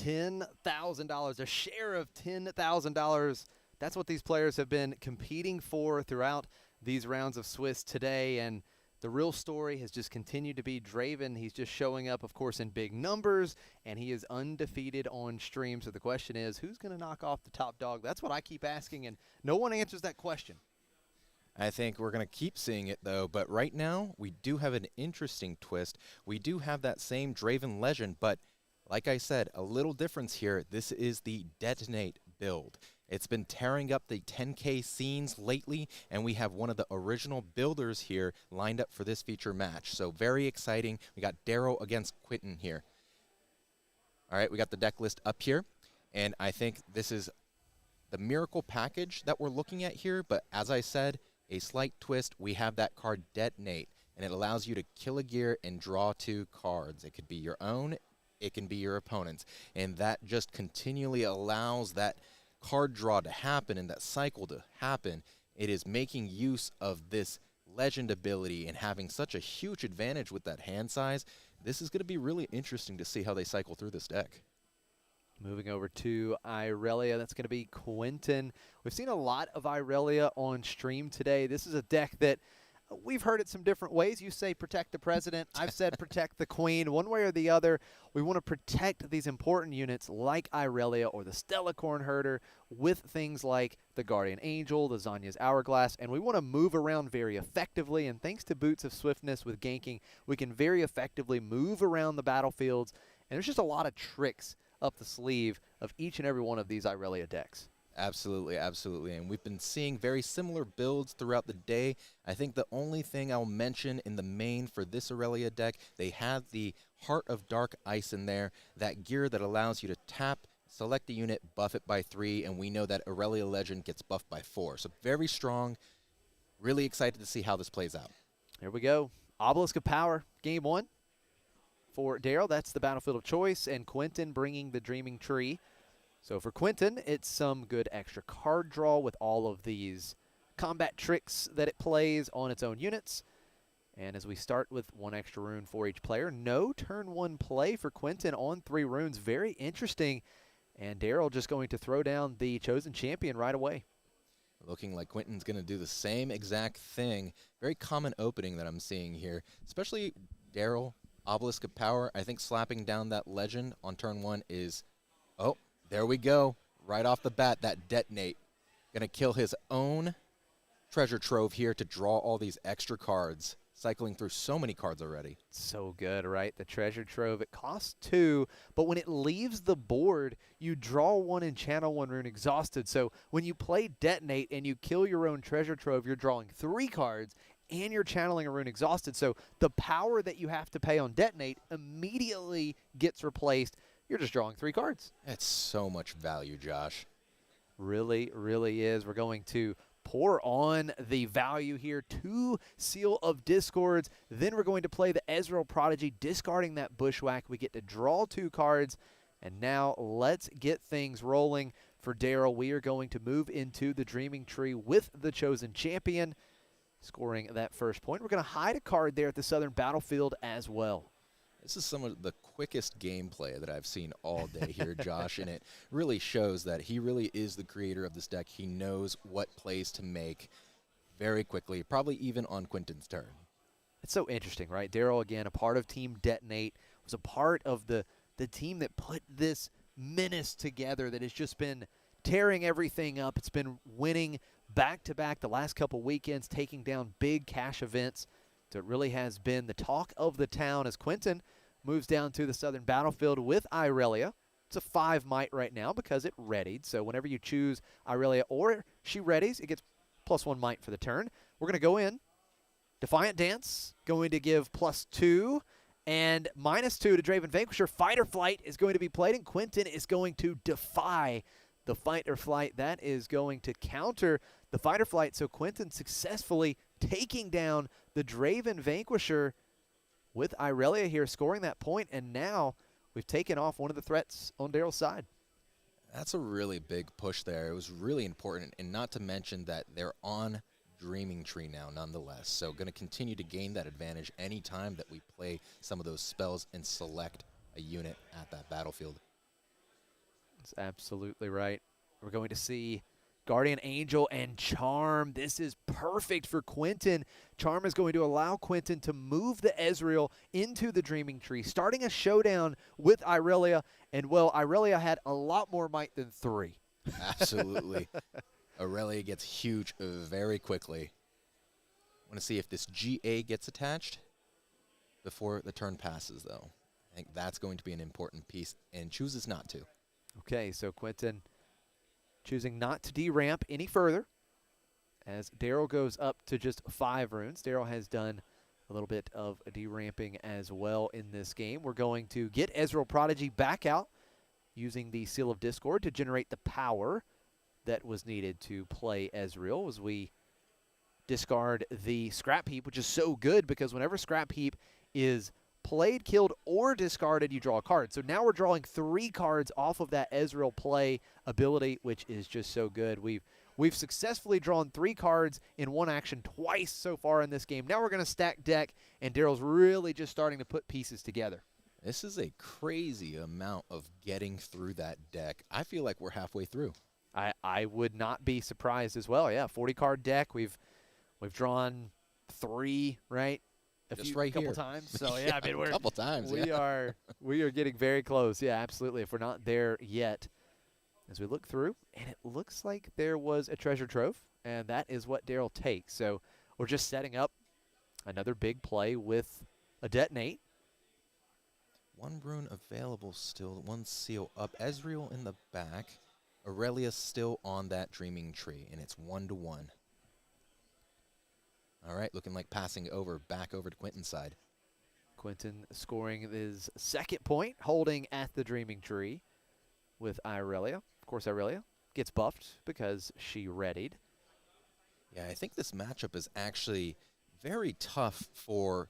$10,000, a share of $10,000. That's what these players have been competing for throughout these rounds of Swiss today, and the real story has just continued to be Draven. He's just showing up, of course, in big numbers, and he is undefeated on stream. So the question is, who's going to knock off the top dog? That's what I keep asking, and no one answers that question. I think we're going to keep seeing it, though. But right now, we do have an interesting twist. We do have that same Draven Legend, but like I said, a little difference here. This is the Detonate build. It's been tearing up the 10K scenes lately, and we have one of the original builders here lined up for this feature match. So very exciting. We got Daryl against Quentin here. All right, we got the deck list up here, and I think this is the miracle package that we're looking at here, but as I said, a slight twist. We have that card Detonate, and it allows you to kill a gear and draw 2 cards. It could be your own, it can be your opponent's, and that just continually allows that card draw to happen and that cycle to happen. It is making use of this legend ability and having such a huge advantage with that hand size. This is going to be really interesting to see how they cycle through this deck. Moving over to Irelia, that's going to be Quentin. We've seen a lot of Irelia on stream today. This is a deck that we've heard it some different ways. You say protect the president. I've said protect the queen. One way or the other, we want to protect these important units like Irelia or the Stellacorn Herder with things like the Guardian Angel, the Zanya's Hourglass, and we want to move around very effectively. And thanks to Boots of Swiftness with ganking, we can very effectively move around the battlefields. And there's just a lot of tricks up the sleeve of each and every one of these Irelia decks. Absolutely, absolutely. And we've been seeing very similar builds throughout the day. I think the only thing I'll mention in the main for this Irelia deck, they have the Heart of Dark Ice in there, that gear that allows you to tap, select a unit, buff it by 3, and we know that Irelia Legend gets buffed by 4. So very strong. Really excited to see how this plays out. Here we go. Obelisk of Power, game 1. For Daryl, that's the battlefield of choice, and Quentin bringing the Dreaming Tree. So for Quentin, it's some good extra card draw with all of these combat tricks that it plays on its own units. And as we start with 1 extra rune for each player, no turn 1 play for Quentin on 3 runes. Very interesting. And Daryl just going to throw down the Chosen Champion right away. Looking like Quentin's going to do the same exact thing. Very common opening that I'm seeing here, especially Daryl. Obelisk of Power, I think slapping down that Legend on turn 1 is, oh, there we go. Right off the bat, that Detonate. Going to kill his own treasure trove here to draw all these extra cards. Cycling through so many cards already. So good, right? The treasure trove, it costs 2, but when it leaves the board, you draw 1 and channel 1 rune exhausted. So when you play Detonate and you kill your own treasure trove, you're drawing 3 cards and you're channeling a rune exhausted. So the power that you have to pay on Detonate immediately gets replaced. You're just drawing 3 cards. That's so much value, Josh. Really, really is. We're going to pour on the value here. 2 Seal of Discords. Then we're going to play the Ezreal Prodigy, discarding that Bushwhack. We get to draw 2 cards. And now let's get things rolling for Daryl. We are going to move into the Dreaming Tree with the Chosen Champion, scoring that first point. We're going to hide a card there at the Southern Battlefield as well. This is some of the quickest gameplay that I've seen all day here, Josh, and it really shows that he really is the creator of this deck. He knows what plays to make very quickly, probably even on Quentin's turn. It's so interesting, right? Daryl, again, a part of Team Detonate, was a part of the team that put this menace together that has just been tearing everything up. It's been winning back-to-back the last couple weekends, taking down big cash events. So it really has been the talk of the town as Quentin moves down to the Southern Battlefield with Irelia. It's a 5 might right now because it readied. So whenever you choose Irelia or she readies, it gets +1 might for the turn. We're going to go in. Defiant Dance, going to give +2. And -2 to Draven Vanquisher. Fight or Flight is going to be played, and Quentin is going to defy the Fight or Flight. That is going to counter the Fight or Flight. So Quentin successfully taking down the Draven Vanquisher with Irelia here, scoring that point. And now we've taken off one of the threats on Daryl's side. That's a really big push there. It was really important, and not to mention that they're on Dreaming Tree now nonetheless. So going to continue to gain that advantage anytime that we play some of those spells and select a unit at that battlefield. That's absolutely right. We're going to see Guardian Angel and Charm. This is perfect for Quentin. Charm is going to allow Quentin to move the Ezreal into the Dreaming Tree, starting a showdown with Irelia. And, well, Irelia had a lot more might than 3. Absolutely. Aurelia gets huge very quickly. I want to see if this GA gets attached before the turn passes, though. I think that's going to be an important piece, and chooses not to. Okay, so Quentin choosing not to deramp any further as Daryl goes up to just 5 runes. Daryl has done a little bit of deramping as well in this game. We're going to get Ezreal Prodigy back out using the Seal of Discord to generate the power that was needed to play Ezreal as we discard the Scrap Heap, which is so good because whenever Scrap Heap is played, killed, or discarded, you draw a card. So now we're drawing 3 cards off of that Ezreal play ability, which is just so good. We've successfully drawn 3 cards in one action twice so far in this game. Now we're going to stack deck, and Daryl's really just starting to put pieces together. This is a crazy amount of getting through that deck. I feel like we're halfway through. I would not be surprised as well. Yeah, 40-card deck. We've drawn 3, right? Couple times. So yeah, I mean a couple times. We are getting very close. Yeah, absolutely. If we're not there yet, as we look through, and it looks like there was a treasure trove, and that is what Daryl takes. So we're just setting up another big play with a detonate. 1 rune available still, 1 seal up. Ezreal in the back. Aurelia still on that Dreaming Tree, and it's 1-1. All right, looking like passing back over to Quentin's side. Quentin scoring his 2nd point, holding at the Dreaming Tree with Irelia. Of course, Irelia gets buffed because she readied. Yeah, I think this matchup is actually very tough for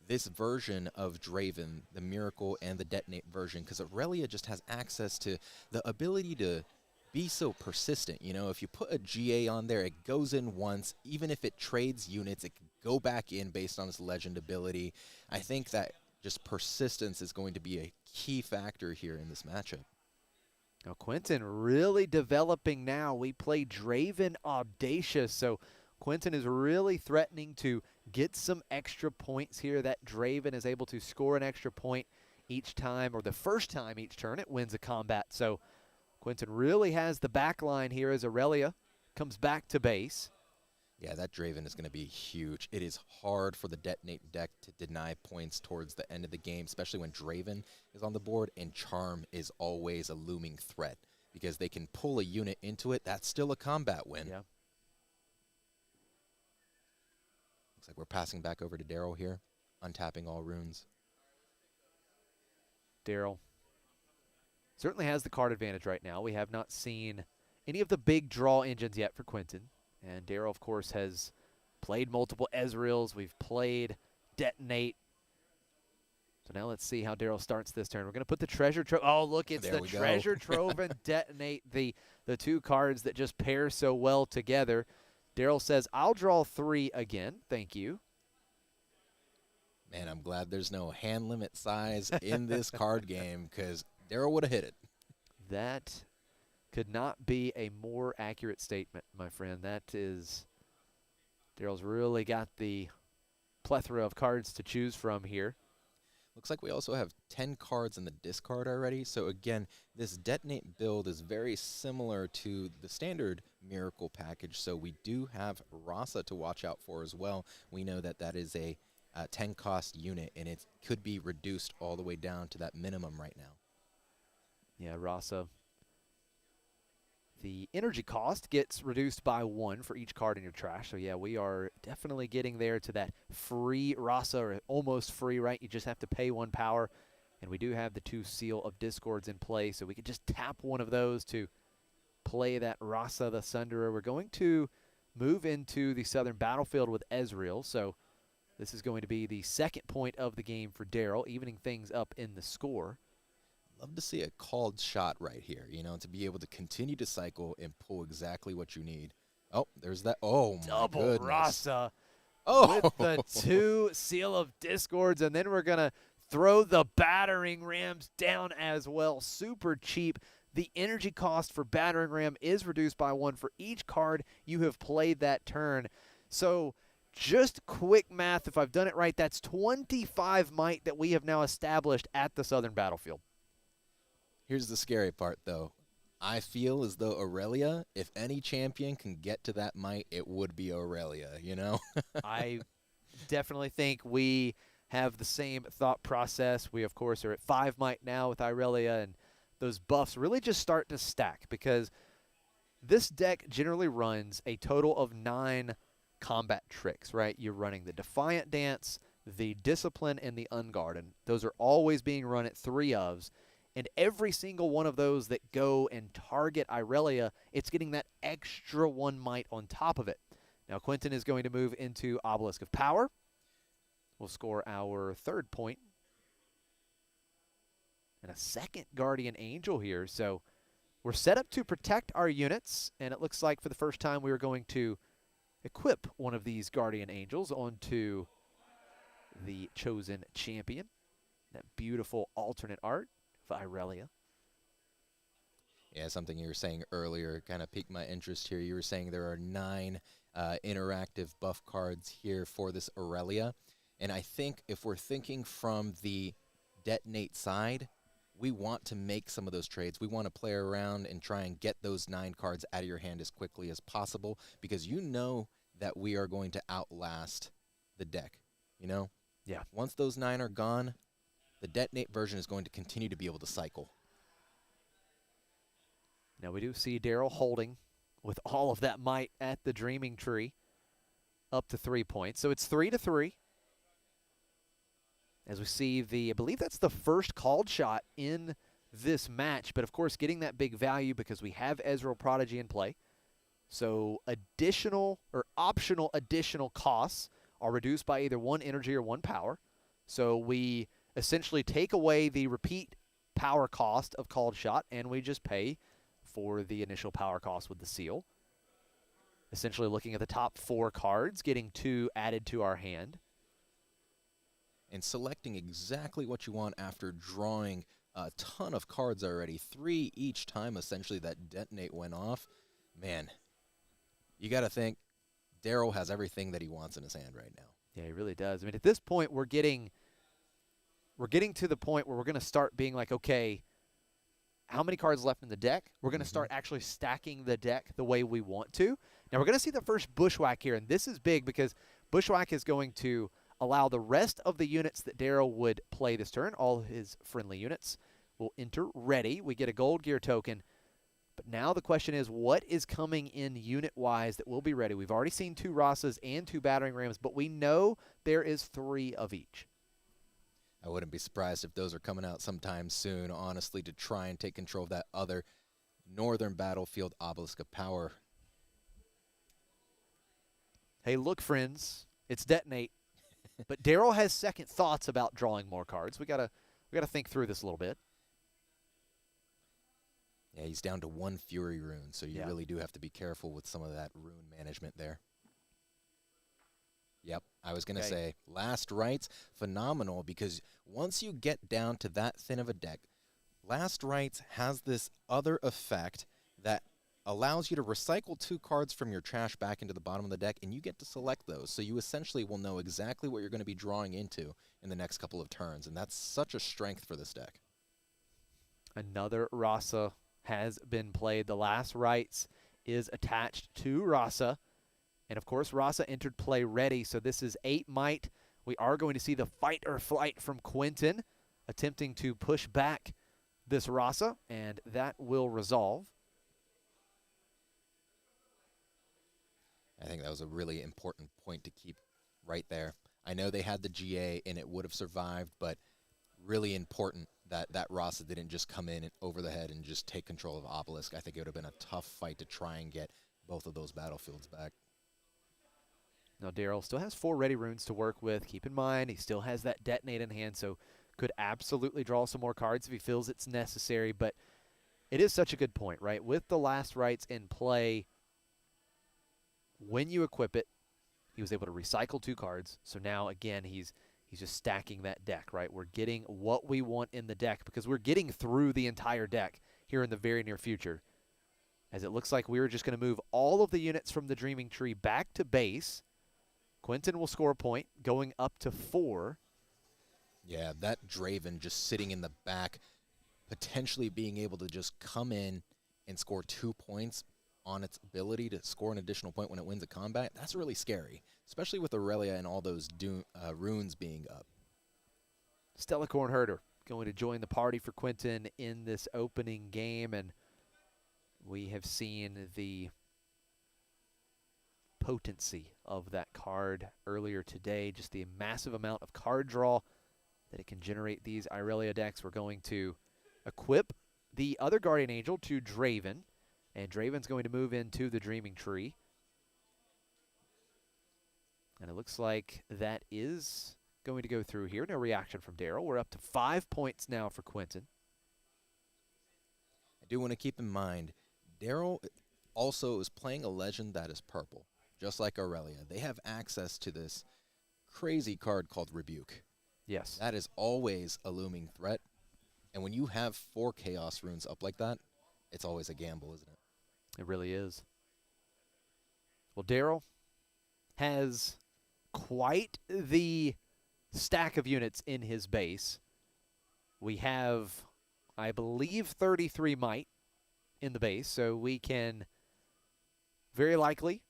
this version of Draven, the Miracle and the Detonate version, because Aurelia just has access to the ability to be so persistent. You know, if you put a GA on there, it goes in once. Even if it trades units, it can go back in based on its legend ability. I think that just persistence is going to be a key factor here in this matchup. Now, Quentin really developing now. We play Draven Audacious, so Quentin is really threatening to get some extra points here. That Draven is able to score an extra point each time, or the first time each turn it wins a combat. So Quentin really has the back line here as Aurelia comes back to base. Yeah, that Draven is going to be huge. It is hard for the Detonate deck to deny points towards the end of the game, especially when Draven is on the board, and Charm is always a looming threat because they can pull a unit into it. That's still a combat win. Yeah. Looks like we're passing back over to Daryl here, untapping all runes. Daryl certainly has the card advantage right now. We have not seen any of the big draw engines yet for Quentin. And Daryl, of course, has played multiple Ezreals. We've played Detonate. So now let's see how Daryl starts this turn. We're going to put the Treasure Trove. Oh, look, it's the Treasure Trove and Detonate, the 2 cards that just pair so well together. Daryl says, I'll draw 3 again. Thank you. Man, I'm glad there's no hand limit size in this card game because Daryl would have hit it. That could not be a more accurate statement, my friend. That is, Daryl's really got the plethora of cards to choose from here. Looks like we also have 10 cards in the discard already. So again, this Detonate build is very similar to the standard Miracle package. So we do have Rasa to watch out for as well. We know that that is a 10 cost unit, and it could be reduced all the way down to that minimum right now. Yeah, Rasa. The energy cost gets reduced by 1 for each card in your trash. So, yeah, we are definitely getting there to that free Rasa, or almost free, right? You just have to pay 1 power. And we do have the 2 Seal of Discords in play, so we could just tap one of those to play that Rasa the Sunderer. We're going to move into the southern battlefield with Ezreal. So this is going to be the 2nd point of the game for Daryl, evening things up in the score. Love to see a called shot right here, you know, to be able to continue to cycle and pull exactly what you need. Oh, there's that. Oh, my Double goodness. Rasa Oh. with the 2 Seal of Discords, and then we're going to throw the battering rams down as well. Super cheap. the energy cost for Battering Ram is reduced by 1 for each card you have played that turn. So just quick math, if I've done it right, that's 25 might that we have now established at the Southern Battlefield. Here's the scary part, though. I feel as though Aurelia, if any champion can get to that might, it would be Aurelia, you know? I definitely think we have the same thought process. We, of course, are at 5 might now with Aurelia, and those buffs really just start to stack because this deck generally runs a total of 9 combat tricks, right? You're running the Defiant Dance, the Discipline, and the Unguarded. Those are always being run at 3 ofs. And every single one of those that go and target Aurelia, it's getting that extra 1 might on top of it. Now, Quentin is going to move into Obelisk of Power. We'll score our 3rd point. And a 2nd Guardian Angel here. So we're set up to protect our units. And it looks like for the first time we are going to equip one of these Guardian Angels onto the chosen champion. That beautiful alternate art of Aurelia. Yeah, something you were saying earlier kind of piqued my interest here. You were saying there are 9 interactive buff cards here for this Aurelia. And I think if we're thinking from the detonate side, we want to make some of those trades. We want to play around and try and get those 9 cards out of your hand as quickly as possible because you know that we are going to outlast the deck, you know? Yeah. Once those 9 are gone, the detonate version is going to continue to be able to cycle. Now we do see Daryl holding with all of that might at the Dreaming Tree up to 3 points. So it's 3-3. As we see I believe that's the first called shot in this match, but of course getting that big value because we have Ezreal Prodigy in play. So additional or optional additional costs are reduced by either 1 energy or 1 power. So we essentially take away the repeat power cost of called shot and we just pay for the initial power cost with the seal. Essentially looking at the top 4 cards, getting 2 added to our hand. And selecting exactly what you want after drawing a ton of cards already. 3 each time, essentially, that detonate went off. Man, you got to think Daryl has everything that he wants in his hand right now. Yeah, he really does. I mean, at this point, we're getting to the point where we're going to start being like, okay, how many cards left in the deck? We're going to start actually stacking the deck the way we want to. Now, we're going to see the first Bushwhack here, and this is big because Bushwhack is going to allow the rest of the units that Daryl would play this turn, all his friendly units, will enter ready. We get a gold gear token. But now the question is, what is coming in unit-wise that will be ready? We've already seen 2 Rassas and 2 Battering Rams, but we know there is 3 of each. I wouldn't be surprised if those are coming out sometime soon, honestly, to try and take control of that other Northern Battlefield Obelisk of Power. Hey, look, friends, it's detonate. But Daryl has second thoughts about drawing more cards. We gotta think through this a little bit. Yeah, he's down to 1 Fury rune, so you really do have to be careful with some of that rune management there. Yep, I was going to say, Last Rites, phenomenal, because once you get down to that thin of a deck, Last Rites has this other effect that allows you to recycle 2 cards from your trash back into the bottom of the deck, and you get to select those. So you essentially will know exactly what you're going to be drawing into in the next couple of turns, and that's such a strength for this deck. Another Rassa has been played. The Last Rites is attached to Rassa. And, of course, Rassa entered play ready, so this is 8 might. We are going to see the fight or flight from Quentin, attempting to push back this Rassa, and that will resolve. I think that was a really important point to keep right there. I know they had the GA, and it would have survived, but really important that that Rassa didn't just come in and over the head and just take control of Obelisk. I think it would have been a tough fight to try and get both of those battlefields back. Now, Daryl still has 4 ready runes to work with. Keep in mind, he still has that detonate in hand, so could absolutely draw some more cards if he feels it's necessary. But it is such a good point, right? With the Last Rites in play, when you equip it, he was able to recycle 2 cards. So now, again, he's just stacking that deck, right? We're getting what we want in the deck because we're getting through the entire deck. here in the very near future, as it looks like we're just going to move all of the units from the Dreaming Tree back to base. Quentin will score a point, going up to 4. Yeah, that Draven just sitting in the back, potentially being able to just come in and score 2 points on its ability to score an additional point when it wins a combat. That's really scary, especially with Aurelia and all those runes being up. Stella Cornherder going to join the party for Quentin in this opening game, and we have seen the potency of that card earlier today, just the massive amount of card draw that it can generate these Irelia decks. We're going to equip the other Guardian Angel to Draven, and Draven's going to move into the Dreaming Tree. And it looks like that is going to go through here. No reaction from Daryl. We're up to 5 points now for Quentin. I do want to keep in mind, Daryl also is playing a legend that is purple, just like Aurelia. They have access to this crazy card called Rebuke. Yes. That is always a looming threat. And when you have 4 Chaos runes up like that, it's always a gamble, isn't it? It really is. Well, Daryl has quite the stack of units in his base. We have, I believe, 33 might in the base, so we can very likely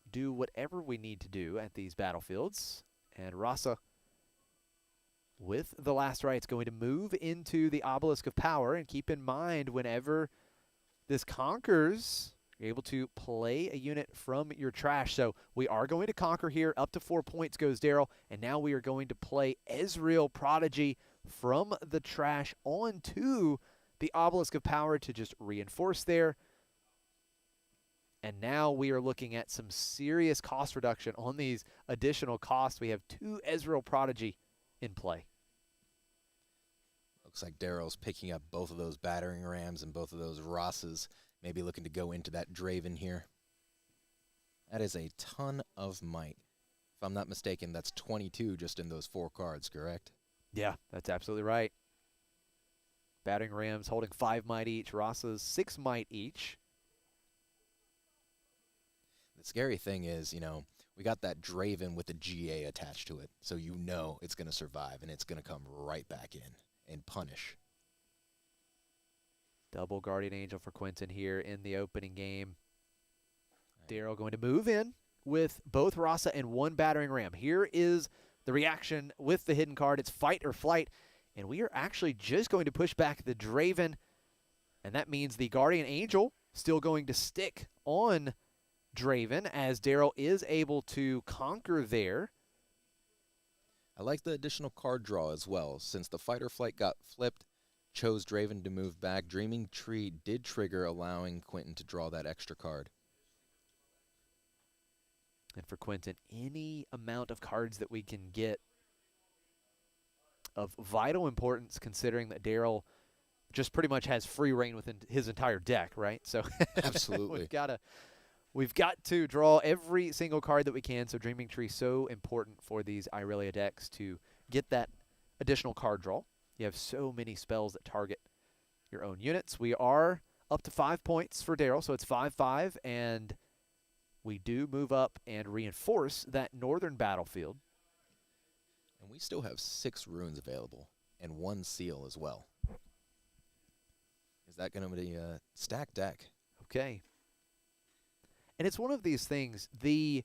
do whatever we need to do at these battlefields. And Rasa, with the last rites, going to move into the Obelisk of Power. And keep in mind, whenever this conquers, you're able to play a unit from your trash. So we are going to conquer here. Up to 4 points goes Daryl. And now we are going to play Ezreal Prodigy from the trash onto the Obelisk of Power to just reinforce there. And now we are looking at some serious cost reduction on these additional costs. We have 2 Ezreal Prodigy in play. Looks like Daryl's picking up both of those battering rams and both of those Rosses, maybe looking to go into that Draven here. That is a ton of might. If I'm not mistaken, that's 22 just in those 4 cards, correct? Yeah, that's absolutely right. Battering rams holding 5 might each, Rosses 6 might each. The scary thing is, you know, we got that Draven with the GA attached to it, so you know it's going to survive, and it's going to come right back in and punish. Double Guardian Angel for Quentin here in the opening game. Daryl going to move in with both Rasa and 1 battering ram. Here is the reaction with the hidden card. It's fight or flight, and we are actually just going to push back the Draven, and that means the Guardian Angel still going to stick on Draven as Daryl is able to conquer there. I like the additional card draw as well. Since the fight or flight got flipped, chose Draven to move back. Dreaming Tree did trigger, allowing Quentin to draw that extra card. And for Quentin, any amount of cards that we can get of vital importance, considering that Daryl just pretty much has free reign within his entire deck, right? So Absolutely. we've got to draw every single card that we can. So Dreaming Tree so important for these Irelia decks to get that additional card draw. You have so many spells that target your own units. We are up to 5 points for Daryl, so it's 5-5, and we do move up and reinforce that northern battlefield. And we still have 6 runes available and 1 seal as well. Is that going to be a stacked deck? Okay. And it's one of these things, the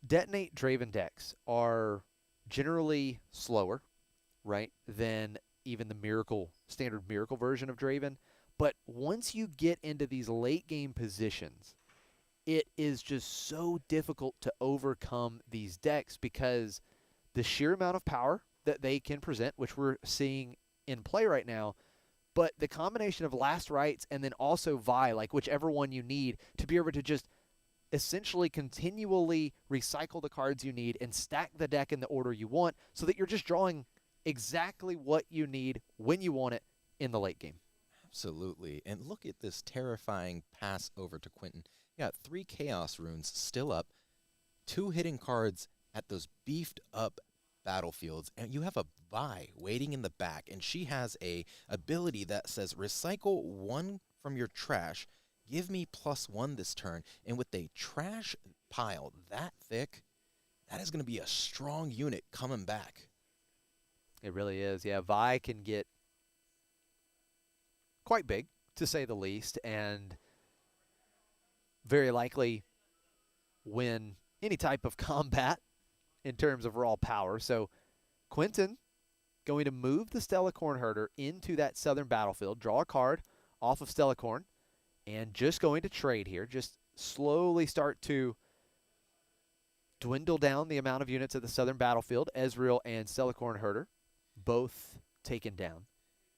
Detonate Draven decks are generally slower, right, than even the standard Miracle version of Draven. But once you get into these late game positions, it is just so difficult to overcome these decks because the sheer amount of power that they can present, which we're seeing in play right now, but the combination of Last Rites and then also Vi, like whichever one you need, to be able to just essentially continually recycle the cards you need and stack the deck in the order you want so that you're just drawing exactly what you need when you want it in the late game. Absolutely. And look at this terrifying pass over to Quentin. You got 3 Chaos runes still up, 2 hitting cards at those beefed up battlefields, and you have a Vi waiting in the back, and she has a ability that says recycle 1 from your trash, give me +1 this turn, and with a trash pile that thick, that is going to be a strong unit coming back. It really is. Yeah, Vi can get quite big, to say the least, and very likely win any type of combat in terms of raw power. So Quentin going to move the Stellacorn Herder into that southern battlefield, draw a card off of Stellacorn, and just going to trade here, just slowly start to dwindle down the amount of units at the southern battlefield. Ezreal and Stellacorn Herder both taken down.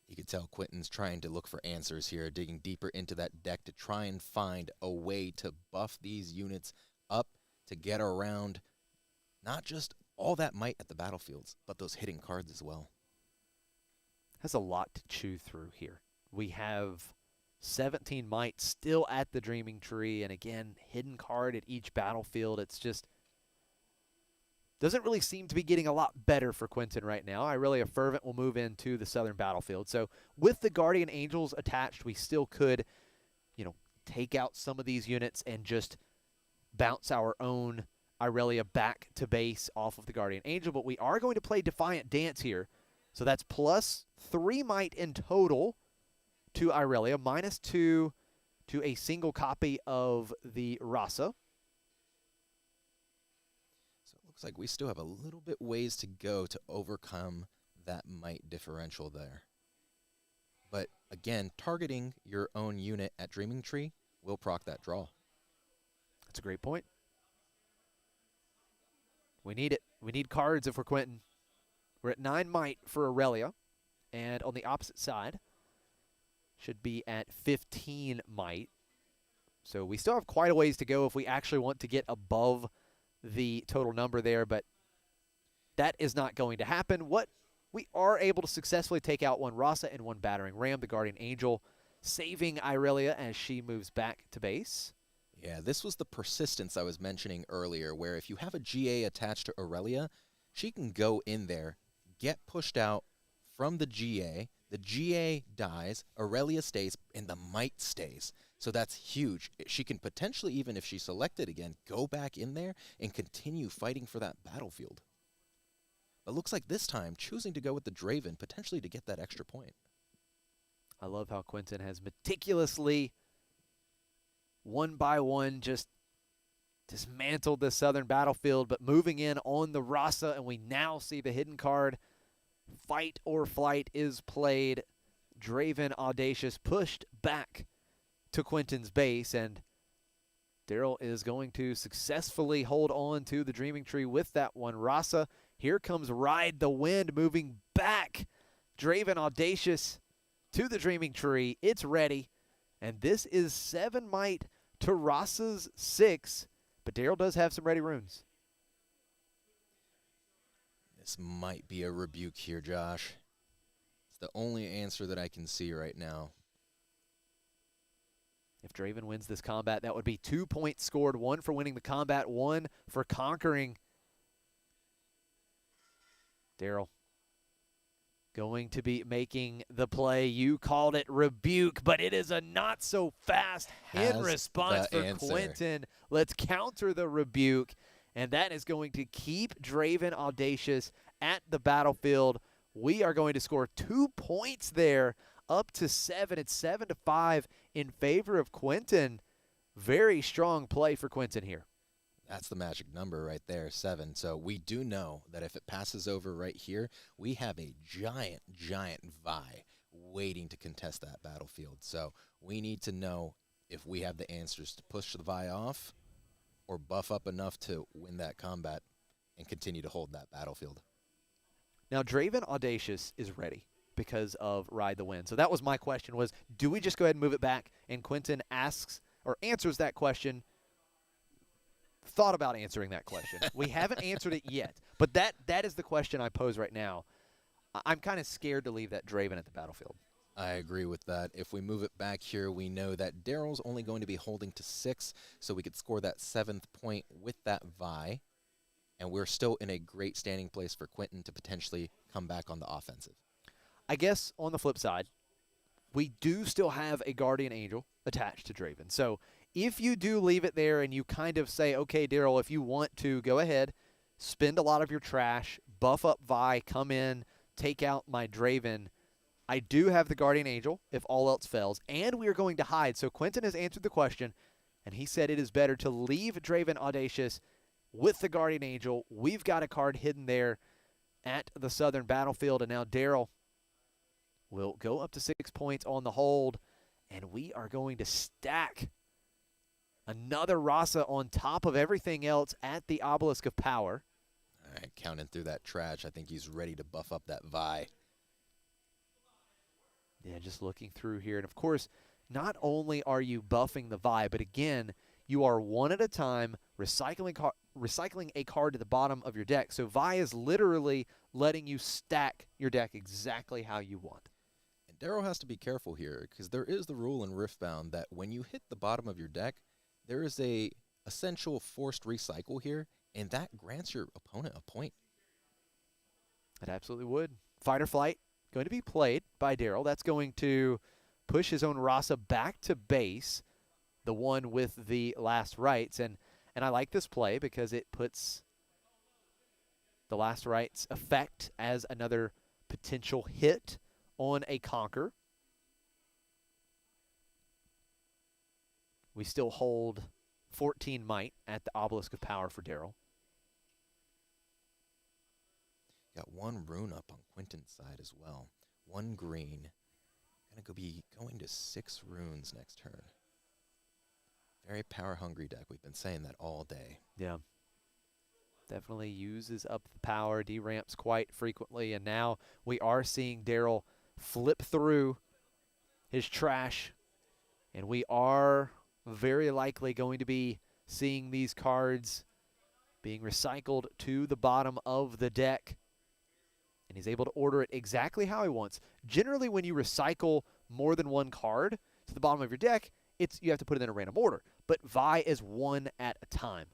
You could tell Quentin's trying to look for answers here, digging deeper into that deck to try and find a way to buff these units up to get around not just all that might at the battlefields, but those hitting cards as well. That's a lot to chew through here. We have 17 might still at the Dreaming Tree, and again, hidden card at each battlefield. It's just doesn't really seem to be getting a lot better for Quentin right now. Irelia Fervent will move into the southern battlefield. So with the Guardian Angels attached, we still could, take out some of these units and just bounce our own Irelia back to base off of the Guardian Angel. But we are going to play Defiant Dance here. So that's +3 might in total to Irelia, -2 to a single copy of the Rasa. Looks like we still have a little bit ways to go to overcome that might differential there. But again, targeting your own unit at Dreaming Tree will proc that draw. That's a great point. We need it. We need cards if we're Quentin. We're at 9 might for Aurelia, and on the opposite side should be at 15 might. So we still have quite a ways to go if we actually want to get above the total number there, but that is not going to happen. What we are able to successfully take out 1 Rasa and 1 Battering Ram, the Guardian Angel, saving Irelia as she moves back to base. Yeah, this was the persistence I was mentioning earlier, where if you have a GA attached to Aurelia, she can go in there, get pushed out from the GA dies, Aurelia stays, and the might stays. So that's huge. She can potentially, even if she's selected again, go back in there and continue fighting for that battlefield. But looks like this time, choosing to go with the Draven, potentially to get that extra point. I love how Quentin has meticulously, one by one, just dismantled the southern battlefield, but moving in on the Rasa, and we now see the hidden card. Fight or Flight is played. Draven Audacious pushed back to Quentin's base, and Daryl is going to successfully hold on to the Dreaming Tree with that 1 Rasa. Here comes Ride the Wind moving back. Draven Audacious to the Dreaming Tree. It's ready, and this is 7 might to Rasa's 6, but Daryl does have some ready runes. This might be a rebuke here, Josh. It's the only answer that I can see right now. If Draven wins this combat, that would be 2 points scored, 1 for winning the combat, 1 for conquering. Daryl going to be making the play. You called it rebuke, but it is a not so fast in response for Quentin. Let's counter the rebuke, and that is going to keep Draven Audacious at the battlefield. We are going to score 2 points there, up to 7. It's 7-5 in favor of Quentin. Very strong play for Quentin here. That's the magic number right there, 7. So we do know that if it passes over right here, we have a giant Vi waiting to contest that battlefield. So we need to know if we have the answers to push the Vi off or buff up enough to win that combat and continue to hold that battlefield. Now, Draven Audacious is ready because of Ride the Wind. So that was my question, was do we just go ahead and move it back? And Quentin asks or answers that question. Thought about answering that question. We haven't answered it yet, but that is the question I pose right now. I'm kind of scared to leave that Draven at the battlefield. I agree with that. If we move it back here, we know that Daryl's only going to be holding to 6, so we could score that 7th point with that Vi. and we're still in a great standing place for Quentin to potentially come back on the offensive. I guess on the flip side, we do still have a Guardian Angel attached to Draven. So if you do leave it there and you kind of say, okay, Daryl, if you want to go ahead, spend a lot of your trash, buff up Vi, come in, take out my Draven, I do have the Guardian Angel if all else fails, and we are going to hide. So Quentin has answered the question, and he said it is better to leave Draven Audacious with the Guardian Angel. We've got a card hidden there at the southern battlefield, and now Daryl will go up to 6 points on the hold, and we are going to stack another Rasa on top of everything else at the Obelisk of Power. All right, counting through that trash, I think he's ready to buff up that Vi. Yeah, just looking through here. And, of course, not only are you buffing the Vi, but, again, you are one at a time recycling a card to the bottom of your deck. So Vi is literally letting you stack your deck exactly how you want. And Daryl has to be careful here because there is the rule in Riftbound that when you hit the bottom of your deck, there is a essential forced recycle here, and that grants your opponent a point. It absolutely would. Fight or Flight going to be played by Daryl. That's going to push his own Rasa back to base, the one with the last rights. And I like this play because it puts the last rights effect as another potential hit on a Conquer. We still hold 14 might at the Obelisk of Power for Daryl. Got one rune up on Quentin's side as well. One green. Gonna be going to 6 runes next turn. Very power-hungry deck. We've been saying that all day. Yeah. Definitely uses up the power, deramps quite frequently, and now we are seeing Daryl flip through his trash, and we are very likely going to be seeing these cards being recycled to the bottom of the deck. And he's able to order it exactly how he wants. Generally, when you recycle more than one card to the bottom of your deck, you have to put it in a random order. But Vi is one at a time.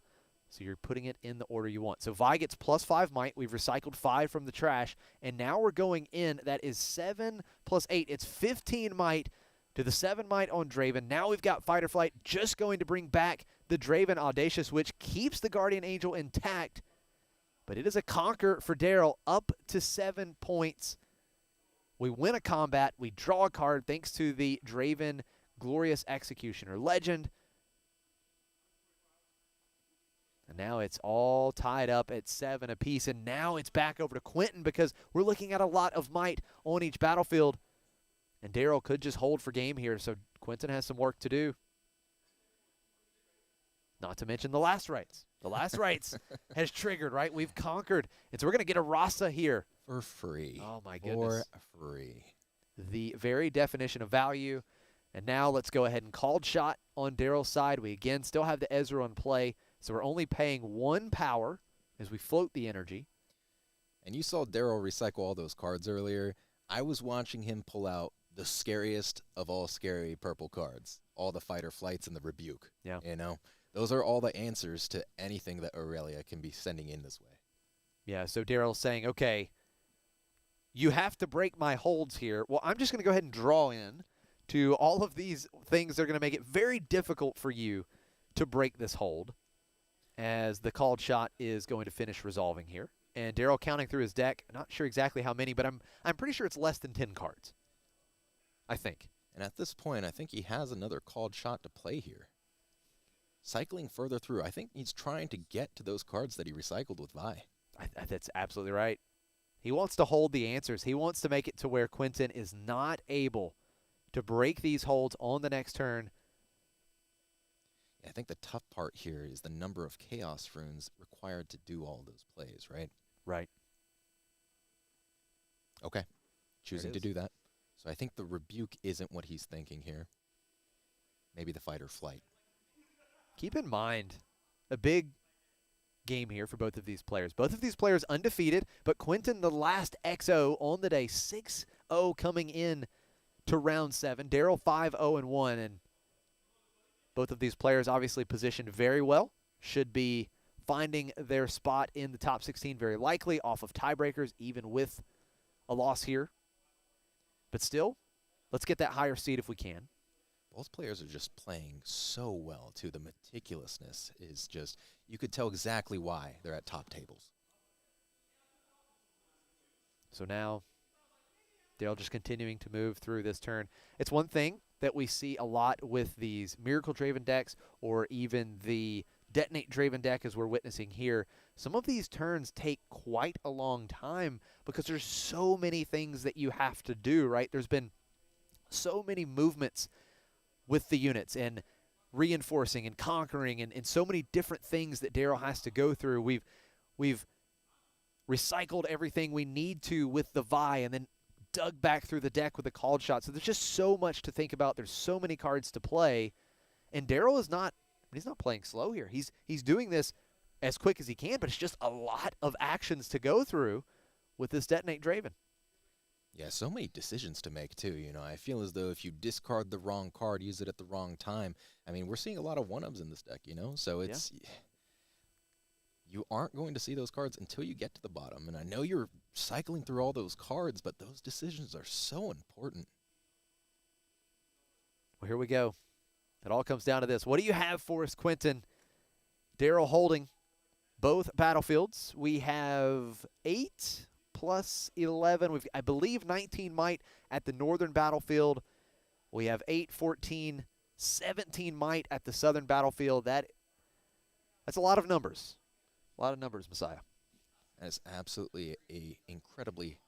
So you're putting it in the order you want. So Vi gets +5 might. We've recycled 5 from the trash. And now we're going in. That is 7 + 8. It's 15 might to the 7 might on Draven. Now we've got Fight or Flight just going to bring back the Draven Audacious, which keeps the Guardian Angel intact. But it is a conquer for Daryl, up to 7 points. We win a combat. We draw a card thanks to the Draven Glorious Executioner Legend. And now it's all tied up at 7 apiece. And now it's back over to Quentin because we're looking at a lot of might on each battlefield. And Daryl could just hold for game here, so Quentin has some work to do. Not to mention the last rights. The last rights has triggered, right? We've conquered. And so we're going to get a Rasa here. For free. Oh, my goodness. For free. The very definition of value. And now let's go ahead and called shot on Daryl's side. We, again, still have the Ezra in play. So we're only paying 1 power as we float the energy. And you saw Daryl recycle all those cards earlier. I was watching him pull out the scariest of all scary purple cards. All the Fight or Flights and the Rebuke. Yeah. You know? Those are all the answers to anything that Aurelia can be sending in this way. Yeah, so Daryl's saying, okay, you have to break my holds here. Well, I'm just going to go ahead and draw in to all of these things that are going to make it very difficult for you to break this hold, as the called shot is going to finish resolving here. And Daryl counting through his deck, not sure exactly how many, but I'm pretty sure it's less than 10 cards, I think. And at this point, I think he has another called shot to play here. Cycling further through, I think he's trying to get to those cards that he recycled with Vi. That's absolutely right. He wants to hold the answers. He wants to make it to where Quentin is not able to break these holds on the next turn. I think the tough part here is the number of Chaos runes required to do all those plays, right? Right. Okay. Choosing to do that. So I think the Rebuke isn't what he's thinking here. Maybe the Fight or Flight. Keep in mind, a big game here for both of these players. Both of these players undefeated, but Quentin, the last XO on the day, 6-0 coming in to round 7. Daryl 5-0-1, and both of these players obviously positioned very well. Should be finding their spot in the top 16 very likely off of tiebreakers, even with a loss here. But still, let's get that higher seed if we can. Both players are just playing so well, too. The meticulousness is just, you could tell exactly why they're at top tables. So now, Dale just continuing to move through this turn. It's one thing that we see a lot with these Miracle Draven decks, or even the Detonate Draven deck as we're witnessing here. Some of these turns take quite a long time because there's so many things that you have to do, right? There's been so many movements with the units and reinforcing and conquering and so many different things that Daryl has to go through. We've recycled everything we need to with the Vi and then dug back through the deck with a called shot. So there's just so much to think about. There's so many cards to play. And Daryl is not, he's not playing slow here. He's doing this as quick as he can, but it's just a lot of actions to go through with this Detonate Draven. Yeah, so many decisions to make, too. You know, I feel as though if you discard the wrong card, use it at the wrong time. I mean, we're seeing a lot of one-ups in this deck, you know? So it's... Yeah. You aren't going to see those cards until you get to the bottom. And I know you're cycling through all those cards, but those decisions are so important. Well, here we go. It all comes down to this. What do you have for us, Quentin? Daryl holding both battlefields. We have 8 plus 11. We've, I believe, 19 might at the northern battlefield. We have 8, 14, 17 might at the southern battlefield. That's a lot of numbers. A lot of numbers, Messiah. That's absolutely a incredibly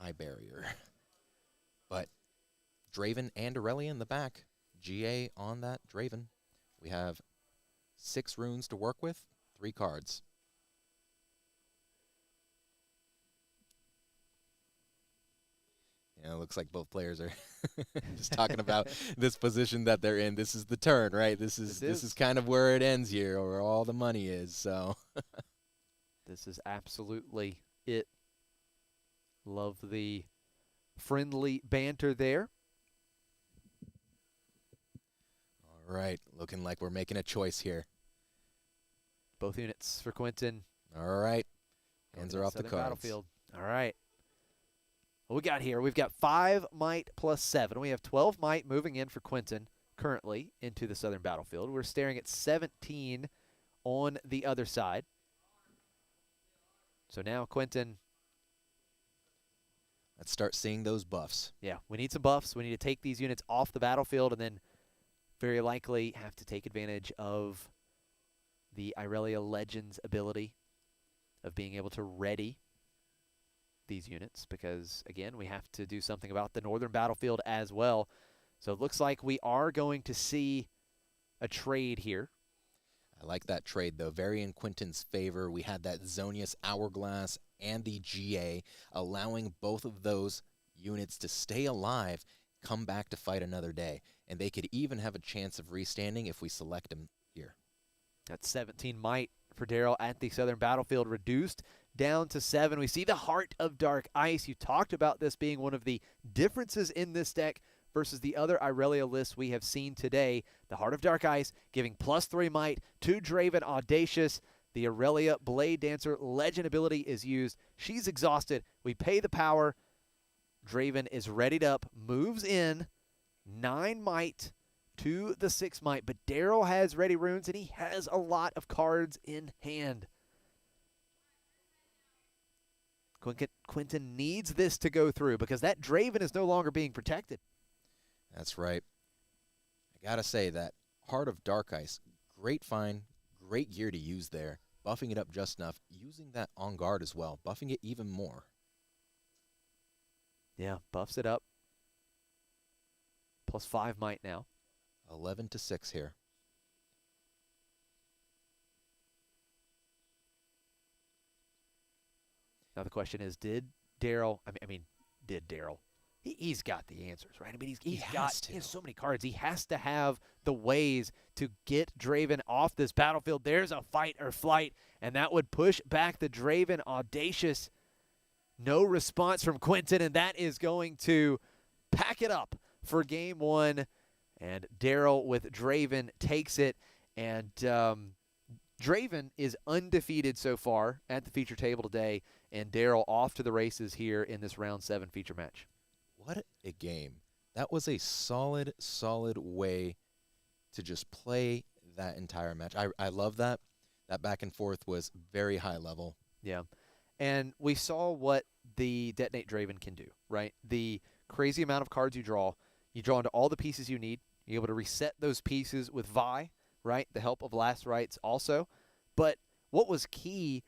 high barrier. But Draven and Aurelia in the back. GA on that Draven. We have 6 runes to work with, 3 cards. You know, it looks like both players are just talking about this position that they're in. This is the turn, right? This is kind of where it ends here, or where all the money is. So this is absolutely it. Love the friendly banter there. All right, looking like we're making a choice here. Both units for Quentin. All right, hands are off the cards. Battlefield. All right. What we got here? We've got 5 might plus 7. We have 12 might moving in for Quentin currently into the southern battlefield. We're staring at 17 on the other side. So now Quentin. Let's start seeing those buffs. Yeah, we need some buffs. We need to take these units off the battlefield and then very likely have to take advantage of the Irelia Legends ability of being able to ready these units because, again, we have to do something about the northern battlefield as well. So it looks like we are going to see a trade here. I like that trade, though. Very in Quentin's favor. We had that Zonius Hourglass and the GA, allowing both of those units to stay alive, come back to fight another day. And they could even have a chance of restanding if we select them here. That's 17 might for Daryl at the southern battlefield, reduced down to 7. We see the Heart of Dark Ice. You talked about this being one of the differences in this deck versus the other Irelia lists we have seen today. The Heart of Dark Ice giving +3 might to Draven Audacious. The Aurelia Blade Dancer Legend ability is used. She's exhausted. We pay the power. Draven is readied up, moves in, 9 might to the 6 might. But Daryl has ready runes, and he has a lot of cards in hand. Quentin needs this to go through because that Draven is no longer being protected. That's right. I gotta say that Heart of Dark Ice, great find, great gear to use there. Buffing it up just enough, using that on guard as well, buffing it even more. Yeah, buffs it up. +5 might now. 11 to 6 here. Now the question is, did Daryl? Did Daryl? He's got the answers, right? I mean, he has so many cards. He has to have the ways to get Draven off this battlefield. There's a fight or flight, and that would push back the Draven Audacious. No response from Quentin, and that is going to pack it up for game 1. And Daryl with Draven takes it. And Draven is undefeated so far at the feature table today, and Daryl off to the races here in this round 7 feature match. What a game. That was a solid, solid way to just play that entire match. I love that. That back and forth was very high level. Yeah. And we saw what the Detonate Draven can do, right? The crazy amount of cards you draw into all the pieces you need. You're able to reset those pieces with Vi, right? The help of Last Rites also. But what was key,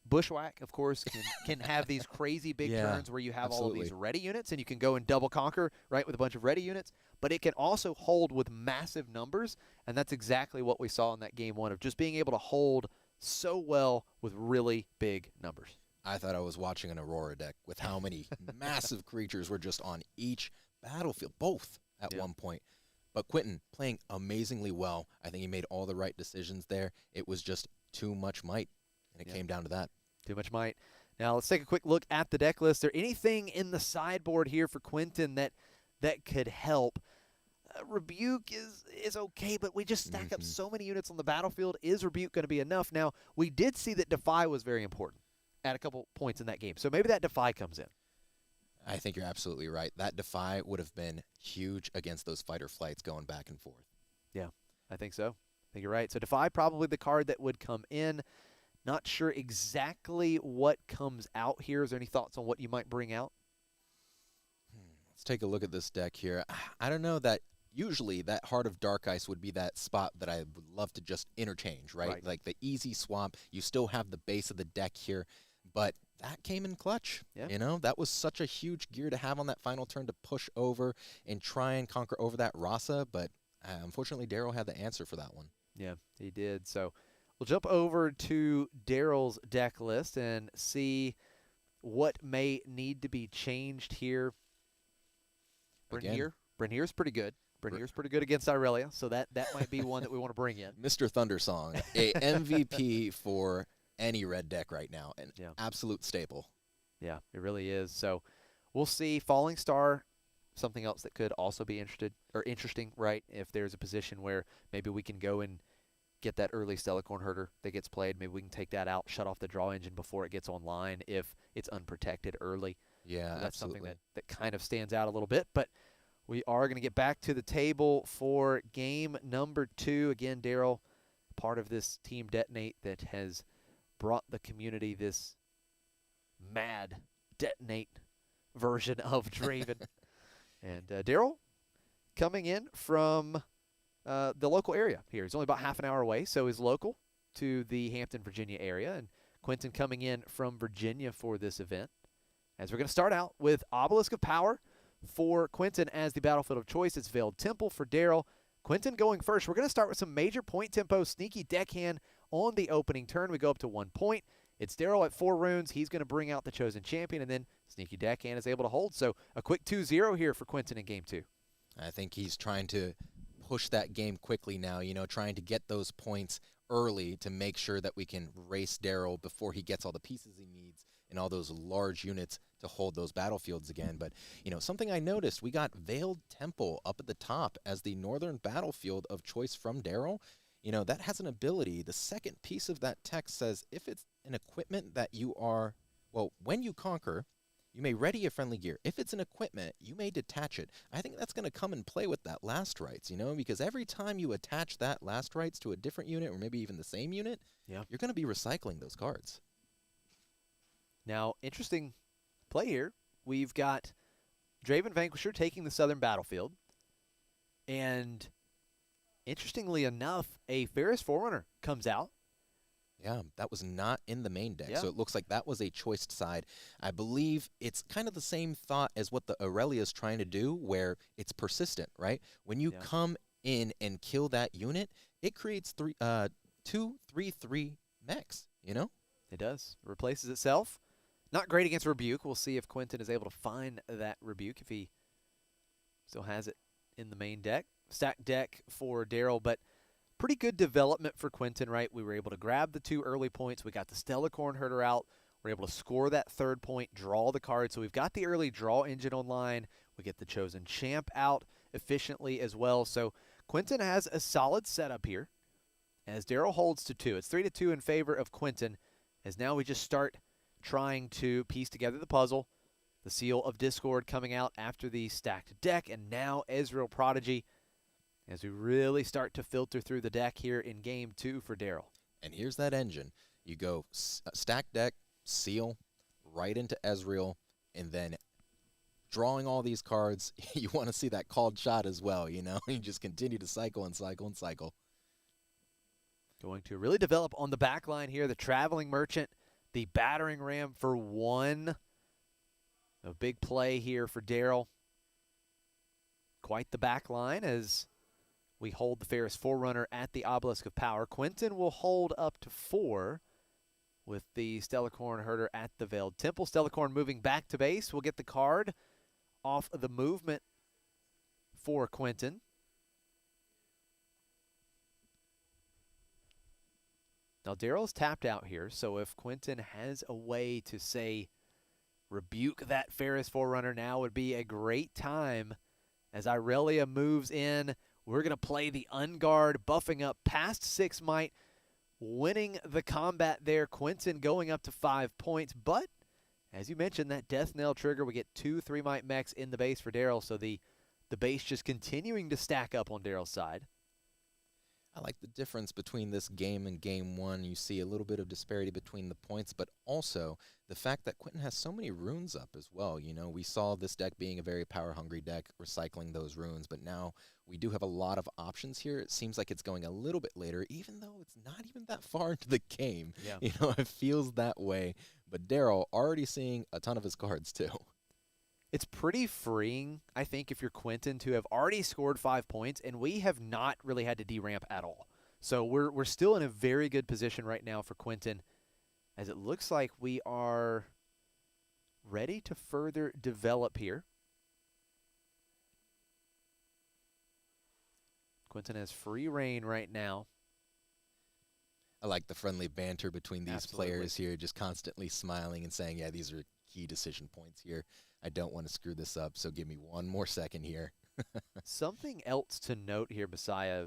Bushwhack, of course, can have these crazy big turns where you have all of these ready units, and you can go and double conquer, right, with a bunch of ready units. But it can also hold with massive numbers, and that's exactly what we saw in that game 1 of just being able to hold so well with really big numbers. I thought I was watching an Aurora deck with how many massive creatures were just on each battlefield, both at one point. But Quentin playing amazingly well. I think he made all the right decisions there. It was just too much might, and it came down to that. Too much might. Now let's take a quick look at the deck list. Is there anything in the sideboard here for Quentin that could help? Rebuke is okay, but we just stack up so many units on the battlefield. Is Rebuke going to be enough? Now, we did see that Defy was very important at a couple points in that game. So maybe that Defy comes in. I think you're absolutely right. That Defy would have been huge against those fighter flights going back and forth. Yeah, I think so. I think you're right. So Defy probably the card that would come in. Not sure exactly what comes out here. Is there any thoughts on what you might bring out? Let's take a look at this deck here. I don't know that usually that Heart of Dark Ice would be that spot that I would love to just interchange, right? Like the easy swap. You still have the base of the deck here, but that came in clutch. Yeah. You know, that was such a huge gear to have on that final turn to push over and try and conquer over that Rasa, but unfortunately Daryl had the answer for that one. Yeah, he did. So we'll jump over to Daryl's deck list and see what may need to be changed here. Brynhere's pretty good. Brynhere's pretty good against Irelia, so that might be one that we want to bring in. Mr. Thundersong, a MVP for any red deck right now, an absolute staple. Yeah, it really is. So we'll see. Falling Star, something else that could also be interesting, right? If there's a position where maybe we can go and get that early Stellacorn Herder that gets played, maybe we can take that out, shut off the draw engine before it gets online if it's unprotected early. Yeah, so that's absolutely. something that kind of stands out a little bit. But we are going to get back to the table for game number 2. Again, Daryl, part of this Team Detonate that has brought the community this mad Detonate version of Draven. And Daryl coming in from the local area here. He's only about half an hour away, so he's local to the Hampton, Virginia area. And Quentin coming in from Virginia for this event. As we're going to start out with Obelisk of Power for Quentin as the battlefield of choice. It's Veiled Temple for Daryl. Quentin going first. We're going to start with some major point tempo, sneaky deckhand on the opening turn. We go up to 1 point. It's Daryl at 4 runes. He's going to bring out the Chosen Champion, and then sneaky deckhand is able to hold. So a quick 2-0 here for Quentin in game 2. I think he's trying to push that game quickly now, trying to get those points early to make sure that we can race Daryl before he gets all the pieces he needs and all those large units to hold those battlefields again. But, something I noticed, we got Veiled Temple up at the top as the northern battlefield of choice from Daryl. That has an ability. The second piece of that text says, if it's an equipment that you are, when you conquer, you may ready a friendly gear. If it's an equipment, you may detach it. I think that's going to come and play with that Last Rites, because every time you attach that Last Rites to a different unit or maybe even the same unit, you're going to be recycling those cards. Now, interesting play here. We've got Draven Vanquisher taking the southern battlefield. And interestingly enough, a Ferris Forerunner comes out. Yeah, that was not in the main deck, so it looks like that was a choiced side. I believe it's kind of the same thought as what the Aurelia is trying to do, where it's persistent, right? When you come in and kill that unit, it creates 2/3/3 mechs, It does. It replaces itself. Not great against Rebuke. We'll see if Quentin is able to find that Rebuke, if he still has it in the main deck. Stacked deck for Daryl, but pretty good development for Quentin, right? We were able to grab the 2 early points. We got the Stellacorn Herder out. We're able to score that 3rd point, draw the card. So we've got the early draw engine online. We get the Chosen Champ out efficiently as well. So Quentin has a solid setup here. as Daryl holds to 2. It's 3-2 in favor of Quentin, as now we just start trying to piece together the puzzle. The Seal of Discord coming out after the stacked deck, and now Ezreal Prodigy as we really start to filter through the deck here in Game 2 for Daryl. And here's that engine. You go stack deck, Seal, right into Ezreal, and then drawing all these cards, you want to see that called shot as well, you know? You just continue to cycle and cycle and cycle. Going to really develop on the back line here, the Traveling Merchant, the Battering Ram for 1. A big play here for Daryl. Quite the back line as we hold the Ferris Forerunner at the Obelisk of Power. Quentin will hold up to 4 with the Stellacorn Herder at the Veiled Temple. Stellacorn moving back to base. We'll get the card off of the movement for Quentin. Now, Daryl's tapped out here, so if Quentin has a way to, say, rebuke that Ferris Forerunner, now would be a great time. As Irelia moves in, we're going to play the Unguard, buffing up past 6 might, winning the combat there. Quentin going up to 5 points, but as you mentioned, that Death Knell trigger, we get 2 3 might mechs in the base for Daryl, so the base just continuing to stack up on Daryl's side. I like the difference between this game and Game 1. You see a little bit of disparity between the points, but also the fact that Quentin has so many runes up as well. You know, we saw this deck being a very power-hungry deck, recycling those runes, but now we do have a lot of options here. It seems like it's going a little bit later, even though it's not even that far into the game. Yeah. You know, it feels that way. But Daryl already seeing a ton of his cards, too. It's pretty freeing, I think, if you're Quentin, to have already scored 5 points, and we have not really had to deramp at all. So we're still in a very good position right now for Quentin, as it looks like we are ready to further develop here. Quentin has free reign right now. I like the friendly banter between these Absolutely. players here, just constantly smiling and saying, yeah, these are key decision points here. I don't want to screw this up, so give me one more second here. Something else to note here, Messiah,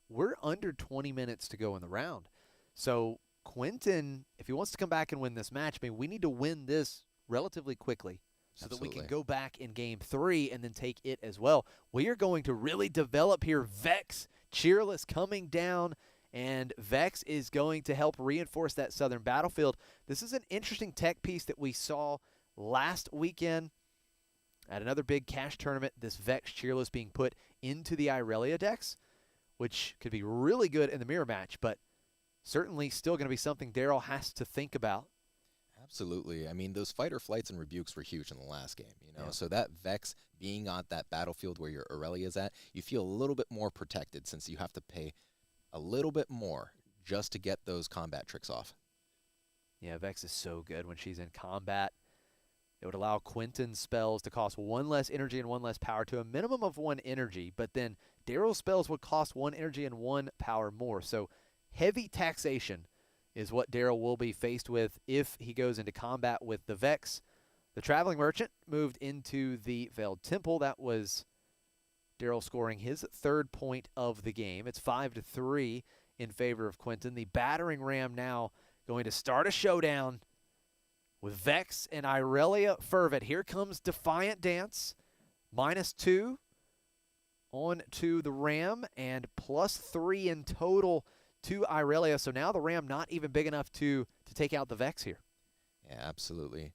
we're under 20 minutes to go in the round. So Quentin, if he wants to come back and win this match, I mean, we need to win this relatively quickly so that we can go back in Game 3 and then take it as well. We are going to really develop here. Vex, Cheerless coming down, and Vex is going to help reinforce that southern battlefield. This is an interesting tech piece that we saw last weekend at another big cash tournament, this Vex Cheerless being put into the Irelia decks, which could be really good in the mirror match, but certainly still going to be something Daryl has to think about. Absolutely. I mean, those fighter flights and rebukes were huge in the last game, you know? Yeah. So that Vex being on that battlefield where your Aurelia is at, you feel a little bit more protected since you have to pay a little bit more just to get those combat tricks off. Yeah, Vex is so good when she's in combat. It would allow Quentin's spells to cost 1 less energy and 1 less power to a minimum of 1 energy, but then Daryl's spells would cost 1 energy and 1 power more. So heavy taxation is what Daryl will be faced with if he goes into combat with the Vex. The Traveling Merchant moved into the Veiled Temple. That was Daryl scoring his 3rd point of the game. It's 5-3 in favor of Quentin. The Battering Ram now going to start a showdown with Vex and Irelia Fervent. Here comes Defiant Dance. -2 on to the Ram and +3 in total to Irelia. So now the Ram not even big enough to take out the Vex here. Yeah, absolutely.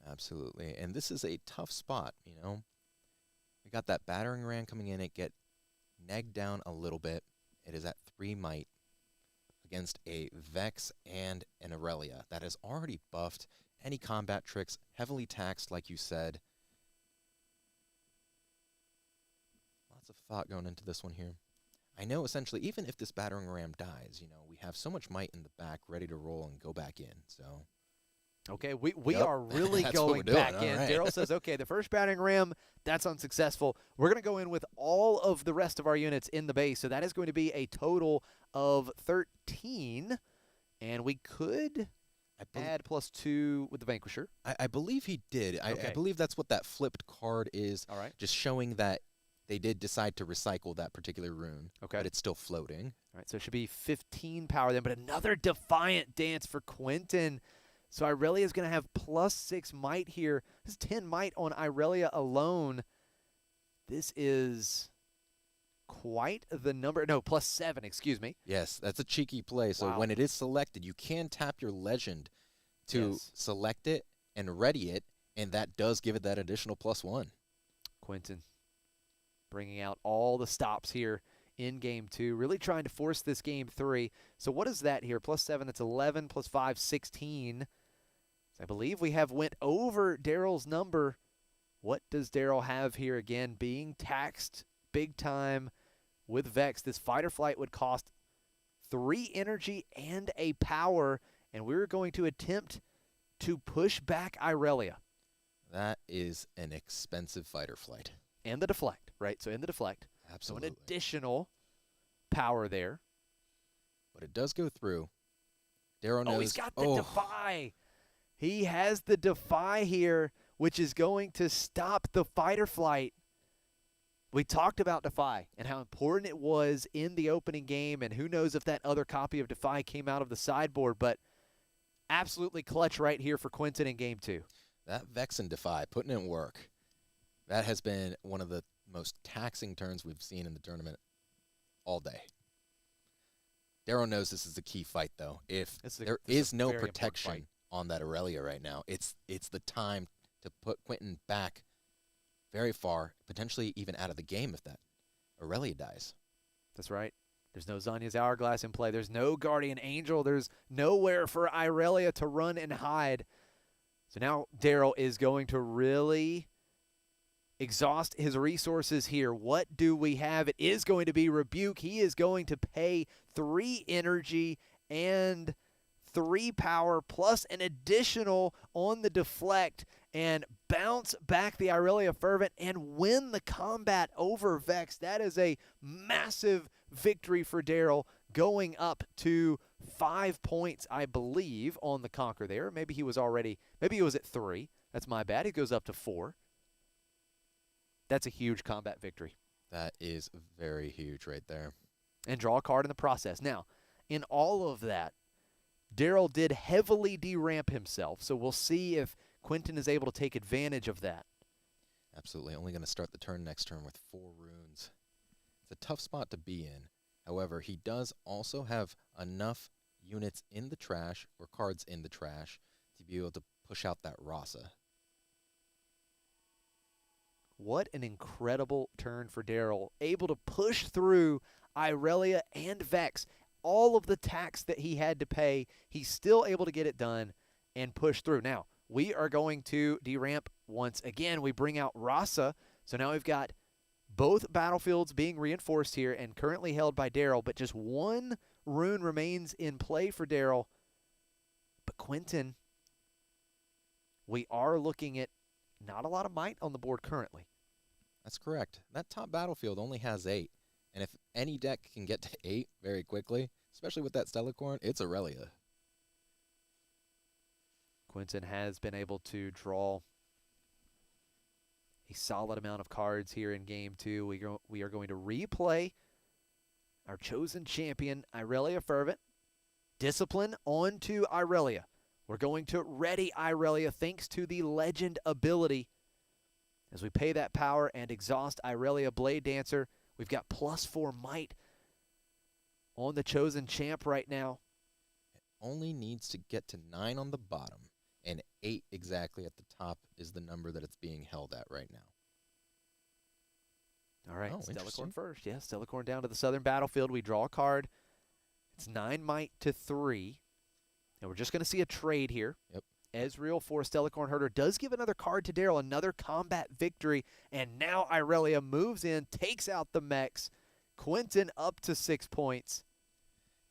Absolutely. And this is a tough spot, you know? We got that Battering Ram coming in. It get negged down a little bit. It is at 3 might against a Vex and an Aurelia that is already buffed. Any combat tricks, heavily taxed, like you said. Lots of thought going into this one here. I know essentially, even if this Battering Ram dies, you know, we have so much might in the back ready to roll and go back in, so... Okay, we Yep. are really That's what going we're doing. back All in. right. Daryl says, okay, the first Battering Ram, that's unsuccessful. We're going to go in with all of the rest of our units in the base, so that is going to be a total of 13, and we could add +2 with the Vanquisher. I believe he did. I Okay. believe that's what that flipped card is. All right. Just showing that they did decide to recycle that particular rune, Okay. but it's still floating. All right, so it should be 15 power then, but another Defiant Dance for Quentin. So Irelia is going to have +6 might here. This is 10 might on Irelia alone. This is quite the number. No, +7, excuse me. Yes, that's a cheeky play. So Wow. when it is selected, you can tap your legend to Yes. select it and ready it, and that does give it that additional +1. Quentin bringing out all the stops here in game 2, really trying to force this game 3. So what is that here? +7, that's 11, +5, 16. So I believe we have went over Daryl's number. What does Daryl have here again? Being taxed big time with Vex. This fight or flight would cost 3 energy and a power, and we're going to attempt to push back Irelia. That is an expensive fight or flight. And the deflect, right? So in the deflect. Absolutely. So an additional power there. But it does go through. Darrow knows. Oh, he's got the Defy. He has the Defy here, which is going to stop the fight or flight. We talked about Defy and how important it was in the opening game, and who knows if that other copy of Defy came out of the sideboard, but absolutely clutch right here for Quentin in game 2. That Vex and Defy, putting in work. That has been one of the most taxing turns we've seen in the tournament all day. Darrow knows this is a key fight, though. If there is no protection on that Irelia right now, it's the time to put Quentin back very far, potentially even out of the game if that Irelia dies. That's right. There's no Zanya's Hourglass in play. There's no Guardian Angel. There's nowhere for Irelia to run and hide. So now Daryl is going to really exhaust his resources here. What do we have? It is going to be Rebuke. He is going to pay 3 energy and 3 power plus an additional on the deflect and bounce back the Irelia Fervent and win the combat over Vex. That is a massive victory for Daryl, going up to 5 points, I believe, on the Conquer there. Maybe he was at 3. That's my bad. He goes up to 4. That's a huge combat victory. That is very huge right there. And draw a card in the process. Now, in all of that, Daryl did heavily deramp himself, so we'll see if Quentin is able to take advantage of that. Absolutely. Only going to start the turn next turn with 4 runes. It's a tough spot to be in. However, he does also have enough units in the trash, or cards in the trash, to be able to push out that Rasa. What an incredible turn for Daryl. Able to push through Irelia and Vex. All of the tax that he had to pay, he's still able to get it done and push through. Now, we are going to deramp once again. We bring out Rasa. So now we've got both battlefields being reinforced here and currently held by Daryl, but just 1 rune remains in play for Daryl. But Quentin, we are looking at not a lot of might on the board currently. That's correct. That top battlefield only has 8. And if any deck can get to 8 very quickly, especially with that Stellacorn, it's Irelia. Quentin has been able to draw a solid amount of cards here in game 2. We are going to replay our chosen champion, Irelia Fervent. Discipline onto Irelia. We're going to ready Irelia thanks to the legend ability. As we pay that power and exhaust Irelia Blade Dancer, we've got +4 might on the chosen champ right now. It only needs to get to 9 on the bottom, and 8 exactly at the top is the number that it's being held at right now. All right, Oh, Stellacorn first. Yeah, Stellacorn down to the southern battlefield. We draw a card. It's 9 might to 3. And we're just going to see a trade here. Yep. Ezreal for Stellacorn Herder does give another card to Daryl, another combat victory. And now Irelia moves in, takes out the mechs. Quentin up to 6 points.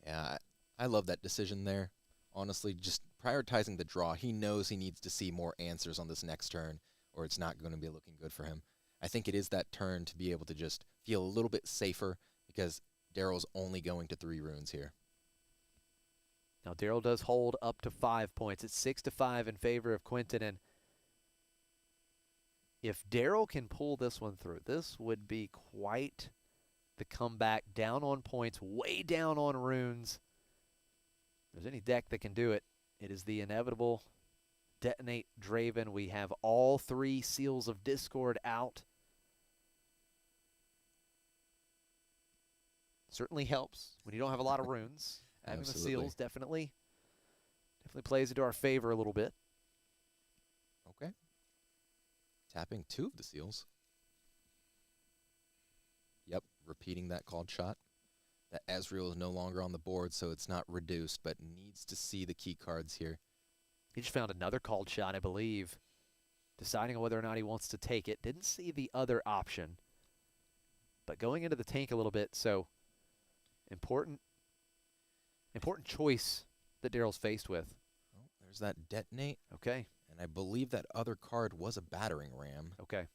Yeah, I love that decision there. Honestly, just prioritizing the draw. He knows he needs to see more answers on this next turn, or it's not going to be looking good for him. I think it is that turn to be able to just feel a little bit safer because Daryl's only going to 3 runes here. Now Daryl does hold up to 5 points. It's 6-5 in favor of Quentin. And If Daryl can pull this one through, this would be quite the comeback. Down on points, way down on runes. If there's any deck that can do it, it is the inevitable Detonate Draven. We have all 3 Seals of Discord out. Certainly helps when you don't have a lot of runes. Having the Seals definitely plays into our favor a little bit. Okay. Tapping 2 of the Seals. Yep, repeating that called shot. That Ezreal is no longer on the board, so it's not reduced, but needs to see the key cards here. He just found another called shot, I believe, deciding on whether or not he wants to take it. Didn't see the other option, but going into the tank a little bit, so important choice that Daryl's faced with. Well, there's that Detonate. Okay. And I believe that other card was a battering ram. Okay.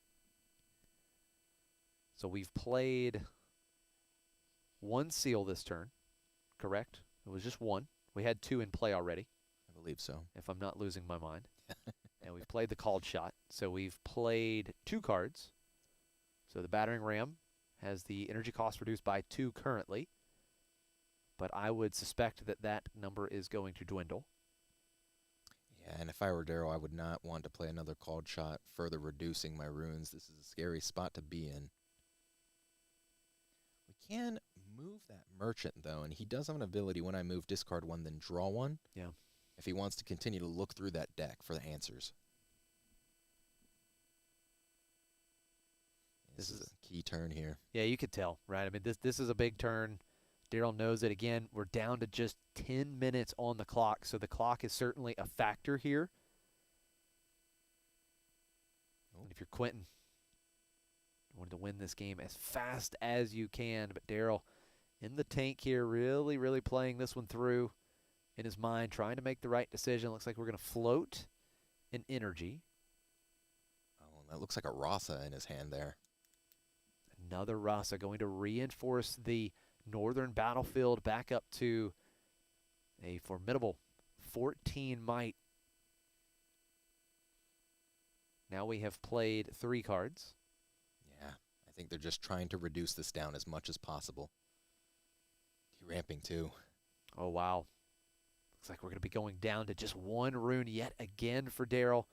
So we've played 1 seal this turn, correct? It was just 1. We had 2 in play already. I believe so. If I'm not losing my mind. And we've played the called shot. So we've played 2 cards. So the battering ram has the energy cost reduced by 2 currently. But I would suspect that that number is going to dwindle. Yeah, and if I were Daryl, I would not want to play another called shot, further reducing my runes. This is a scary spot to be in. We can move that merchant, though, and he does have an ability when I move discard 1, then draw 1. Yeah. If he wants to continue to look through that deck for the answers. This is a key turn here. Yeah, you could tell, right? I mean, this is a big turn. Daryl knows it. Again, we're down to just 10 minutes on the clock, so the clock is certainly a factor here. Oh. And if you're Quentin, you wanted to win this game as fast as you can, but Daryl in the tank here, really, really playing this one through in his mind, trying to make the right decision. Looks like we're going to float an energy. Oh, that looks like a Rasa in his hand there. Another Rasa going to reinforce the northern battlefield back up to a formidable 14 might. Now we have played 3 cards. Yeah, I think they're just trying to reduce this down as much as possible. Ramping too. Oh, wow. Looks like we're going to be going down to just 1 rune yet again for Daryl.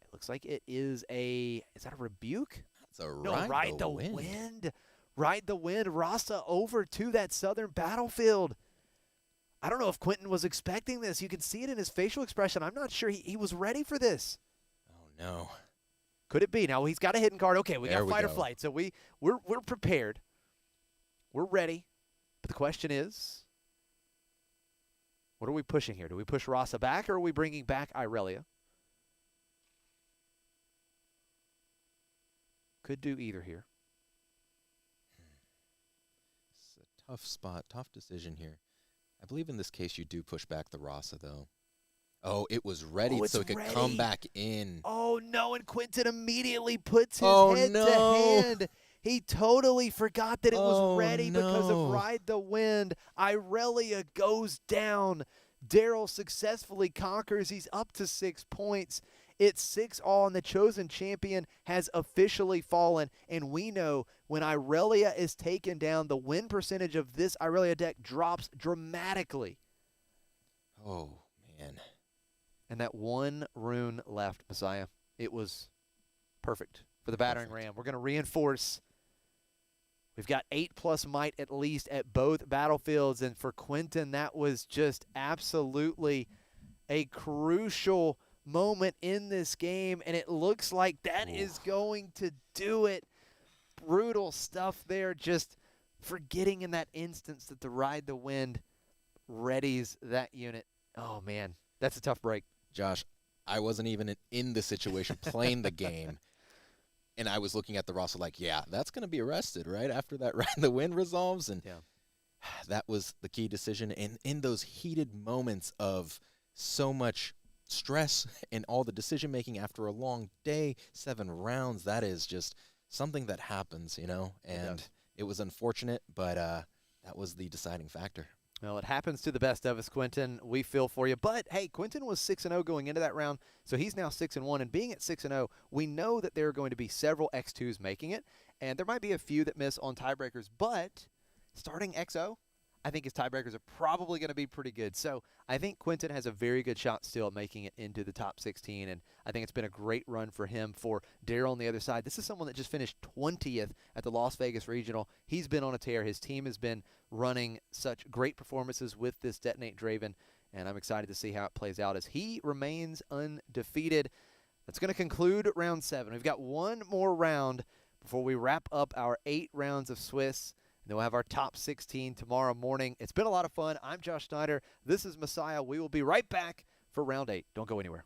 It looks like it is a, is that a rebuke? That's a Ride the wind. Ride the wind. Rasa over to that southern battlefield. I don't know if Quentin was expecting this. You can see it in his facial expression. I'm not sure he was ready for this. Oh, no. Could it be? Now he's got a hidden card. Okay, we got fight or flight. So we're prepared. We're ready. But the question is, what are we pushing here? Do we push Rasa back, or are we bringing back Irelia? Could do either here. It's a tough spot, tough decision here. I believe in this case you do push back the Rasa, though. Oh, it was ready so it could come back in. Oh, no, and Quentin immediately puts his head to hand. He totally forgot that it was ready because of Ride the Wind. Irelia goes down. Daryl successfully conquers. He's up to 6 points. It's 6-all, and the chosen champion has officially fallen. And we know when Irelia is taken down, the win percentage of this Irelia deck drops dramatically. Oh, man. And that 1 rune left, Messiah. It was perfect for the battering ram. We're going to reinforce. We've got 8+ might at least at both battlefields. And for Quentin, that was just absolutely a crucial moment in this game. And it looks like that is going to do it. Brutal stuff there. Just forgetting in that instance that the Ride the Wind readies that unit. Oh, man. That's a tough break. Josh, I wasn't even in the situation playing the game. And I was looking at the Rasa like, yeah, that's going to be arrested, right? After that Ride the Wind resolves. And that was the key decision. And in those heated moments of so much stress and all the decision-making after a long day, 7 rounds, that is just something that happens, you know? And it was unfortunate, but that was the deciding factor. Well, it happens to the best of us, Quentin. We feel for you. But hey, Quentin was 6-0 going into that round, so he's now 6-1. And being at 6-0, we know that there are going to be several X2s making it, and there might be a few that miss on tiebreakers. But starting XO, I think his tiebreakers are probably going to be pretty good. So I think Quentin has a very good shot still at making it into the top 16, and I think it's been a great run for him. For Daryl on the other side, this is someone that just finished 20th at the Las Vegas Regional. He's been on a tear. His team has been running such great performances with this Detonate Draven, and I'm excited to see how it plays out as he remains undefeated. That's going to conclude round 7. We've got one more round before we wrap up our 8 rounds of Swiss. Then we'll have our top 16 tomorrow morning. It's been a lot of fun. I'm Josh Snyder. This is Messiah. We will be right back for round 8. Don't go anywhere.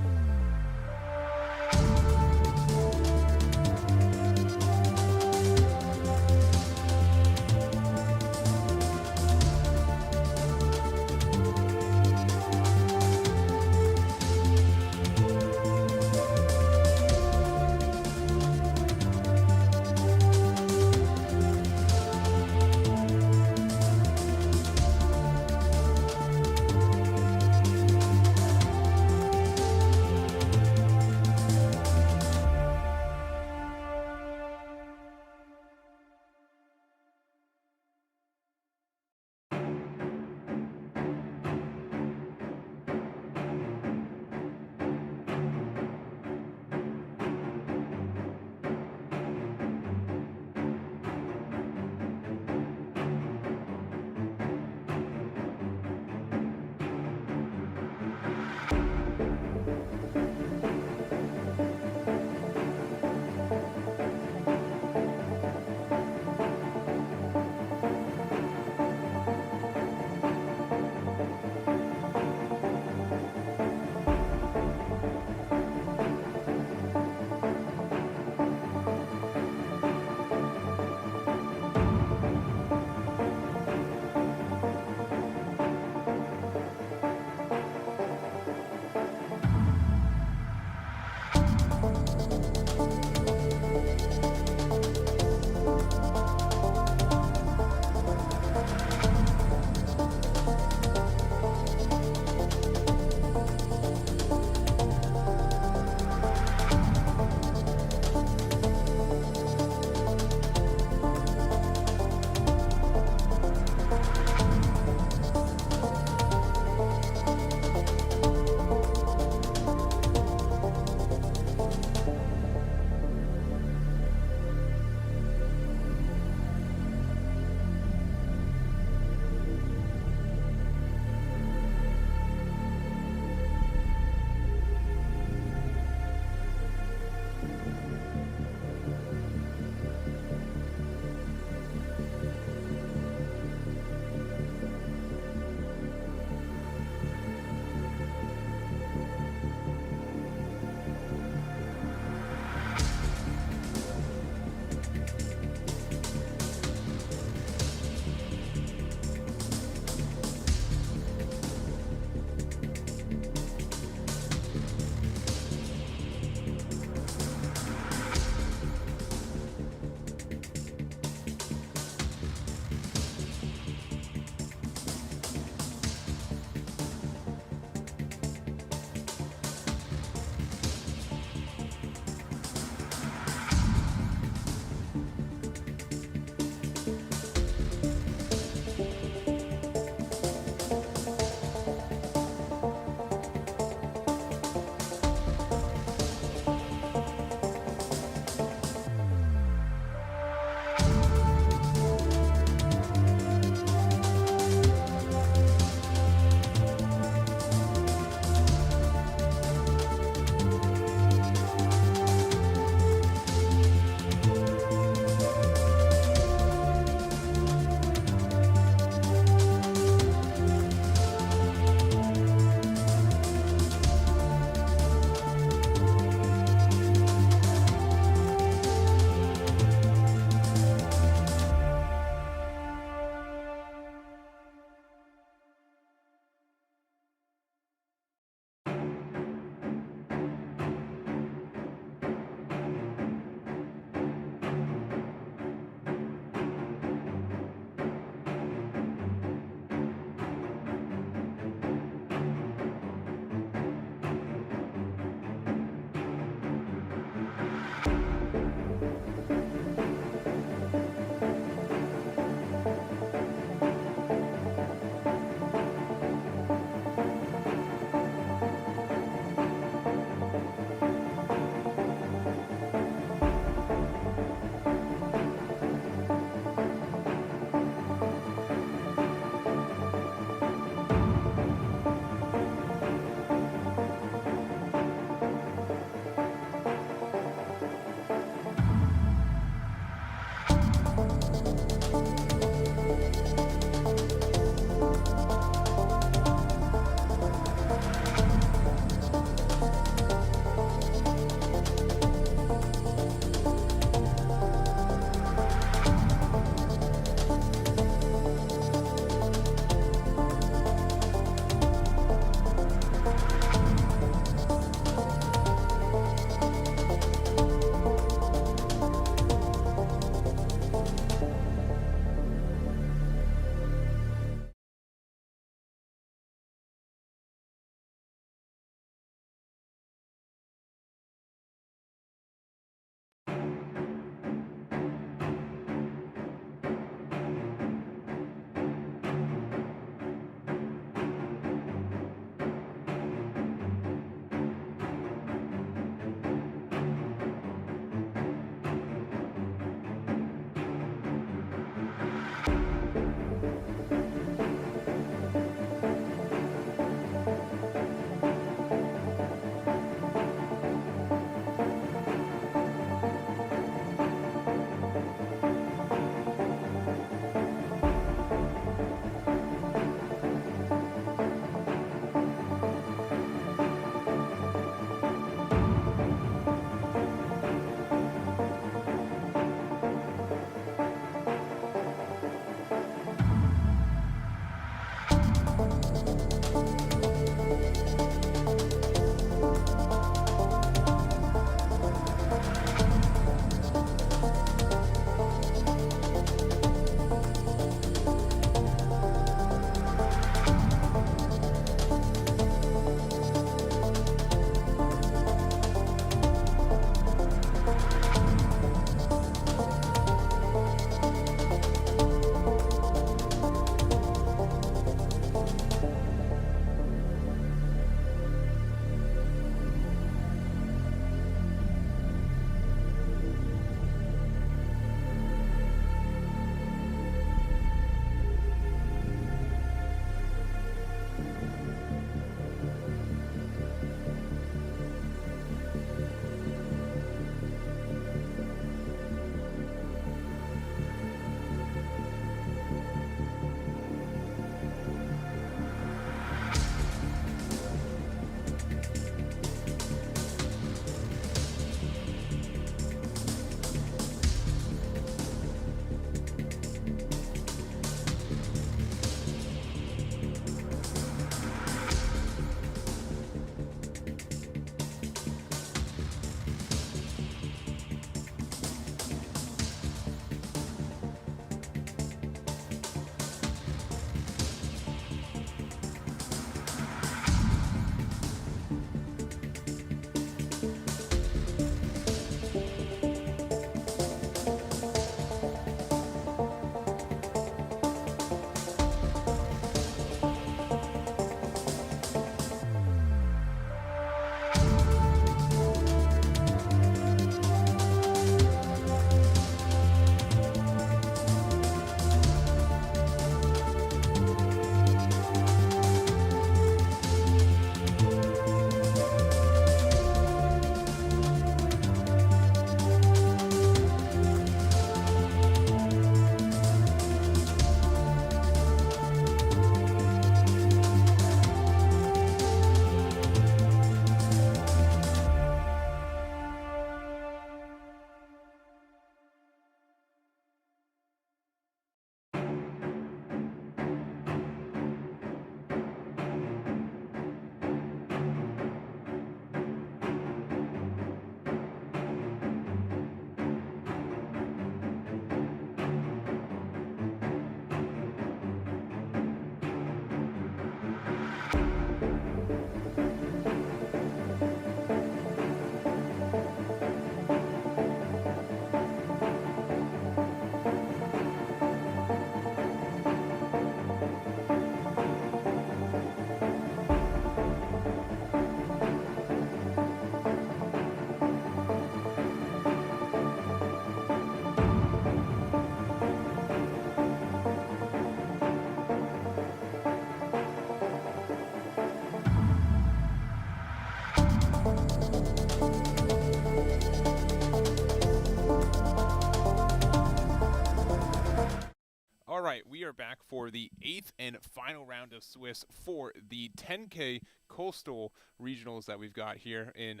All right, we are back for the 8th and final round of Swiss for the 10K Coastal Regionals that we've got here in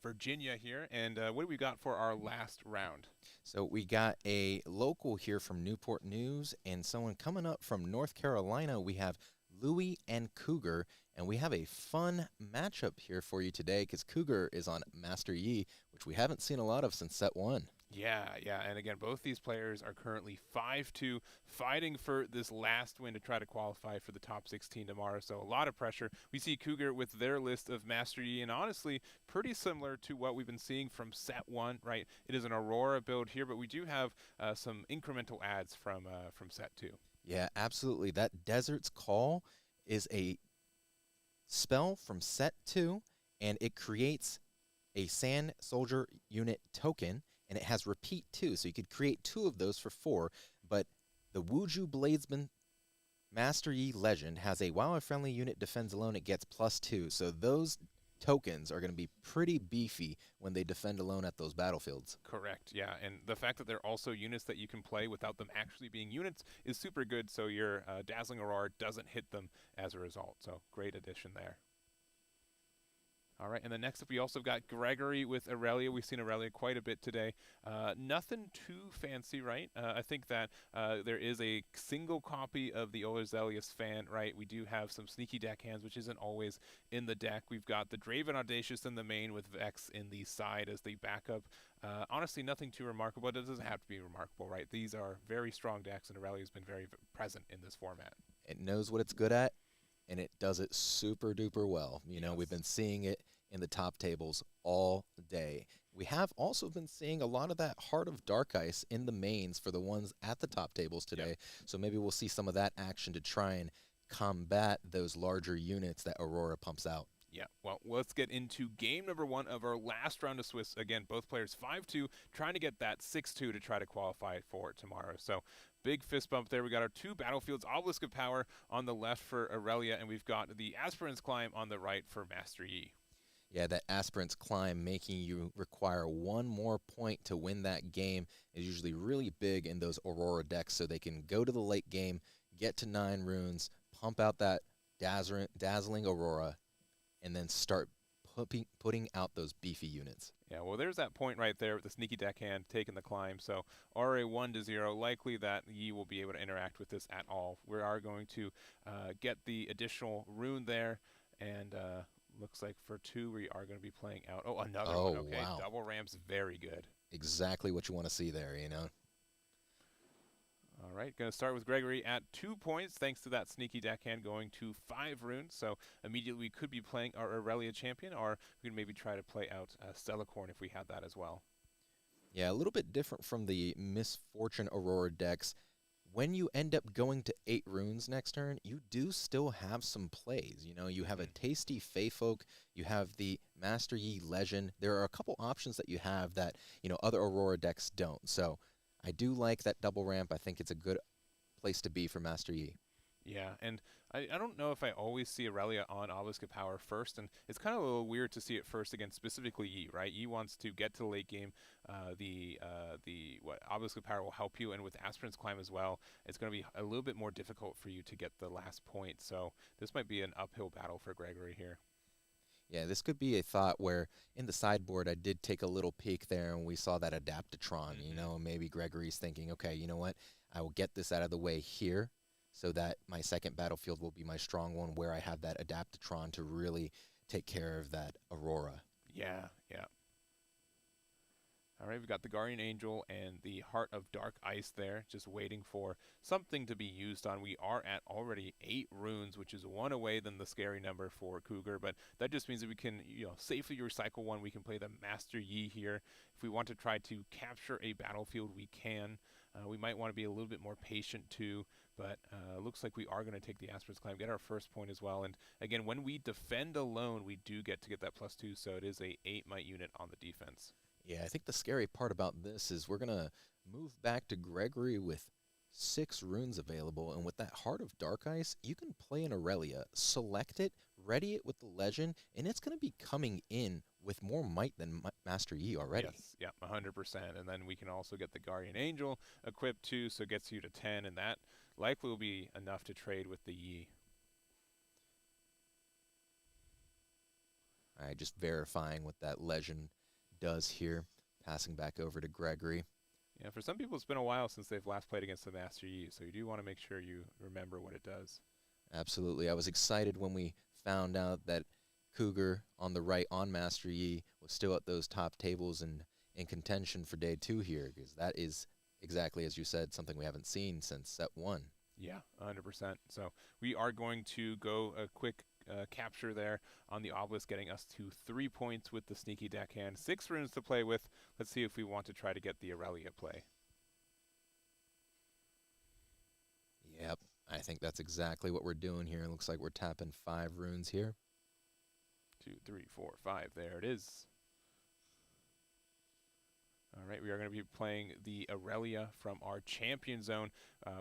Virginia here. And what do we got for our last round? So we got a local here from Newport News and someone coming up from North Carolina. We have Louie and Cougar, and we have a fun matchup here for you today because Cougar is on Master Yi, which we haven't seen a lot of since set 1. Yeah, and again, both these players are currently 5-2, fighting for this last win to try to qualify for the top 16 tomorrow, so a lot of pressure. We see Cougar with their list of Master Yi, and honestly, pretty similar to what we've been seeing from set 1, right? It is an Aurora build here, but we do have some incremental adds from set 2. Yeah, absolutely. That Desert's Call is a spell from set 2, and it creates a Sand Soldier unit token, and it has repeat too, so you could create 2 of those for 4, but the Wuju Bladesman Master Yi Legend has a while a friendly unit defends alone, it gets +2, so those tokens are going to be pretty beefy when they defend alone at those battlefields. Correct, yeah, and the fact that they're also units that you can play without them actually being units is super good, so your Dazzling Aurora doesn't hit them as a result, so great addition there. All right, and then next up we also got Gregory with Aurelia. We've seen Aurelia quite a bit today. Nothing too fancy, right? I think that there is a single copy of the Overzealous Fan, right? We do have some sneaky deckhands, which isn't always in the deck. We've got the Draven Audacious in the main with Vex in the side as the backup. Honestly, nothing too remarkable. It doesn't have to be remarkable, right? These are very strong decks, and Aurelia has been very present in this format. It knows what it's good at, and it does it super duper well. You know, we've been seeing it in the top tables all day. We have also been seeing a lot of that Heart of Dark Ice in the mains for the ones at the top tables today. So maybe we'll see some of that action to try and combat those larger units that Aurora pumps out. Yeah, well, let's get into game number 1 of our last round of Swiss. Again, both players 5-2, trying to get that 6-2 to try to qualify for tomorrow. So big fist bump there. We got our 2 battlefields, Obelisk of Power on the left for Aurelia, and we've got the Aspirant's Climb on the right for Master Yi. Yeah, that Aspirant's Climb making you require 1 more point to win that game is usually really big in those Aurora decks, so they can go to the late game, get to 9 runes, pump out that dazzling Aurora, and then start putting out those beefy units. Yeah, well, there's that point right there with the sneaky deckhand taking the climb. So RA 1-0, likely that Yi will be able to interact with this at all. We are going to get the additional rune there, and looks like for 2 we are going to be playing out. Oh, another one. Okay, wow. Double ramps, very good. Exactly what you want to see there, you know. All right, going to start with Gregory at 2 points, thanks to that sneaky deckhand going to 5 runes. So immediately we could be playing our Aurelia champion, or we could maybe try to play out Stellacorn if we had that as well. Yeah, a little bit different from the Misfortune Aurora decks. When you end up going to 8 runes next turn, you do still have some plays. You know, you have a tasty Feyfolk, you have the Master Yi Legend. There are a couple options that you have that, you know, other Aurora decks don't. So I do like that double ramp. I think it's a good place to be for Master Yi. Yeah, and I don't know if I always see Aurelia on Obelisk of Power first, and it's kind of a little weird to see it first against specifically Yi, right? Yi wants to get to the late game. Obelisk of Power will help you, and with Aspirant's Climb as well, it's going to be a little bit more difficult for you to get the last point. So this might be an uphill battle for Gregory here. Yeah, this could be a thought where in the sideboard I did take a little peek there and we saw that Adaptatron, you know, maybe Gregory's thinking, okay, you know what, I will get this out of the way here so that my second battlefield will be my strong one where I have that Adaptatron to really take care of that Aurora. Yeah. All right, we've got the Guardian Angel and the Heart of Dark Ice there, just waiting for something to be used on. We are at already 8 runes, which is 1 away than the scary number for Cougar, but that just means that we can, you know, safely recycle 1. We can play the Master Yi here. If we want to try to capture a battlefield, we can. We might want to be a little bit more patient too, but looks like we are going to take the Aspirant's Climb, get our first point as well. And again, when we defend alone, we do get to get that +2, so it is a 8 might unit on the defense. Yeah, I think the scary part about this is we're going to move back to Gregory with 6 runes available, and with that Heart of Dark Ice, you can play an Aurelia, select it, ready it with the Legend, and it's going to be coming in with more might than Master Yi already. Yes, yeah, 100%. And then we can also get the Guardian Angel equipped too, so it gets you to 10, and that likely will be enough to trade with the Yi. All right, just verifying what that legend does here. Passing back over to Gregory. Yeah, for some people it's been a while since they've last played against the Master Yi, so you do want to make sure you remember what it does. Absolutely. I was excited when we found out that Cougar on the right on Master Yi was still at those top tables and in contention for day 2 here, because that is exactly as you said, something we haven't seen since set 1. Yeah, 100%. So we are going to go a quick capture there on the obelisk, getting us to 3 points with the sneaky deckhand. 6 runes to play with. Let's see if we want to try to get the Aurelia play. Yep, I think that's exactly what we're doing here. It looks like we're tapping 5 runes here. 2, 3, 4, 5. There it is. All right, we are going to be playing the Aurelia from our champion zone.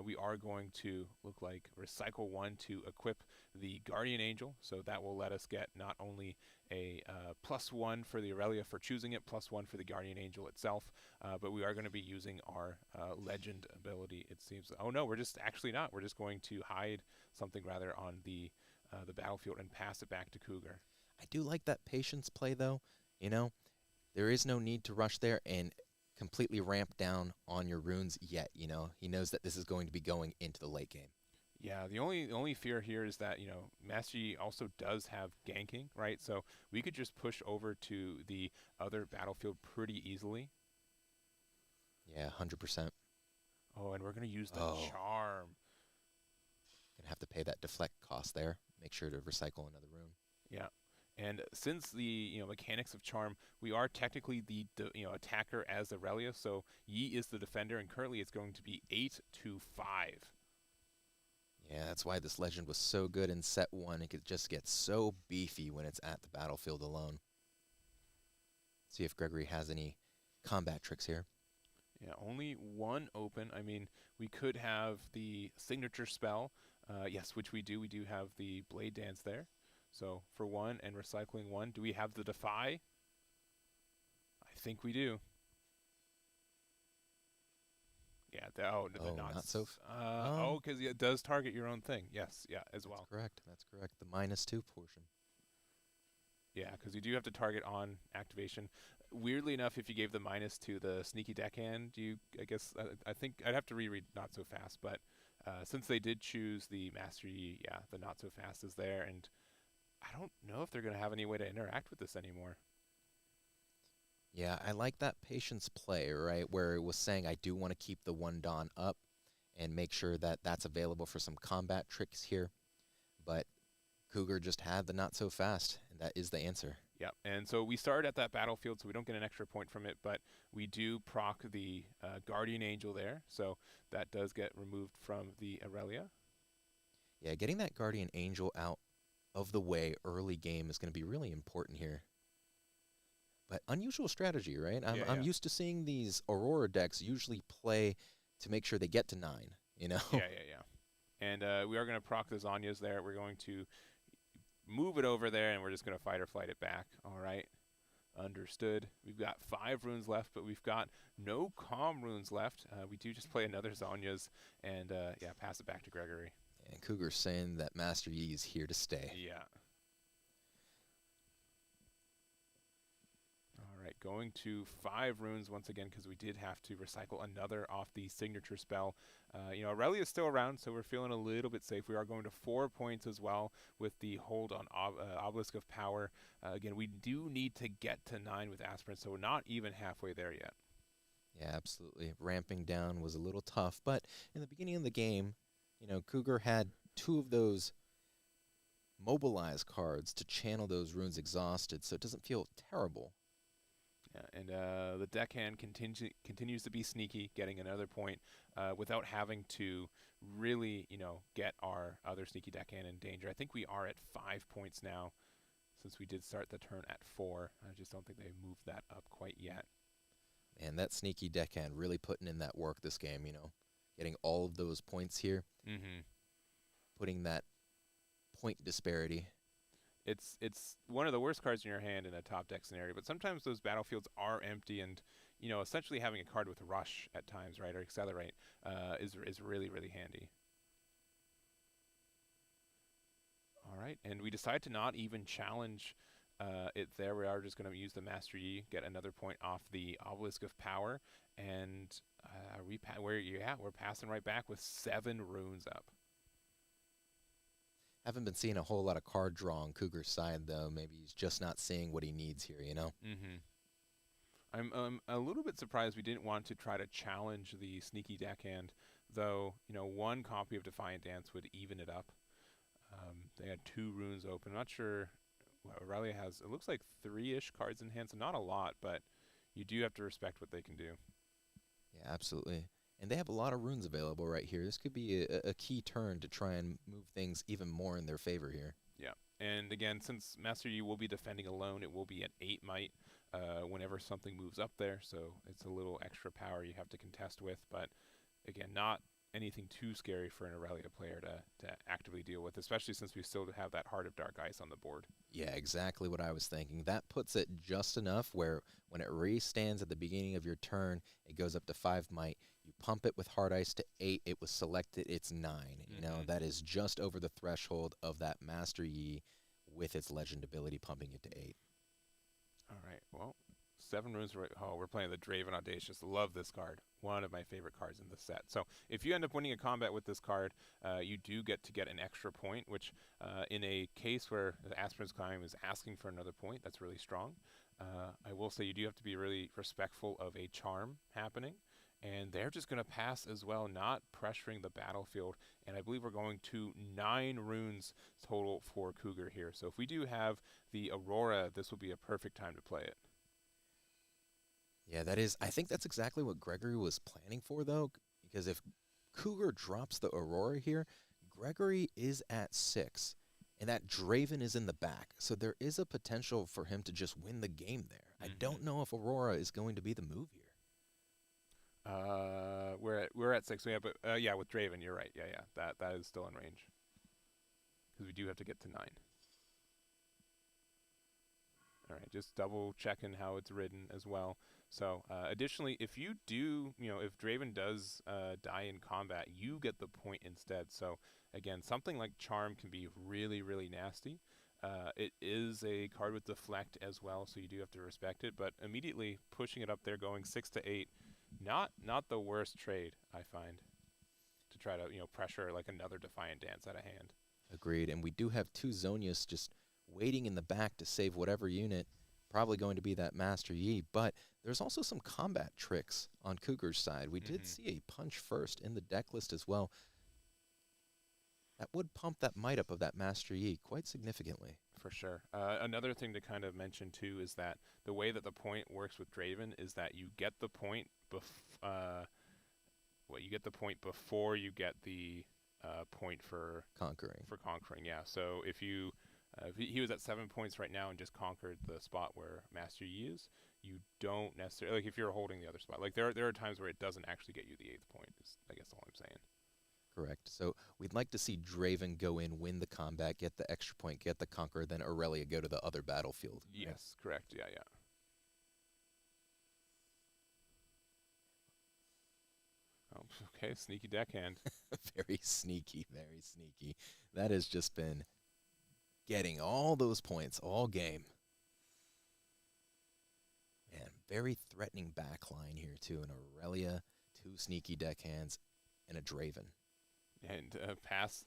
We are going to look like recycle 1 to equip the Guardian Angel, so that will let us get not only a +1 for the Aurelia for choosing it, +1 for the Guardian Angel itself, but we are going to be using our legend ability, it seems. Oh no, we're just actually not. We're just going to hide something rather on the battlefield and pass it back to Cougar. I do like that patience play, though. You know, there is no need to rush there and completely ramp down on your runes yet. You know, he knows that this is going to be going into the late game. Yeah, the only fear here is that, you know, Master Yi also does have ganking, right? So we could just push over to the other battlefield pretty easily. Yeah, 100%. Oh, and we're going to use the charm. Gonna have to pay that deflect cost there. Make sure to recycle another rune. Yeah. And since the mechanics of charm, we are technically the attacker as Aurelia, so Yi is the defender, and currently it's going to be 8-5. Yeah, that's why this legend was so good in set 1. It could just get so beefy when it's at the battlefield alone. See if Gregory has any combat tricks here. Yeah, only 1 open. I mean, we could have the signature spell. Yes, which we do. We do have the Blade Dance there. So for 1 and recycling 1, do we have the Defy? I think we do. Yeah, not so. because it does target your own thing. Yes, yeah, as well. Correct. That's correct. The -2 portion. Yeah, because you do have to target on activation. Weirdly enough, if you gave the -2 the sneaky deckhand, I guess I think I'd have to reread Not So Fast, but since they did choose the Master Yi, yeah, the Not So Fast is there, and I don't know if they're going to have any way to interact with this anymore. Yeah, I like that patience play, right, where it was saying I do want to keep the 1 Dawn up and make sure that that's available for some combat tricks here. But Cougar just had the Not So Fast, and that is the answer. Yep, and so we started at that battlefield, so we don't get an extra point from it, but we do proc the Guardian Angel there, so that does get removed from the Aurelia. Yeah, getting that Guardian Angel out of the way early game is going to be really important here. But unusual strategy, right? I'm used to seeing these Aurora decks usually play to make sure they get to 9, you know? Yeah. And we are going to proc the Zanyas there. We're going to move it over there, and we're just going to fight or flight it back. All right. Understood. We've got 5 runes left, but we've got no Calm runes left. We do just play another Zanyas and, pass it back to Gregory. And Cougar's saying that Master Yi is here to stay. Yeah. All right, going to 5 runes once again because we did have to recycle another off the signature spell. Aurelia is still around, so we're feeling a little bit safe. We are going to 4 points as well with the hold on Obelisk of Power. Again, we do need to get to 9 with Aspirant, so we're not even halfway there yet. Yeah, absolutely. Ramping down was a little tough, but in the beginning of the game, Cougar had 2 of those mobilize cards to channel those runes exhausted, so it doesn't feel terrible. Yeah, and the deckhand continues to be sneaky, getting another point without having to really, get our other sneaky deckhand in danger. I think we are at 5 points now since we did start the turn at 4. I just don't think they've moved that up quite yet. And that sneaky deckhand really putting in that work this game, getting all of those points here, putting that point disparity. It's one of the worst cards in your hand in a top deck scenario, but sometimes those battlefields are empty, and essentially having a card with Rush at times, right, or Accelerate is really, really handy. All right, and we decide to not even challenge it there. We are just going to use the Master Yi, get another point off the Obelisk of Power, and we're passing right back with 7 runes up. Haven't been seeing a whole lot of card draw on Cougar's side, though. Maybe he's just not seeing what he needs here, you know? Mm-hmm. I'm a little bit surprised we didn't want to try to challenge the sneaky deckhand, though, one copy of Defiant Dance would even it up. They had 2 runes open. I'm not sure what Aurelia has. It looks like 3-ish cards in hand, so not a lot, but you do have to respect what they can do. Yeah, absolutely. And they have a lot of runes available right here. This could be a key turn to try and move things even more in their favor here. Yeah, and again, since Master Yi will be defending alone, it will be at 8 might whenever something moves up there, so it's a little extra power you have to contest with, but again, not anything too scary for an Aurelia player to actively deal with, especially since we still have that Heart of Dark Ice on the board. Yeah, exactly what I was thinking. That puts it just enough where when it re-stands at the beginning of your turn, it goes up to 5 might. You pump it with Hard Ice to 8. It was selected. It's 9. You know, that is just over the threshold of that Master Yi with its Legend ability pumping it to 8. All right, well, 7 runes. Oh, we're playing the Draven Audacious. Love this card. One of my favorite cards in the set. So if you end up winning a combat with this card, you do get to get an extra point, which in a case where the Aspirin's Climb is asking for another point, that's really strong. I will say you do have to be really respectful of a charm happening. And they're just going to pass as well, not pressuring the battlefield. And I believe we're going to 9 runes total for Cougar here. So if we do have the Aurora, this will be a perfect time to play it. Yeah, that is. I think that's exactly what Gregory was planning for, though, because if Cougar drops the Aurora here, Gregory is at 6, and that Draven is in the back. So there is a potential for him to just win the game there. I don't know if Aurora is going to be the move here. We're at 6. But yeah, with Draven, you're right. Yeah, that is still in range because we do have to get to 9. All right, just double checking how it's written as well. So additionally, if you do, if Draven does die in combat, you get the point instead. So again, something like Charm can be really, really nasty. It is a card with Deflect as well, so you do have to respect it. But immediately pushing it up there, going 6 to 8, not the worst trade, I find, to try to pressure like another Defiant Dance out of hand. Agreed, and we do have 2 Zonias just waiting in the back to save whatever unit, probably going to be that Master Yi, but there's also some combat tricks on Cougar's side. We did see a punch first in the deck list as well. That would pump that might up of that Master Yi quite significantly. For sure. Another thing to kind of mention too is that the way that the point works with Draven is that you get the point you get the point before you get the point for conquering. Yeah. So if he was at 7 points right now and just conquered the spot where Master Yi is, you don't necessarily, like if you're holding the other spot, like there are times where it doesn't actually get you the 8th point, is I guess all I'm saying. Correct. So we'd like to see Draven go in, win the combat, get the extra point, get the conquer, then Aurelia go to the other battlefield. Yes, correct. Yeah. Oh, okay, sneaky deckhand. Very sneaky, very sneaky. That has just been getting all those points all game. Man, very threatening backline here too. An Aurelia, 2 sneaky deckhands, and a Draven. And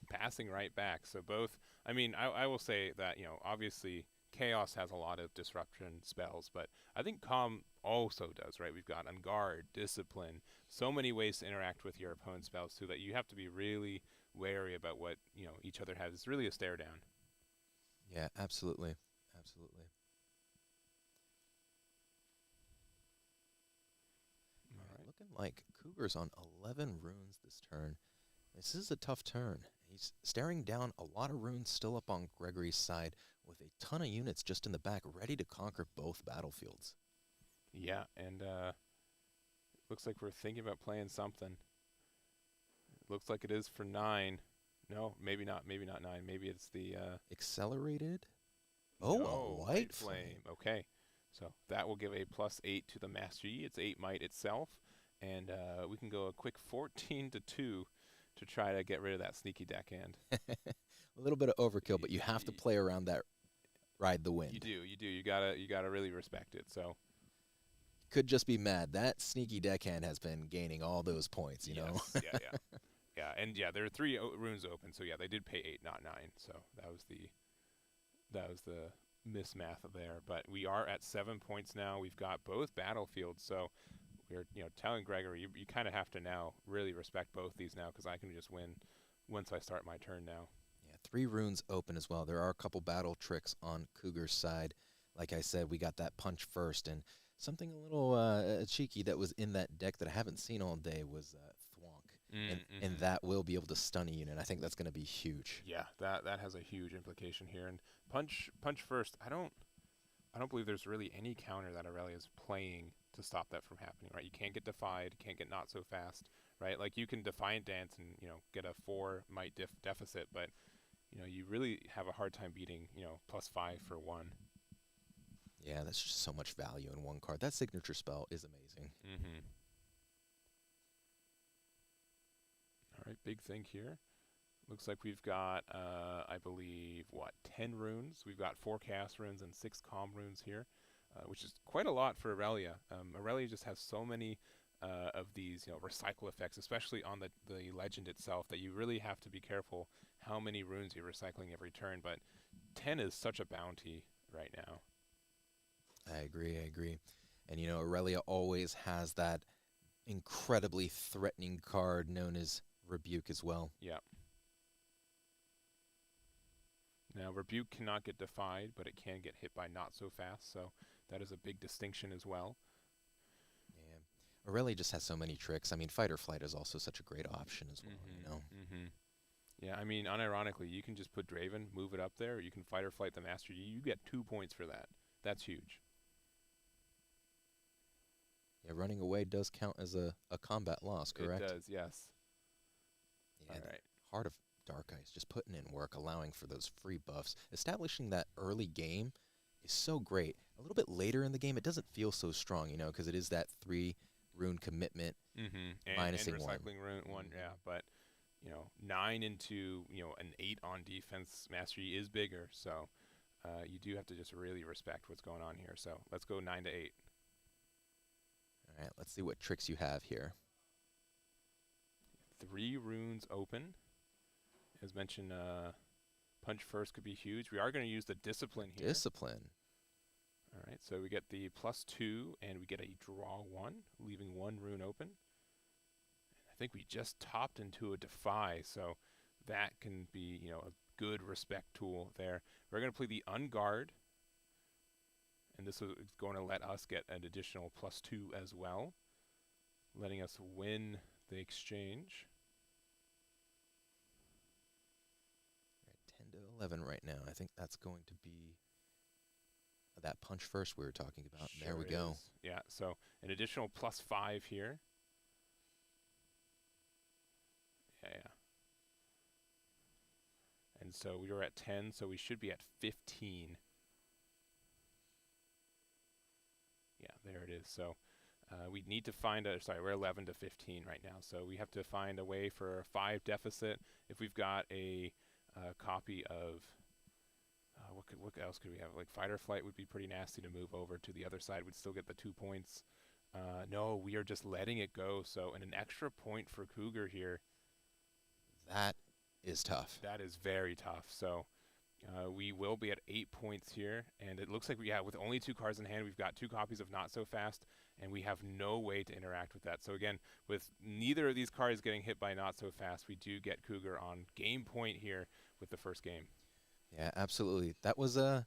passing right back. So both, I will say that, obviously Chaos has a lot of disruption spells, but I think Calm also does, right? We've got Unguard, Discipline, so many ways to interact with your opponent's spells too that you have to be really wary about what, each other has. It's really a stare down. Yeah, absolutely. Absolutely. All right. Looking like Cougar's on 11 runes this turn. This is a tough turn. He's staring down a lot of runes still up on Gregory's side with a ton of units just in the back ready to conquer both battlefields. Yeah, and looks like we're thinking about playing something. It looks like it is for 9. No, maybe not 9. Maybe it's the Accelerated? Oh, no, a white flame. Okay. So that will give a +8 to the Master Yi. It's 8 might itself. And we can go a quick 14 to 2 to try to get rid of that sneaky deckhand. a little bit of overkill, but you have to play around that ride the wind. You do. You gotta really respect it. So Could just be mad. That sneaky deckhand has been gaining all those points, you know? yes, yeah. And yeah, there are 3 runes open. So yeah, they did pay 8, not 9. So that was the mismath there. But we are at 7 points now. We've got both battlefields. So we're telling Gregory you kind of have to now really respect both these now, because I can just win once I start my turn now. Yeah, 3 runes open as well. There are a couple battle tricks on Cougar's side. Like I said, we got that punch first, and something a little cheeky that was in that deck that I haven't seen all day was Thwonk, and that will be able to stun a unit. I think that's going to be huge. Yeah, that has a huge implication here. And punch first. I don't believe there's really any counter that Aurelia is playing to stop that from happening. Right? You can't get defied. Can't get not so fast. Right? Like you can Defiant Dance and get a 4 might deficit, but you really have a hard time beating +5 for 1. Yeah, that's just so much value in one card. That signature spell is amazing. All right, big thing here. Looks like we've got, I believe, 10 runes. We've got 4 Chaos runes and 6 Calm runes here, which is quite a lot for Aurelia. Aurelia just has so many of these, recycle effects, especially on the legend itself, that you really have to be careful how many runes you're recycling every turn. But 10 is such a bounty right now. I agree. And, Aurelia always has that incredibly threatening card known as Rebuke as well. Yeah. Now, Rebuke cannot get defied, but it can get hit by not so fast, so that is a big distinction as well. Yeah. Aurelia just has so many tricks. I mean, Fight or Flight is also such a great option as well, Yeah, I mean, unironically, you can just put Draven, move it up there, or you can Fight or Flight the Master Yi. You get 2 points for that. That's huge. Yeah, running away does count as a combat loss, correct? It does, yes. Yeah, All right. Heart of Dark Eyes, just putting in work, allowing for those free buffs. Establishing that early game is so great. A little bit later in the game, it doesn't feel so strong, because it is that 3 rune commitment, minusing and recycling rune 1, yeah. But, 9 into, an 8 on defense mastery is bigger, so you do have to just really respect what's going on here. So let's go 9 to 8. All right, let's see what tricks you have here. 3 runes open. As mentioned, punch first could be huge. We are going to use the discipline here. Discipline. All right, so we get the +2, and we get a draw 1, leaving 1 rune open. I think we just topped into a defy, so that can be, a good respect tool there. We're going to play the Unguard, and this is going to let us get an additional +2 as well, letting us win the exchange. 10 to 11 right now. I think that's going to be that punch first we were talking about. Sure there we go. is. Yeah, so an additional +5 here. Yeah. And so we were at 10, so we should be at 15. Yeah, there it is. So we need to find we're 11 to 15 right now. So we have to find a way for a 5 deficit. If we've got a copy of, what else could we have? Like Fight or Flight would be pretty nasty to move over to the other side. We'd still get the 2 points. No, we are just letting it go. So, and an extra point for Cougar here. That is tough. That is very tough. So we will be at 8 points here, and it looks like with only 2 cards in hand, we've got 2 copies of Not So Fast, and we have no way to interact with that. So again, with neither of these cards getting hit by Not So Fast, we do get Cougar on game point here with the first game. Yeah, absolutely. That was a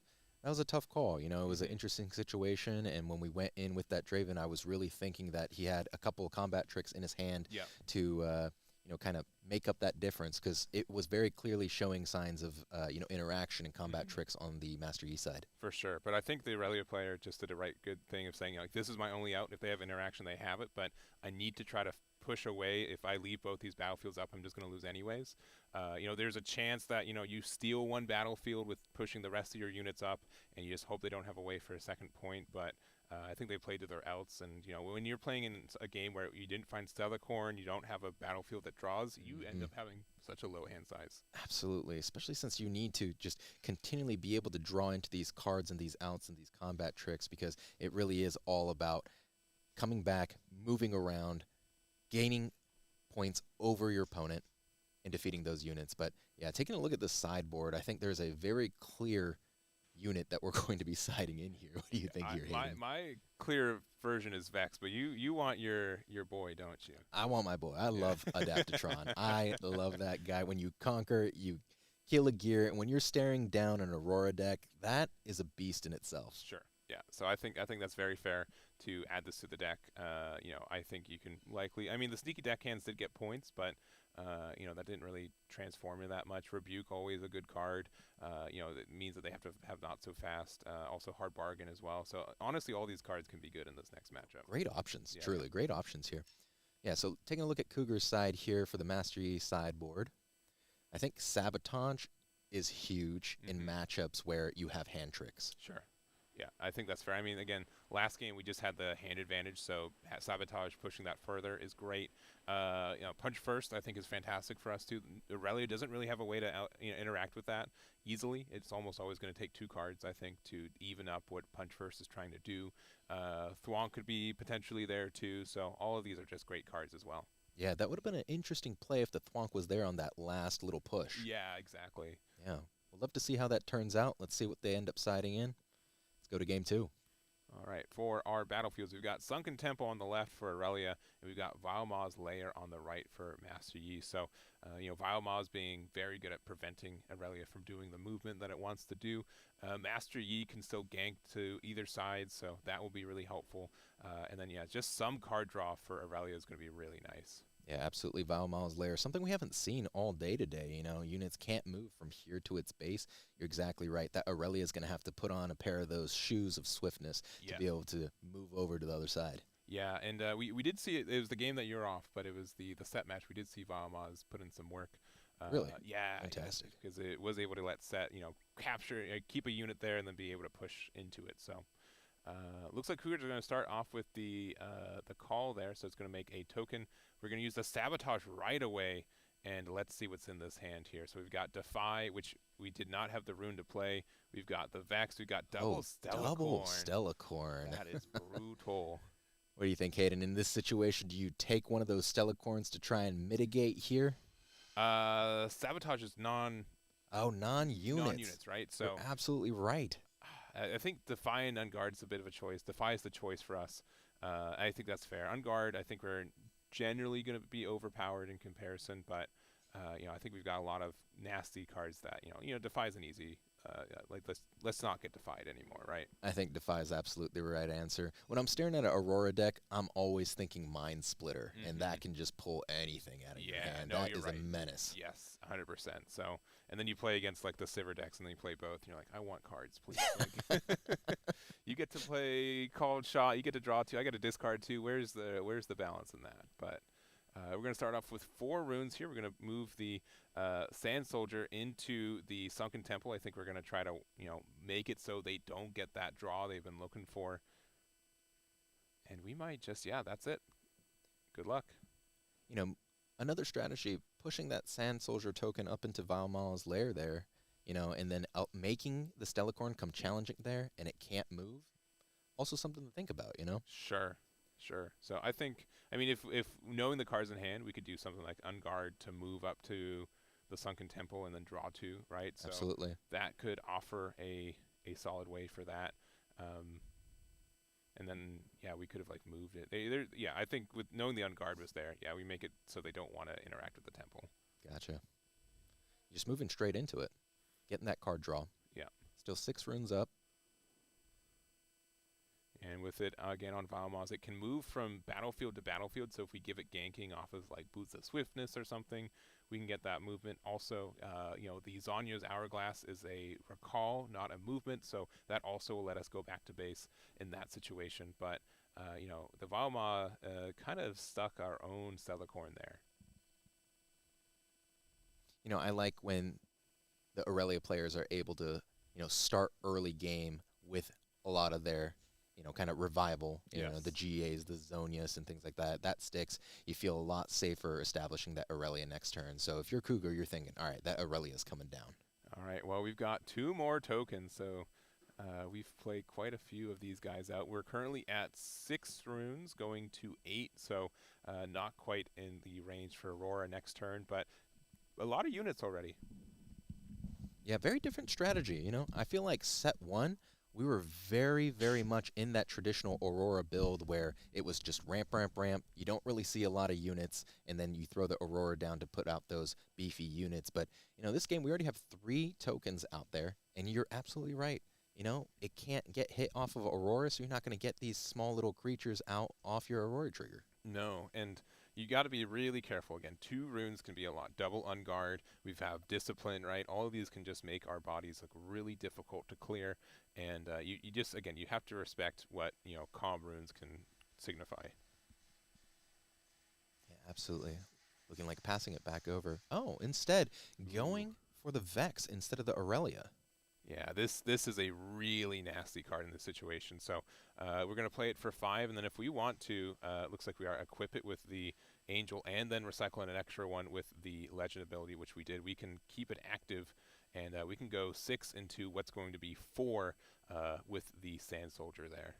tough call. It was an interesting situation, and when we went in with that Draven, I was really thinking that he had a couple of combat tricks in his hand to kind of make up that difference, because it was very clearly showing signs of, interaction and combat tricks on the Master Yi side. For sure. But I think the Aurelia player just did a good thing of saying, this is my only out. If they have interaction, they have it, but I need to try to push away. If I leave both these battlefields up, I'm just going to lose anyways. There's a chance that, you steal one battlefield with pushing the rest of your units up, and you just hope they don't have a way for a second point. But I think they played to their outs, and when you're playing in a game where you didn't find Stellicorn, you don't have a battlefield that draws, you end up having such a low hand size. Absolutely, especially since you need to just continually be able to draw into these cards and these outs and these combat tricks, because it really is all about coming back, moving around, gaining points over your opponent, and defeating those units. But yeah, taking a look at the sideboard, I think there's a very clear unit that we're going to be siding in here. What do you think here, Hayden? My clear version is Vex, but you want your boy, don't you? I want my boy. I love Adaptatron. I love that guy. When you conquer, you kill a gear, and when you're staring down an Aurora deck, that is a beast in itself. Sure. Yeah. So I think that's very fair to add this to the deck. I think you can likely. I mean, the sneaky deckhands did get points, but that didn't really transform me that much. Rebuke, always a good card. It means that they have to have not so fast. Also hard bargain as well. So honestly, all these cards can be good in this next matchup. Great options, truly great options here. Yeah. So taking a look at Cougar's side here for the Master Yi sideboard, I think Sabotage is huge in matchups where you have hand tricks. Sure. Yeah, I think that's fair. I mean, again, last game we just had the hand advantage, so Sabotage pushing that further is great. Punch First I think is fantastic for us too. Aurelia doesn't really have a way to interact with that easily. It's almost always going to take 2 cards, I think, to even up what Punch First is trying to do. Thwomp could be potentially there too, so all of these are just great cards as well. Yeah, that would have been an interesting play if the Thwomp was there on that last little push. Yeah, exactly. Yeah, we'll love to see how that turns out. Let's see what they end up siding in. Let's go to game 2. All right, for our battlefields, we've got Sunken Temple on the left for Aurelia, and we've got Vile Maw's Lair on the right for Master Yi. So, Vile Maw's being very good at preventing Aurelia from doing the movement that it wants to do. Master Yi can still gank to either side, so that will be really helpful. And then, just some card draw for Aurelia is going to be really nice. Yeah, absolutely. Vile Maw's Lair, something we haven't seen all day today. Units can't move from here to its base. You're exactly right. That Aurelia is going to have to put on a pair of those shoes of swiftness to be able to move over to the other side. Yeah, and we did see it. It was the game that you're off, but it was the set match. We did see Vile Maw's put in some work. Really? Yeah. Fantastic. Because it was able to let set, capture, keep a unit there, and then be able to push into it. So. Looks like Cougars are going to start off with the call there, so it's going to make a token. We're going to use the Sabotage right away, and let's see what's in this hand here. So we've got Defy, which we did not have the rune to play. We've got the Vex. We've got double Stellicorn. Double Stellicorn. That is brutal. What do you think, Hayden? In this situation, do you take one of those Stellicorns to try and mitigate here? Sabotage is non-units, right? So you're absolutely right. I think Defy and Unguard is a bit of a choice. Defy is the choice for us. I think that's fair. Unguard, I think we're generally going to be overpowered in comparison, but I think we've got a lot of nasty cards that Defy is an easy. Let's not get defied anymore, right? I think Defy is absolutely the right answer. When I'm staring at an Aurora deck, I'm always thinking Mind Splitter, and that can just pull anything out of your hand. That is a menace. Yes, 100%. So, and then you play against like the Sivir decks, and then you play both, and you're like, I want cards, please. You get to play Called Shot, you get to draw 2, I get to discard 2. Where's the balance in that? But we're going to start off with 4 runes here. We're going to move the Sand Soldier into the Sunken Temple. I think we're going to try to, make it so they don't get that draw they've been looking for. And we might just, that's it. Good luck. Another strategy, pushing that Sand Soldier token up into Vile Maw's Lair there, and then making the Stellicorn come challenging there, and it can't move. Also something to think about, Sure. So I think, if knowing the cards in hand, we could do something like Unguard to move up to the Sunken Temple and then draw 2, right? So absolutely. That could offer a solid way for that. And then, we could have moved it. I think with knowing the Unguard was there, we make it so they don't want to interact with the temple. Gotcha. Just moving straight into it, getting that card draw. Yeah. Still 6 runes up. And with it, again, on Vile Maw's, it can move from battlefield to battlefield. So if we give it ganking off of Boots of Swiftness or something, we can get that movement. Also, the Zonya's Hourglass is a recall, not a movement. So that also will let us go back to base in that situation. But, the Vile Maw kind of stuck our own Stellicorn there. I like when the Aurelia players are able to, start early game with a lot of their kind of revival, Yes. the GAs, the Zonius, and things like that. That sticks. You feel a lot safer establishing that Aurelia next turn. So if you're Cougar, you're thinking, all right, that Aurelia's coming down. All right, well, we've got 2 more tokens, so we've played quite a few of these guys out. We're currently at 6 runes, going to 8, so not quite in the range for Aurora next turn, but a lot of units already. Yeah, very different strategy. I feel like set 1, we were very, very much in that traditional Aurora build where it was just ramp, ramp, ramp. You don't really see a lot of units, and then you throw the Aurora down to put out those beefy units. But, this game, we already have 3 tokens out there, and you're absolutely right. It can't get hit off of Aurora, so you're not going to get these small little creatures out off your Aurora trigger. No, and you got to be really careful. Again, 2 runes can be a lot. Double Unguard, we have Discipline, right? All of these can just make our bodies look really difficult to clear. And you just, again, you have to respect what, calm runes can signify. Yeah, absolutely. Looking like passing it back over. Oh, instead, going for the Vex instead of the Aurelia. Yeah, this is a really nasty card in this situation. So we're going to play it for 5, and then if we want to, it looks like we are equip it with the Angel and then recycle an extra one with the Legend ability, which we did. We can keep it active, and we can go 6 into what's going to be 4 with the Sand Soldier there.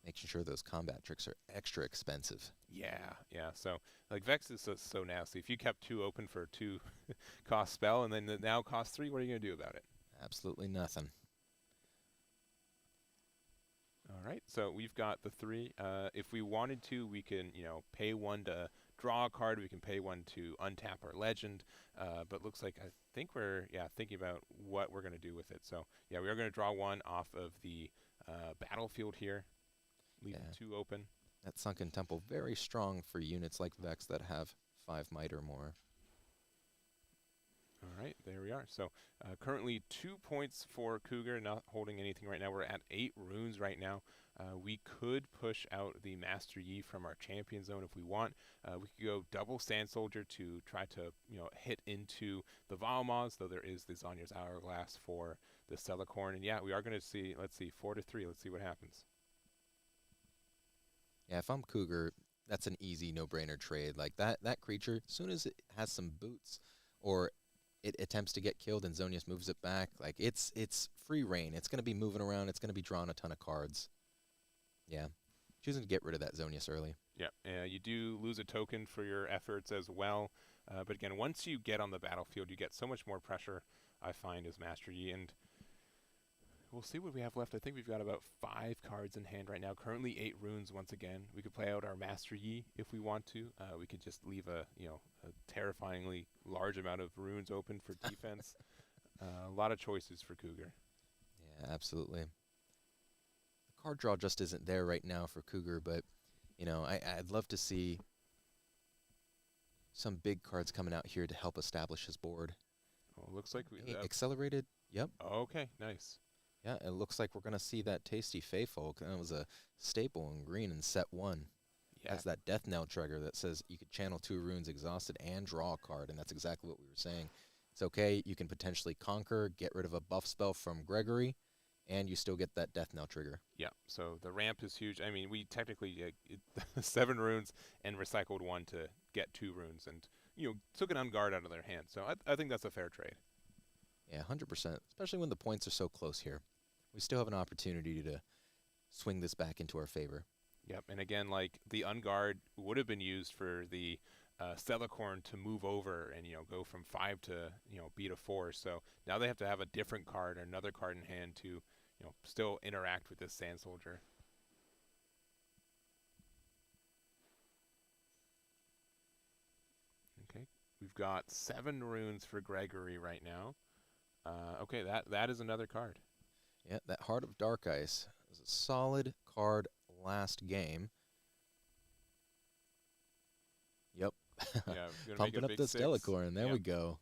Making sure those combat tricks are extra expensive. Yeah. So, like, Vex is so nasty. If you kept 2 open for a 2 cost spell and then it now costs 3, what are you going to do about it? Absolutely nothing. All right, so we've got the 3. If we wanted to, we can, pay 1 to draw a card. We can pay 1 to untap our legend. But looks like I think we're, thinking about what we're going to do with it. So, we are going to draw 1 off of the battlefield here. Leave 2 open. That Sunken Temple, very strong for units like Vex that have 5 might or more. All right, there we are. So currently 2 points for Cougar, not holding anything right now. We're at 8 runes right now. We could push out the Master Yi from our champion zone if we want. We could go double Sand Soldier to try to hit into the Valmaz, though there is the Zonya's Hourglass for the Celicorn. And we are going to see, let's see, 4 to 3. Let's see what happens. Yeah, if I'm Cougar, that's an easy no-brainer trade. Like that creature, as soon as it has some boots or it attempts to get killed and Zonius moves it back, like it's free reign. It's going to be moving around. It's going to be drawing a ton of cards. Yeah, choosing to get rid of that Zonius early. Yeah, you do lose a token for your efforts as well. But again, once you get on the battlefield, you get so much more pressure, I find, as Master Yi. And we'll see what we have left. I think we've got about 5 cards in hand right now. Currently 8 runes once again. We could play out our Master Yi if we want to. We could just leave a terrifyingly large amount of runes open for defense. A lot of choices for Cougar. Yeah, absolutely. The card draw just isn't there right now for Cougar, but I'd love to see some big cards coming out here to help establish his board. Oh, looks like we accelerated. Yep. Okay, nice. Yeah, it looks like we're going to see that Tasty Fey Folk. That was a staple in green in set 1. Yeah. Has that Death Knell trigger that says you could channel 2 runes exhausted and draw a card, and that's exactly what we were saying. It's okay, you can potentially conquer, get rid of a buff spell from Gregory, and you still get that Death Knell trigger. Yeah, so the ramp is huge. I mean, we technically 7 runes and recycled 1 to get 2 runes and, took an Unguard out of their hand. So I think that's a fair trade. Yeah, 100%, especially when the points are so close here. We still have an opportunity to swing this back into our favor. Yep, and again, like, the Unguard would have been used for the Celicorn to move over and, go from 5 to, beat a 4. So now they have to have a different card, another card in hand to, still interact with this Sand Soldier. Okay, we've got 7 runes for Gregory right now. Okay, that is another card. Yeah, that Heart of Dark Ice was a solid card last game. Yep. Yeah, Pumping up the Celicorn. There we go.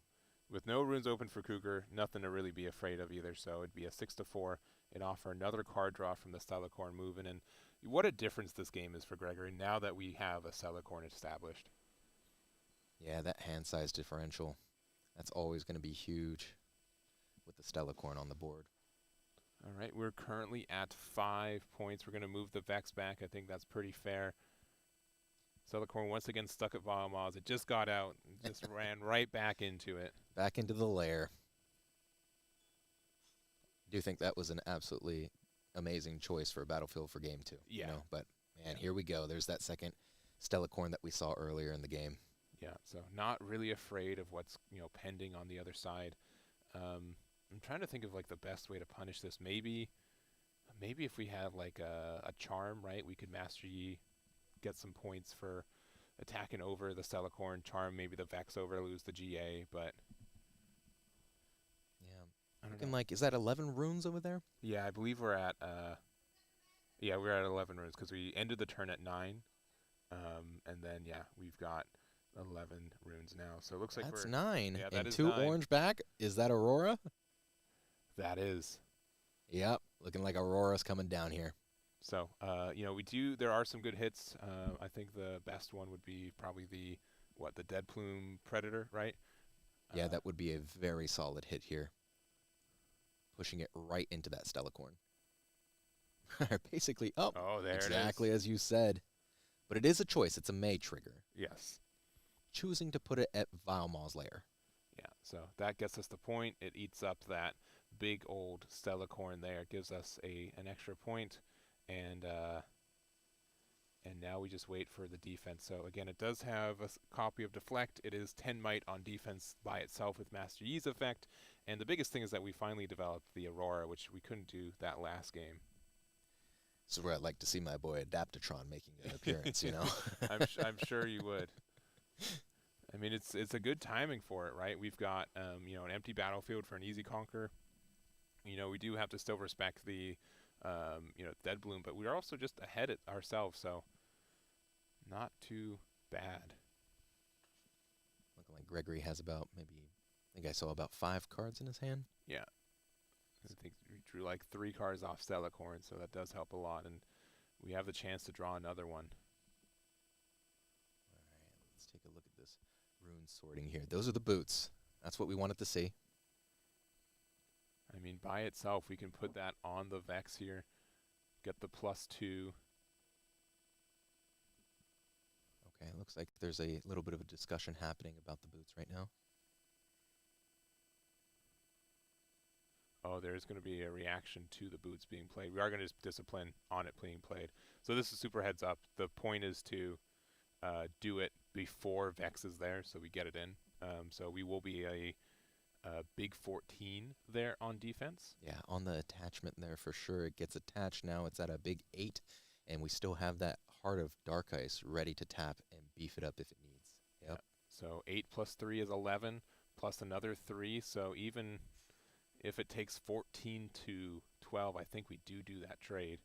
With no runes open for Cougar, nothing to really be afraid of either. So it'd be a 6 to 4. It'd offer another card draw from the Celicorn moving. And what a difference this game is for Gregory now that we have a Celicorn established. Yeah, that hand size differential, that's always going to be huge with the Celicorn on the board. All right, we're currently at 5 points. We're going to move the Vex back. I think that's pretty fair. Celicorn once again stuck at Vilemaz. It just got out and just ran right back into it. Back into the lair. Do you think that was an absolutely amazing choice for a battlefield for game 2? Yeah. You know, but, man, here we go. There's that second Stellacorn that we saw earlier in the game. Yeah, so not really afraid of what's, pending on the other side. I'm trying to think of, like, the best way to punish this. Maybe if we had, like, a charm, right? We could Master Yi, get some points for attacking over the Stellacorn, charm maybe the Vex over, lose the GA, but Yeah. I don't Looking know. like, is that 11 runes over there? Yeah, I believe we're at we're at 11 runes because we ended the turn at 9, and then we've got 11 runes now. So it looks like That's we're 9. Yeah, that and is 2 9. orange back. Is that Aurora? That is. Yep. Looking like Aurora's coming down here. So there are some good hits. I think the best one would be probably the Dead Plume Predator, right? Yeah, that would be a very solid hit here. Pushing it right into that Stellacorn. Basically, Oh, there exactly it is. as you said. But it is a choice. It's a May trigger. Yes. Choosing to put it at Vilemaz lair. Yeah, so that gets us the point. It eats up that big old Stellacorn there. It gives us an extra point, and now we just wait for the defense. So again, it does have a copy of Deflect. It is 10 might on defense by itself with Master Yi's effect, and the biggest thing is that we finally developed the Aurora, which we couldn't do that last game. This is where I'd like to see my boy Adaptatron making an appearance, you know? I'm sure you would. I mean, it's a good timing for it, right? We've got an empty battlefield for an easy conquer. We do have to still respect the Dead Bloom, but we're also just ahead ourselves, so not too bad. Looking like Gregory has I think I saw about 5 cards in his hand. Yeah. I think we drew like 3 cards off Stellacorn, so that does help a lot, and we have the chance to draw another one. All right, let's take a look at this rune sorting here. Those are the boots. That's what we wanted to see. I mean, by itself, we can put that on the Vex here, get the +2. Okay, looks like there's a little bit of a discussion happening about the boots right now. Oh, there's going to be a reaction to the boots being played. We are going to discipline on it being played. So this is super heads up. The point is to do it before Vex is there, so we get it in. So we will be a big 14 there on defense. Yeah, on the attachment there for sure. It gets attached now. It's at a big 8, and we still have that Heart of Dark Ice ready to tap and beef it up if it needs. Yep. Yeah. So 8 + 3 is 11, plus another 3. So even if it takes 14 to 12, I think we do that trade.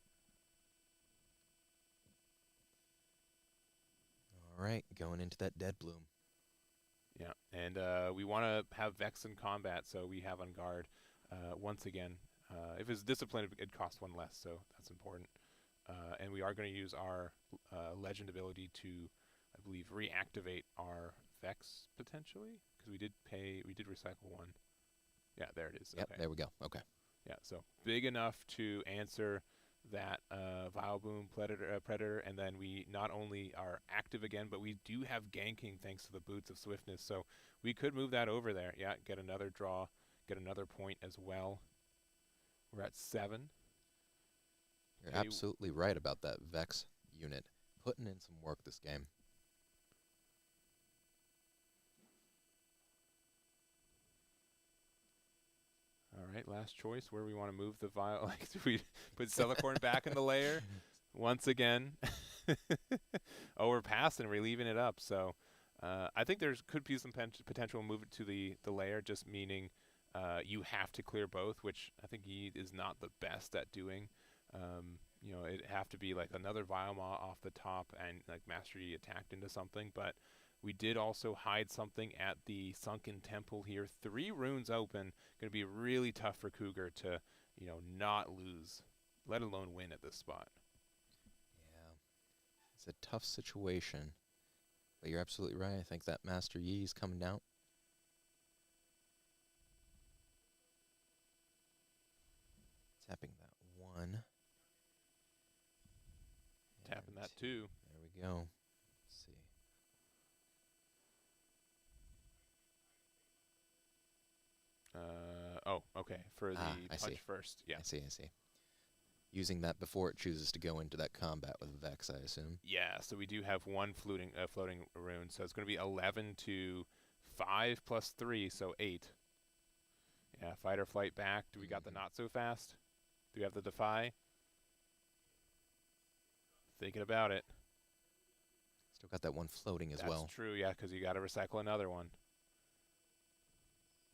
All right, going into that Dead Bloom. Yeah, and we want to have Vex in combat, so we have on guard. Once again, if it's disciplined, it'd cost 1 less, so that's important. And we are going to use our legend ability to, I believe, reactivate our Vex potentially, because we did recycle 1. Yeah, there it is. Yep, okay. there we go. Okay. Yeah, so big enough to answer that Vileplume Predator, and then we not only are active again, but we do have ganking thanks to the Boots of Swiftness, so we could move that over there. Yeah, get another draw, get another point as well. We're at 7. You're absolutely right about that Vex unit. Putting in some work this game. All right, last choice, where we want to move the vial. Like, do we put Celicorn back in the lair once again? Oh, we're passing, we're leaving it up. So I think there could be some potential move it to the lair, just meaning you have to clear both, which I think he is not the best at doing. It'd have to be like another Vialmaw off the top and like Master Yi attacked into something, but we did also hide something at the Sunken Temple here. 3 runes open. Going to be really tough for Cougar to, not lose, let alone win at this spot. Yeah, it's a tough situation. But you're absolutely right. I think that Master Yi is coming out. Tapping 2. There we go. Let's see. Oh, okay. For the I punch see. first. Yeah. I see. Using that before it chooses to go into that combat with Vex, I assume. Yeah, so we do have one floating rune. So it's going to be 11 to 5 plus 3, so 8. Yeah, fight or flight back. Do we got the not so fast? Do we have the defy? Thinking about it. Still got that one floating as well. That's true, yeah, because you got to recycle another one.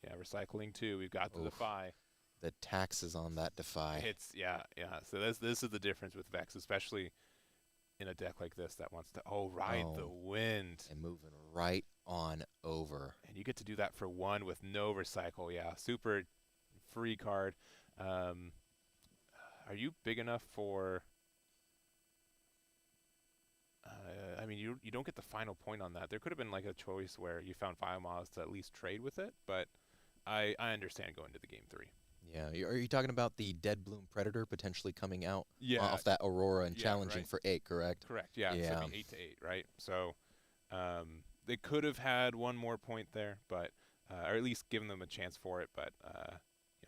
Yeah, recycling 2. We've got the Oof. defy. The taxes on that defy. It's yeah. So this is the difference with Vex, especially in a deck like this that wants to ride the wind. And moving right on over. And you get to do that for 1 with no recycle. Yeah, super free card. Are you big enough for? I mean, you don't get the final point on that. There could have been like a choice where you found Biomoz to at least trade with it, but I understand going to the game 3. Yeah, are you talking about the Dead Bloom Predator potentially coming out off Yeah. that Aurora and challenging right. for 8, correct? Correct. Yeah. So it'd be 8 to 8, right? So they could have had one more point there, but or at least given them a chance for it. But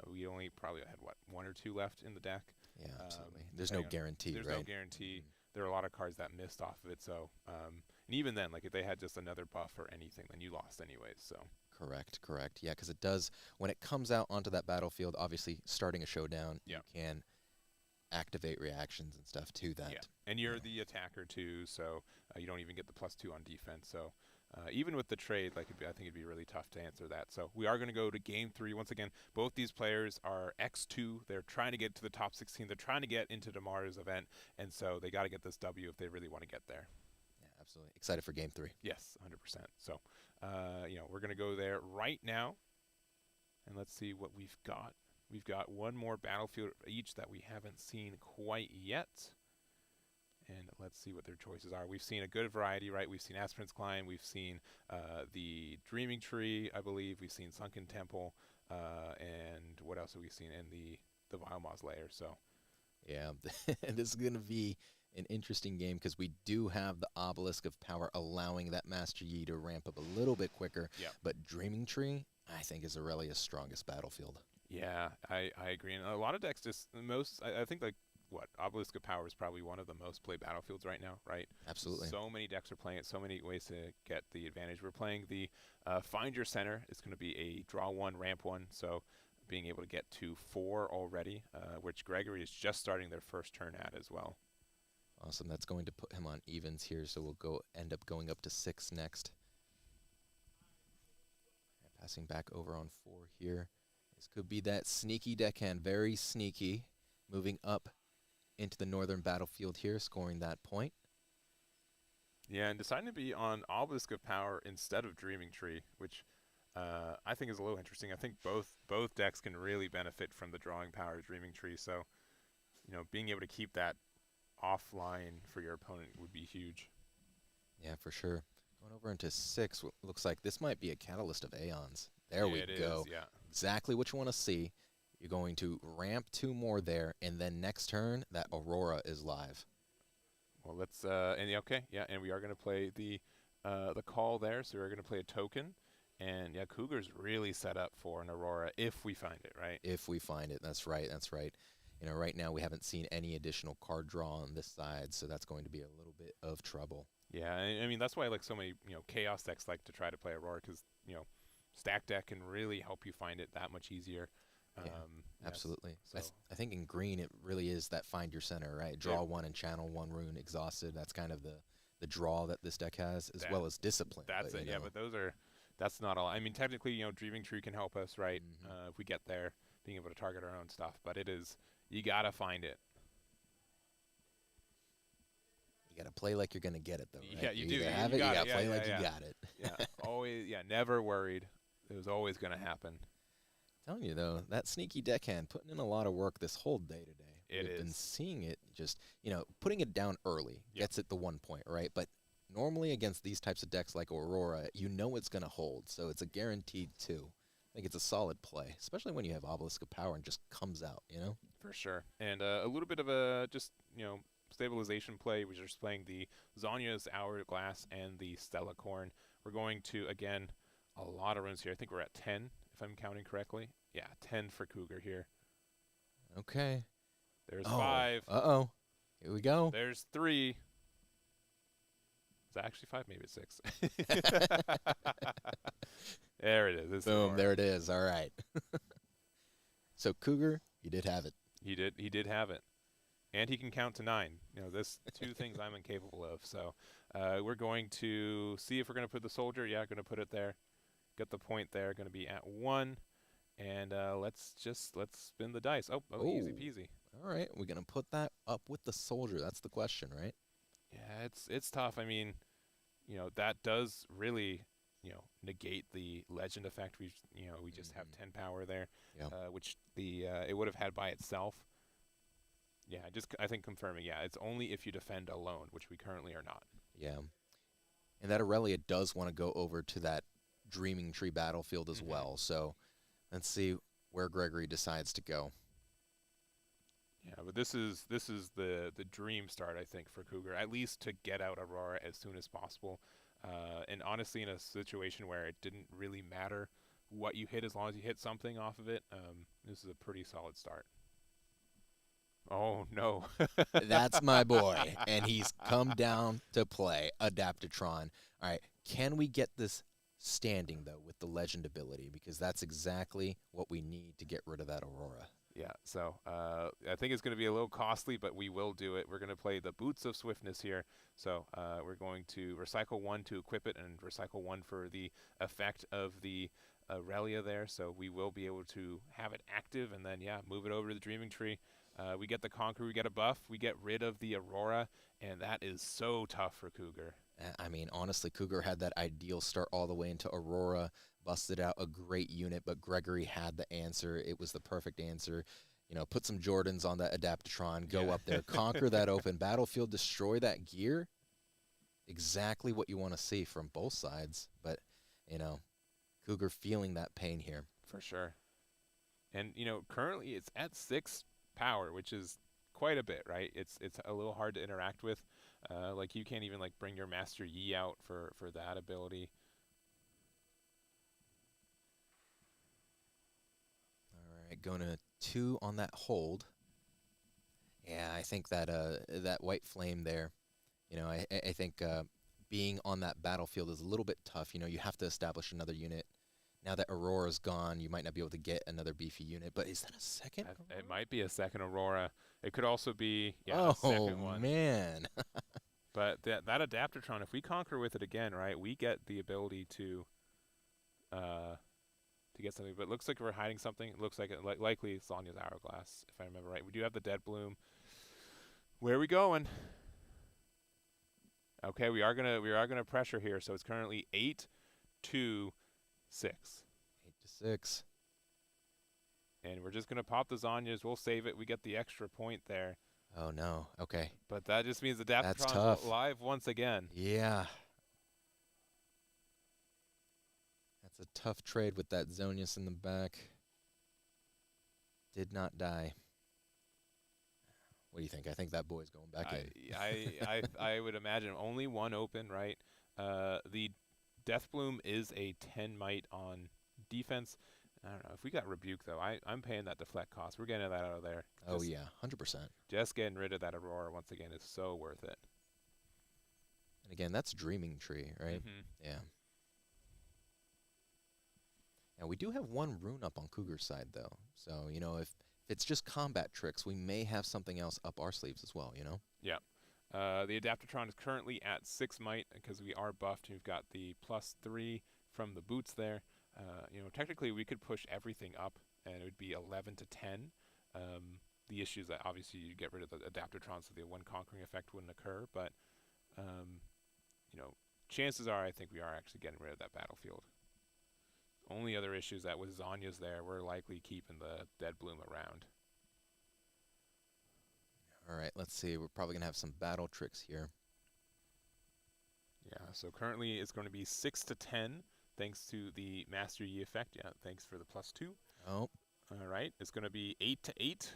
we only probably had 1 or 2 left in the deck. Yeah, absolutely. There's no guarantee, There's right? no guarantee. There are a lot of cards that missed off of it. So and even then, like if they had just another buff or anything, then you lost anyways. So. Correct. Yeah, because it does, when it comes out onto that battlefield, obviously starting a showdown, you can activate reactions and stuff to that. Yeah, and you're the attacker too, so you don't even get the +2 on defense. So even with the trade, I think it'd be really tough to answer that. So we are going to go to game 3. Once again, both these players are X2. They're trying to get to the top 16. They're trying to get into tomorrow's event, and so they got to get this W if they really want to get there. Yeah, absolutely. Excited for game 3. Yes, 100%. So, we're going to go there right now, and let's see what we've got. We've got one more battlefield each that we haven't seen quite yet. And let's see what their choices are. We've seen a good variety, right? We've seen Aspirant's Climb. We've seen the Dreaming Tree, I believe. We've seen Sunken Temple. And what else have we seen? And the Biomoz Lair. So, yeah, and this is going to be an interesting game because we do have the Obelisk of Power allowing that Master Yi to ramp up a little bit quicker. Yeah. But Dreaming Tree, I think, is Aurelia's strongest battlefield. Yeah, I agree. And a lot of decks just I think Obelisk of Power is probably one of the most played battlefields right now, right? Absolutely. So many decks are playing it, so many ways to get the advantage. We're playing the Find Your Center. It's going to be a draw 1, ramp 1, so being able to get to 4 already, which Gregory is just starting their first turn at as well. Awesome. That's going to put him on evens here, so we'll end up going up to 6 next. Passing back over on 4 here. This could be that sneaky deckhand, very sneaky, moving up into the northern battlefield here, scoring that point. Yeah, and deciding to be on Obelisk of Power instead of Dreaming Tree, which I think is a little interesting. I think both decks can really benefit from the drawing power of Dreaming Tree, so being able to keep that offline for your opponent would be huge. Yeah, for sure. Going over into 6, looks like this might be a Catalyst of Aeons. There we go. Yeah. Exactly what you want to see. You're going to ramp 2 more there, and then next turn, that Aurora is live. Well, let's and we are going to play the call there. So we're going to play a token, and Cougar's really set up for an Aurora if we find it, right? If we find it, that's right. Right now we haven't seen any additional card draw on this side, so that's going to be a little bit of trouble. Yeah, I mean that's why so many chaos decks like to try to play Aurora because stack deck can really help you find it that much easier. Yeah, absolutely. So I think in green it really is that find your center, right? Draw 1 and channel 1 rune exhausted. That's kind of the draw that this deck has, as well as discipline. That's it. Yeah, but that's not all. I mean, technically, Dreaming Tree can help us, right? If we get there, being able to target our own stuff. But you gotta find it. You gotta play like you're gonna get it, though. Right? Yeah, you do. You gotta play like you got it. Yeah, always. Yeah, never worried. It was always gonna happen. Telling you though, that sneaky deckhand putting in a lot of work this whole day today. We've been seeing it just, putting it down early gets it the 1 point, right? But normally against these types of decks like Aurora, it's going to hold, so it's a guaranteed 2. I think it's a solid play, especially when you have Obelisk of Power and just comes out, For sure. And a little bit of a just, stabilization play. We're just playing the Zonya's Hourglass and the Stella Corn. We're going to, again, a lot of runes here. I think we're at 10, if I'm counting correctly. Yeah, 10 for Cougar here. Okay. There's Oh. 5. Uh-oh. Here we go. There's 3. Is that actually 5? Maybe it's 6. There it is. It's Boom, there it is. All right. So Cougar, you did have it. He did have it. And he can count to 9. You know, this 2 things I'm incapable of. So we're going to see if we're going to put the soldier. Yeah, going to put it there. Got the point there. Going to be at 1. And let's spin the dice. Oh, easy peasy. All right, we're going to put that up with the soldier. That's the question, right? Yeah, it's tough. I mean, you know, that does really, you know, negate the legend effect. We just have 10 power there, Yeah. which it would have had by itself. Yeah, I think confirming. Yeah, it's only if you defend alone, which we currently are not. Yeah. And that Aurelia does want to go over to that Dreaming Tree battlefield as well. So let's see where Gregory decides to go. Yeah, but this is the dream start, I think, for Cougar, at least to get out Aurora as soon as possible. And honestly, in a situation where it didn't really matter what you hit as long as you hit something off of it, this is a pretty solid start. Oh, no. That's my boy, and he's come down to play Adaptatron. All right, can we get this standing, though, with the Legend ability? Because that's exactly what we need to get rid of that Aurora. Yeah, so I think it's going to be a little costly, but we will do it. We're going to play the Boots of Swiftness here. So we're going to recycle 1 to equip it and recycle 1 for the effect of the Aurelia there. So we will be able to have it active and then, yeah, move it over to the Dreaming Tree. We get the Conqueror, we get a buff, we get rid of the Aurora, and that is so tough for Cougar. I mean, honestly, Cougar had that ideal start all the way into Aurora, busted out a great unit, but Gregory had the answer. It was the perfect answer. You know, put some Jordans on that Adaptatron, go up there, conquer that open battlefield, destroy that gear. Exactly what you want to see from both sides. But, you know, Cougar feeling that pain here. For sure. And, you know, currently it's at 6 power, which is quite a bit, right? It's a little hard to interact with. Like, you can't even, like, bring your Master Yi out for that ability. All right, going to 2 on that hold. Yeah, I think that that White Flame there, you know, I think being on that battlefield is a little bit tough. You know, you have to establish another unit. Now that Aurora's gone, you might not be able to get another beefy unit. But is that a second Aurora? It might be a second Aurora. It could also be, a second one. Oh, man. But that Adaptatron, if we conquer with it again, right, we get the ability to get something. But it looks like we're hiding something. It looks like likely Sonya's Hourglass, if I remember right. We do have the Dead Bloom. Where are we going? Okay, we are gonna pressure here. So it's currently 8-2-6. 8-6. And we're just going to pop the Zonyas. We'll save it. We get the extra point there. Oh, no. Okay. But that just means Adaptatron's tough. live once again. Yeah. That's a tough trade with that Zonius in the back. Did not die. What do you think? I think that boy's going back in. I would imagine only 1 open, right? The Deathbloom is a 10 might on defense. I don't know. If we got Rebuke, though, I'm paying that deflect cost. We're getting that out of there. Oh, yeah, 100%. Just getting rid of that Aurora once again is so worth it. And again, that's Dreaming Tree, right? Yeah. Now, we do have 1 rune up on Cougar's side, though. So, you know, if it's just combat tricks, we may have something else up our sleeves as well, you know? Yeah. The Adaptatron is currently at 6 might because we are buffed. We've got the +3 from the boots there. You know, technically we could push everything up and it would be 11 to 10. The issue is that obviously you get rid of the Adaptatron so the 1 conquering effect wouldn't occur, but you know, chances are I think we are actually getting rid of that battlefield. Only other issue is that with Zonya's there, we're likely keeping the Dead Bloom around. All right, let's see. We're probably going to have some battle tricks here. Yeah, so currently it's going to be 6 to 10. Thanks to the Master Yi effect. Yeah, thanks for the +2. Oh. All right, it's going to be 8 to 8.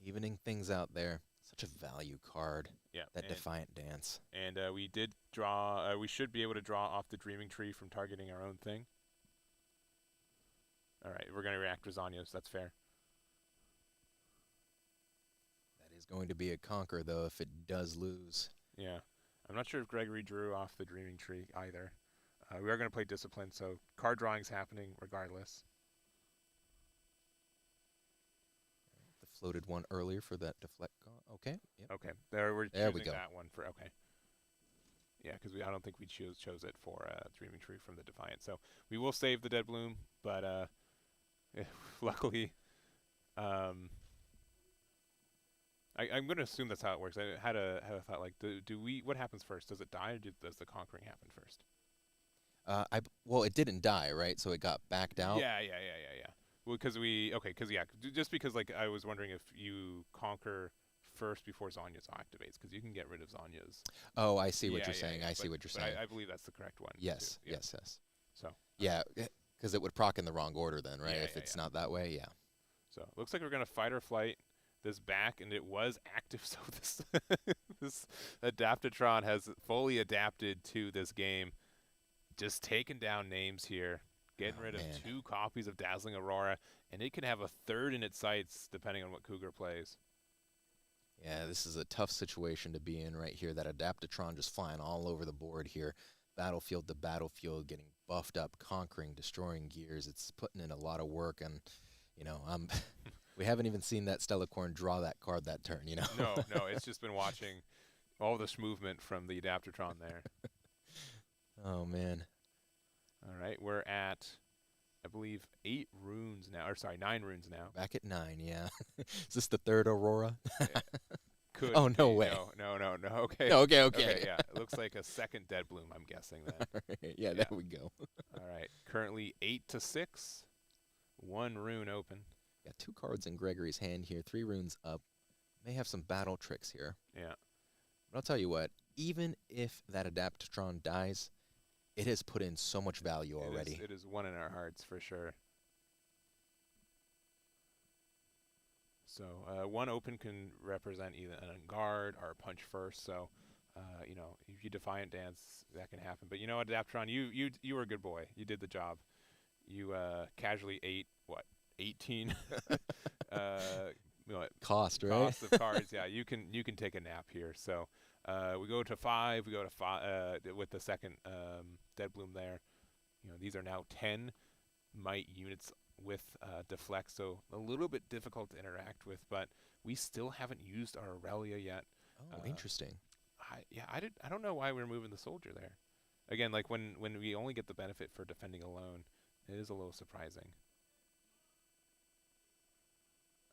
Evening things out there. Such a value card, Yeah, that Defiant Dance. and we did draw. We should be able to draw off the Dreaming Tree from targeting our own thing. All right, we're going to react with Zanyos. That's fair. That is going to be a conquer, though, if it does lose. Yeah. I'm not sure if Gregory drew off the Dreaming Tree either. We are going to play Discipline, so card drawing's happening regardless. The floated one earlier for that deflect. Okay. Yep. Okay, we're There we choosing go. that one for, okay. Yeah, because I don't think we chose it for Dreaming Tree from the Defiant. So we will save the Dead Bloom, but luckily, I'm going to assume that's how it works. I had a thought, like, what happens first? Does it die, or does the conquering happen first? Well, it didn't die, right? So it got backed out. Yeah. Well, just because, like, I was wondering if you conquer first before Zanya's activates, because you can get rid of Zanya's. Oh, I see what you're saying. I see what you're saying. I believe that's the correct one. Yes, too. Yeah. yes. So. Yeah, because it would proc in the wrong order then, right? Yeah, if it's not that way, yeah. So looks like we're gonna fight or flight this back, and it was active. So this Adaptatron has fully adapted to this game. Just taking down names here, getting rid of 2 copies of Dazzling Aurora, and it can have a 3rd in its sights depending on what Cougar plays. Yeah, this is a tough situation to be in right here. That Adaptatron just flying all over the board here. Battlefield to battlefield, getting buffed up, conquering, destroying gears. It's putting in a lot of work, and, you know, we haven't even seen that Stellacorn draw that card that turn, you know? No, it's just been watching all this movement from the Adaptatron there. Oh, man. All right, we're at, I believe, 9 runes now. Back at 9, yeah. Is this the 3rd Aurora? Could oh, no be. way. No. Okay. No, okay. Yeah, it looks like a 2nd Dead Bloom, I'm guessing then. Right, yeah, there we go. All right, currently 8-6, 1 rune open. Got 2 cards in Gregory's hand here, 3 runes up. May have some battle tricks here. Yeah. But I'll tell you what, even if that Adaptatron dies, it has put in so much value already. It is one in our hearts for sure. So 1 open can represent either an guard or a punch first. So, you know, if you Defiant Dance, that can happen. But you know what, Adaptatron, you were a good boy. You did the job. You casually ate, 18 Cost, right? Cost of cards. Yeah, you can take a nap here. So we go to 5. We go to 5 with the 2nd Dead Bloom there. You know, these are now 10 might units with deflect, so a little bit difficult to interact with. But we still haven't used our Aurelia yet. Oh, interesting. I don't know why we're moving the soldier there. Again, like when we only get the benefit for defending alone, it is a little surprising.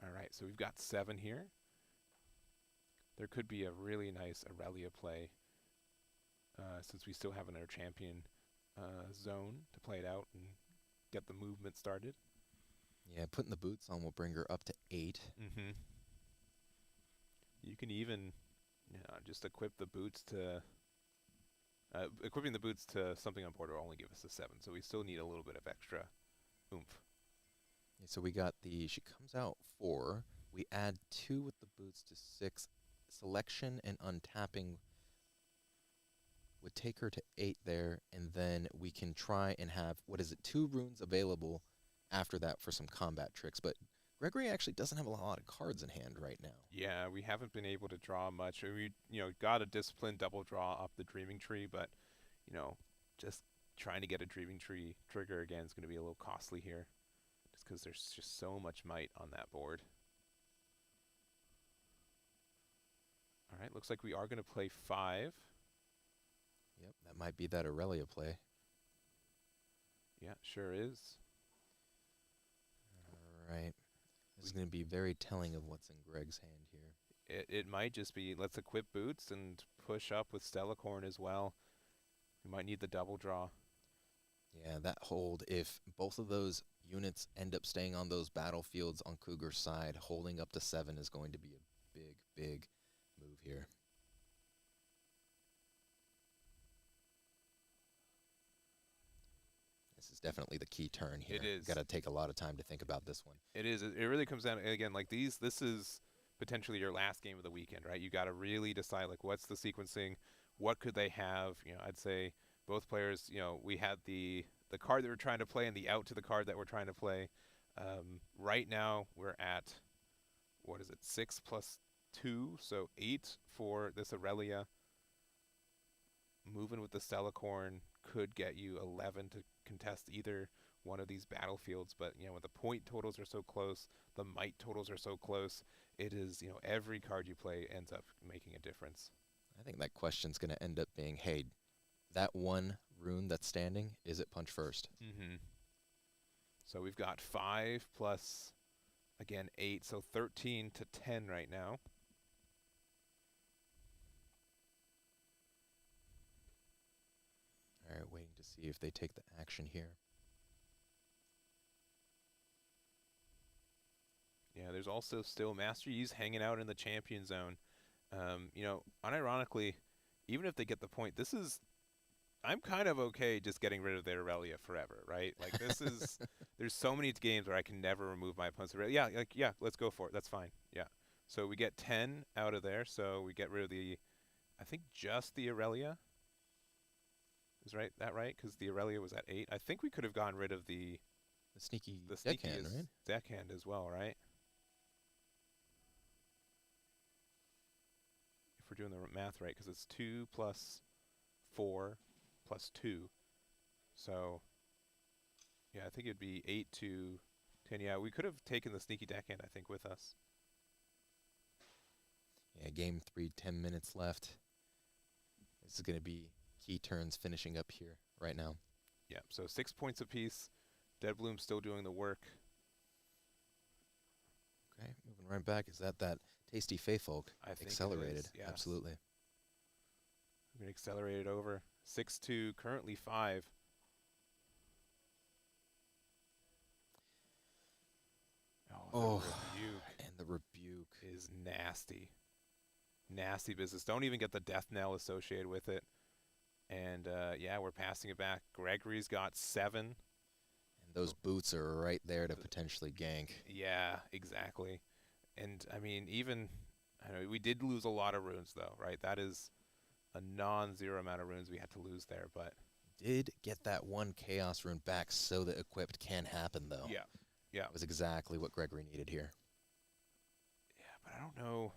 All right, so we've got 7 here. There could be a really nice Aurelia play since we still have another champion zone to play it out and get the movement started. Yeah, putting the boots on will bring her up to 8. Mm-hmm. You can even just equip the boots to... equipping the boots to something on board will only give us a 7, so we still need a little bit of extra oomph. Yeah, so we got she comes out 4. We add 2 with the boots to 6. Selection and untapping would take her to 8 there, and then we can try and have, 2 runes available after that for some combat tricks. But Gregory actually doesn't have a lot of cards in hand right now. Yeah, we haven't been able to draw much. We got a Discipline double draw off the Dreaming Tree, but, just trying to get a Dreaming Tree trigger again is going to be a little costly here, just because there's just so much might on that board. All right, looks like we are going to play 5. Yep, that might be that Aurelia play. Yeah, sure is. All right. This is going to be very telling of what's in Greg's hand here. It might just be, let's equip boots and push up with Stellacorn as well. We might need the double draw. Yeah, that hold, if both of those units end up staying on those battlefields on Cougar's side, holding up to 7 is going to be a big move here. This is definitely the key turn here. It is. Got to take a lot of time to think about this one. It is. It really comes down, again, like this is potentially your last game of the weekend, right? You got to really decide like what's the sequencing, what could they have? I'd say both players, we had the card that we're trying to play and the out to the card that we're trying to play. Right now we're at what is it? 6 plus 2, so 8 for this Aurelia. Moving with the Stellacorn could get you 11 to contest either one of these battlefields, but when the point totals are so close, the might totals are so close, it is, every card you play ends up making a difference. I think that question's going to end up being, hey, that one rune that's standing, is it punch first? Mm-hmm. So we've got 5 plus, again, 8, so 13 to 10 right now. All right, waiting to see if they take the action here. Yeah, there's also still Master Yi's hanging out in the champion zone. Unironically, even if they get the point, I'm kind of okay just getting rid of their Aurelia forever, right? Like this is, there's so many games where I can never remove my opponent's Aurelia. Yeah, let's go for it. That's fine. Yeah. So we get 10 out of there. So we get rid of I think just the Aurelia. Is that right? Because the Aurelia was at 8. I think we could have gotten rid of the sneaky sneaky deckhand, right? Deckhand as well, right? If we're doing the math right, because it's 2 plus 4 plus 2. So, yeah, I think it'd be 8 to 10. Yeah, we could have taken the sneaky deckhand, I think, with us. Yeah, game 3, 10 minutes left. This is going to be key turns finishing up here right now. Yeah, so 6 points apiece. Deadbloom still doing the work. Okay, moving right back. Is that tasty Feyfolk? I think accelerated. It is, yes. Absolutely. We're going to accelerate it over. 6-2, currently 5. Oh, the rebuke and the rebuke is nasty. Nasty business. Don't even get the death knell associated with it. And, yeah, we're passing it back. Gregory's got 7. And those boots are right there to potentially gank. Yeah, exactly. And, I mean, I know we did lose a lot of runes, though, right? That is a non-zero amount of runes we had to lose there, but... Did get that one Chaos rune back so that equipped can happen, though. Yeah, yeah. It was exactly what Gregory needed here. Yeah, but I don't know...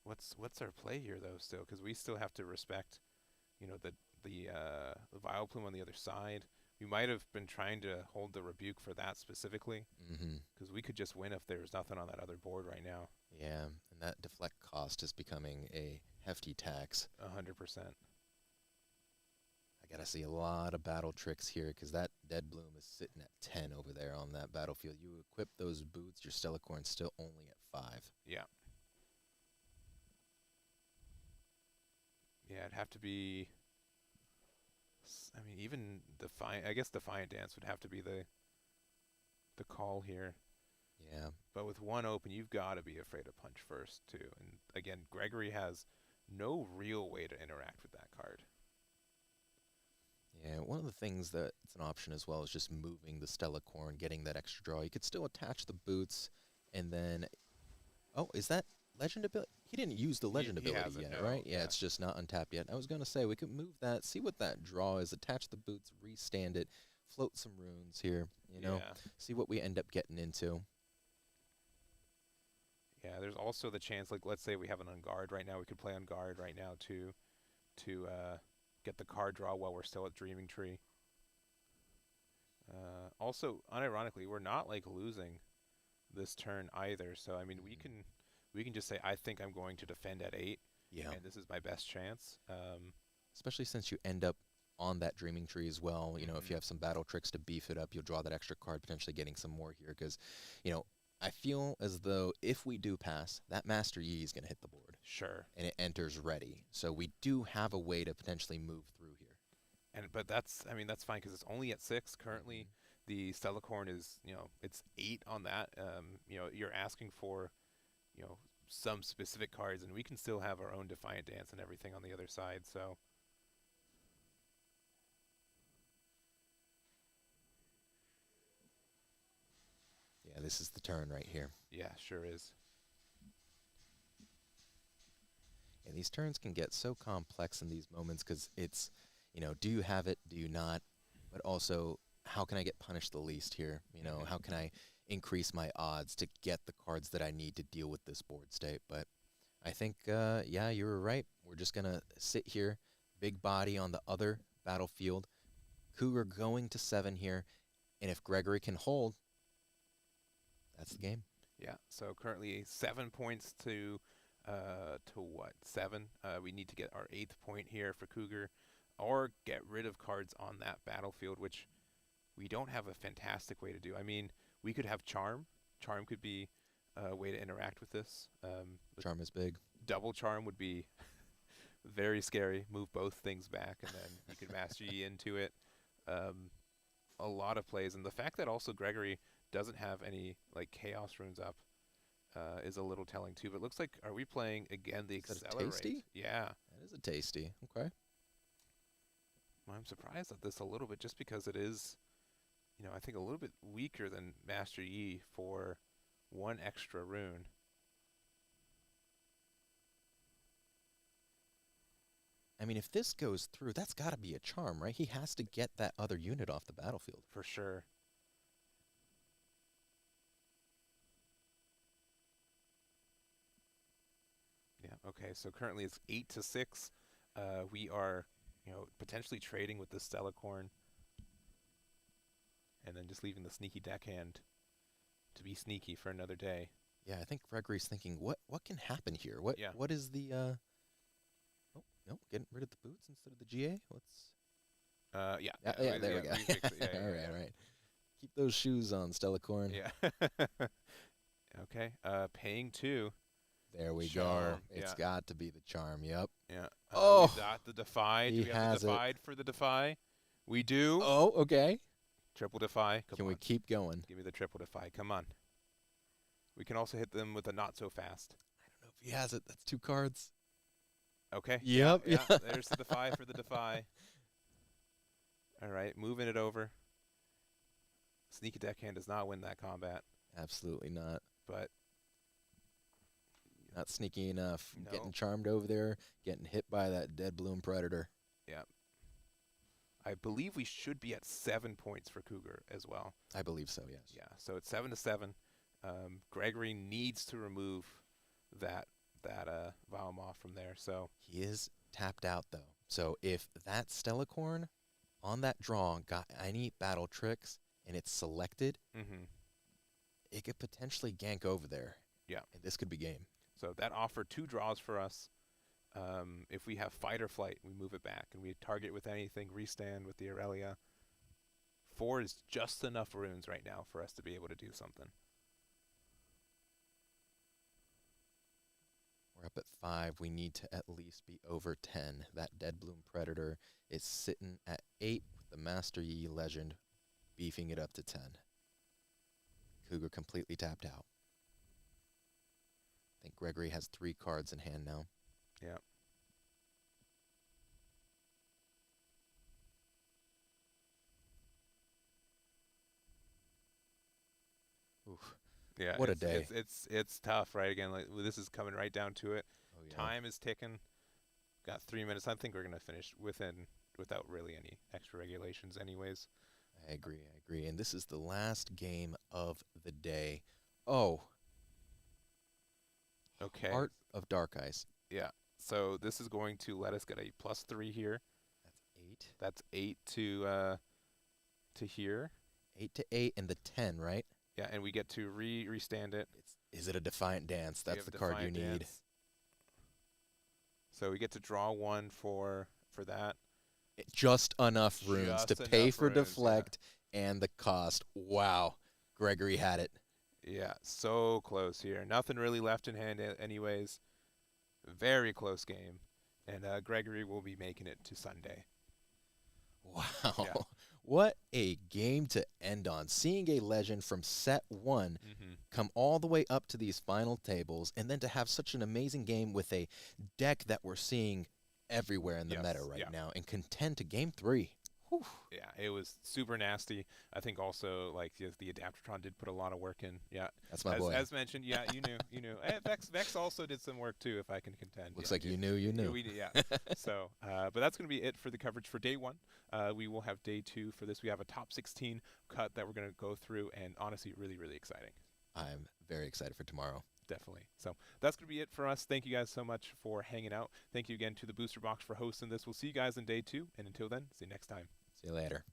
What's our play here, though, still? Because we still have to respect, the Vileplume on the other side. We might have been trying to hold the rebuke for that specifically, because we could just win if there's nothing on that other board right now. Yeah, and that deflect cost is becoming a hefty tax. 100%. I gotta see a lot of battle tricks here, because that Deadbloom is sitting at 10 over there on that battlefield. You equip those boots, your Stellacorn's still only at 5. Yeah. Yeah, it'd have to be... I mean, even Defiant... I guess Defiant Dance would have to be the call here. Yeah. But with one open, you've got to be afraid to punch first, too. And, again, Gregory has no real way to interact with that card. Yeah, one of the things that's an option as well is just moving the Stellacorn, getting that extra draw. You could still attach the boots, and then... Oh, is that legend ability? He didn't use the legend ability yet, no, right? Yeah, it's just not untapped yet. I was going to say, we could move that, see what that draw is, attach the boots, restand it, float some runes here, see what we end up getting into. Yeah, there's also the chance, like, let's say we have an on guard right now. We could play on guard right now, too, to get the card draw while we're still at Dreaming Tree. Also, unironically, we're not, like, losing this turn either. So, I mean, we can just say, I think I'm going to defend at 8. Yeah. And this is my best chance. Especially since you end up on that Dreaming Tree as well. If you have some battle tricks to beef it up, you'll draw that extra card, potentially getting some more here. Because, I feel as though if we do pass, that Master Yi is going to hit the board. Sure. And it enters ready. So we do have a way to potentially move through here. But that's fine because it's only at 6 currently. The Stellacorn is, it's 8 on that. You're asking for, some specific cards, and we can still have our own Defiant Dance and everything on the other side, so. Yeah, this is the turn right here. Yeah, sure is. these turns can get so complex in these moments because it's, do you have it, do you not? But also, how can I get punished the least here? How can I increase my odds to get the cards that I need to deal with this board state? But I think, yeah, you were right. We're just going to sit here, big body on the other battlefield. Cougar going to 7 here. And if Gregory can hold, that's the game. Yeah, so currently 7 points to what? 7. We need to get our 8th point here for Cougar, or get rid of cards on that battlefield, which we don't have a fantastic way to do. I mean, we could have Charm. Charm could be a way to interact with this. Charm is big. Double Charm would be very scary. Move both things back, and then you could Master Yi into it. A lot of plays, and the fact that also Gregory doesn't have any like Chaos runes up is a little telling too. But it looks like, are we playing again the Accelerate? Tasty? Yeah. That is a tasty. Okay. Well, I'm surprised at this a little bit, just because it is, I think a little bit weaker than Master Yi for 1 extra rune. I mean, if this goes through, that's got to be a charm, right? He has to get that other unit off the battlefield. For sure. Yeah, okay, so currently it's 8-6. We are, potentially trading with the Stellacorn, and then just leaving the sneaky deckhand to be sneaky for another day. Yeah, I think Gregory's thinking, what can happen here? What is the oh, no, getting rid of the boots instead of the GA? Yeah, there we go. All right. Keep those shoes on, Stellacorn. Yeah. Okay, paying 2. There we Charm, go. It's got to be the charm, yep. Yeah. Oh! We got the Defy. Do He we have has the Defied for the Defy? We do. Oh, okay. Triple Defy. Come Can on. we keep going? Give me the Triple Defy. Come on. We can also hit them with a Not So Fast. I don't know if he has it. That's 2 cards. Okay. Yep. Yeah. There's the Defy for the Defy. All right. Moving it over. Sneaky Deckhand does not win that combat. Absolutely not. But not sneaky enough. No. Getting charmed over there, getting hit by that dead bloom predator. yeah. I believe we should be at 7 points for Cougar as well. I believe so, yes. Yeah. So it's 7-7. Gregory needs to remove that Valmov from there. So He is tapped out, though. So if that Stellacorn on that draw got any battle tricks and it's selected, it could potentially gank over there. Yeah. And this could be game. So that offered 2 draws for us. If we have Fight or Flight, we move it back, and we target with anything, restand with the Aurelia. 4 is just enough runes right now for us to be able to do something. We're up at 5. We need to at least be over 10. That dead bloom predator is sitting at 8 with the Master Yi legend beefing it up to 10. Cougar completely tapped out. I think Gregory has 3 cards in hand now. Yeah. Oof. Yeah. What a day. It's tough, right? Again, like this is coming right down to it. Oh, yeah. Time is ticking. Got 3 minutes. I think we're gonna finish without really any extra regulations, anyways. I agree. And this is the last game of the day. Oh. Okay. Heart of Dark Ice. Yeah. So this is going to let us get a +3 here. That's 8. That's 8 to here. 8 to 8 and the 10, right? Yeah, and we get to restand it. Is it a Defiant Dance? We That's have the card you Defiant need. Dance. So we get to draw 1 for that. Just enough runes Just to pay enough for runes, yeah. deflect and the cost. Wow. Gregory had it. Yeah, so close here. Nothing really left in hand anyways. Very close game. And Gregory will be making it to Sunday. Wow. Yeah. What a game to end on. Seeing a legend from set 1 come all the way up to these final tables, and then to have such an amazing game with a deck that we're seeing everywhere in the meta right now and contend to game 3. Whew. Yeah, it was super nasty. I think also like the Adaptatron did put a lot of work in. Yeah, That's my boy. as mentioned. Yeah, you knew. Vex also did some work too, if I can contend. Looks Yeah, like you knew. Yeah. So, but that's going to be it for the coverage for day 1. We will have day 2 for this. We have a top 16 cut that we're going to go through, and honestly, really, really exciting. I'm very excited for tomorrow. Definitely. So that's going to be it for us. Thank you guys so much for hanging out. Thank you again to the Booster Box for hosting this. We'll see you guys in day 2, and until then, see you next time. See you later.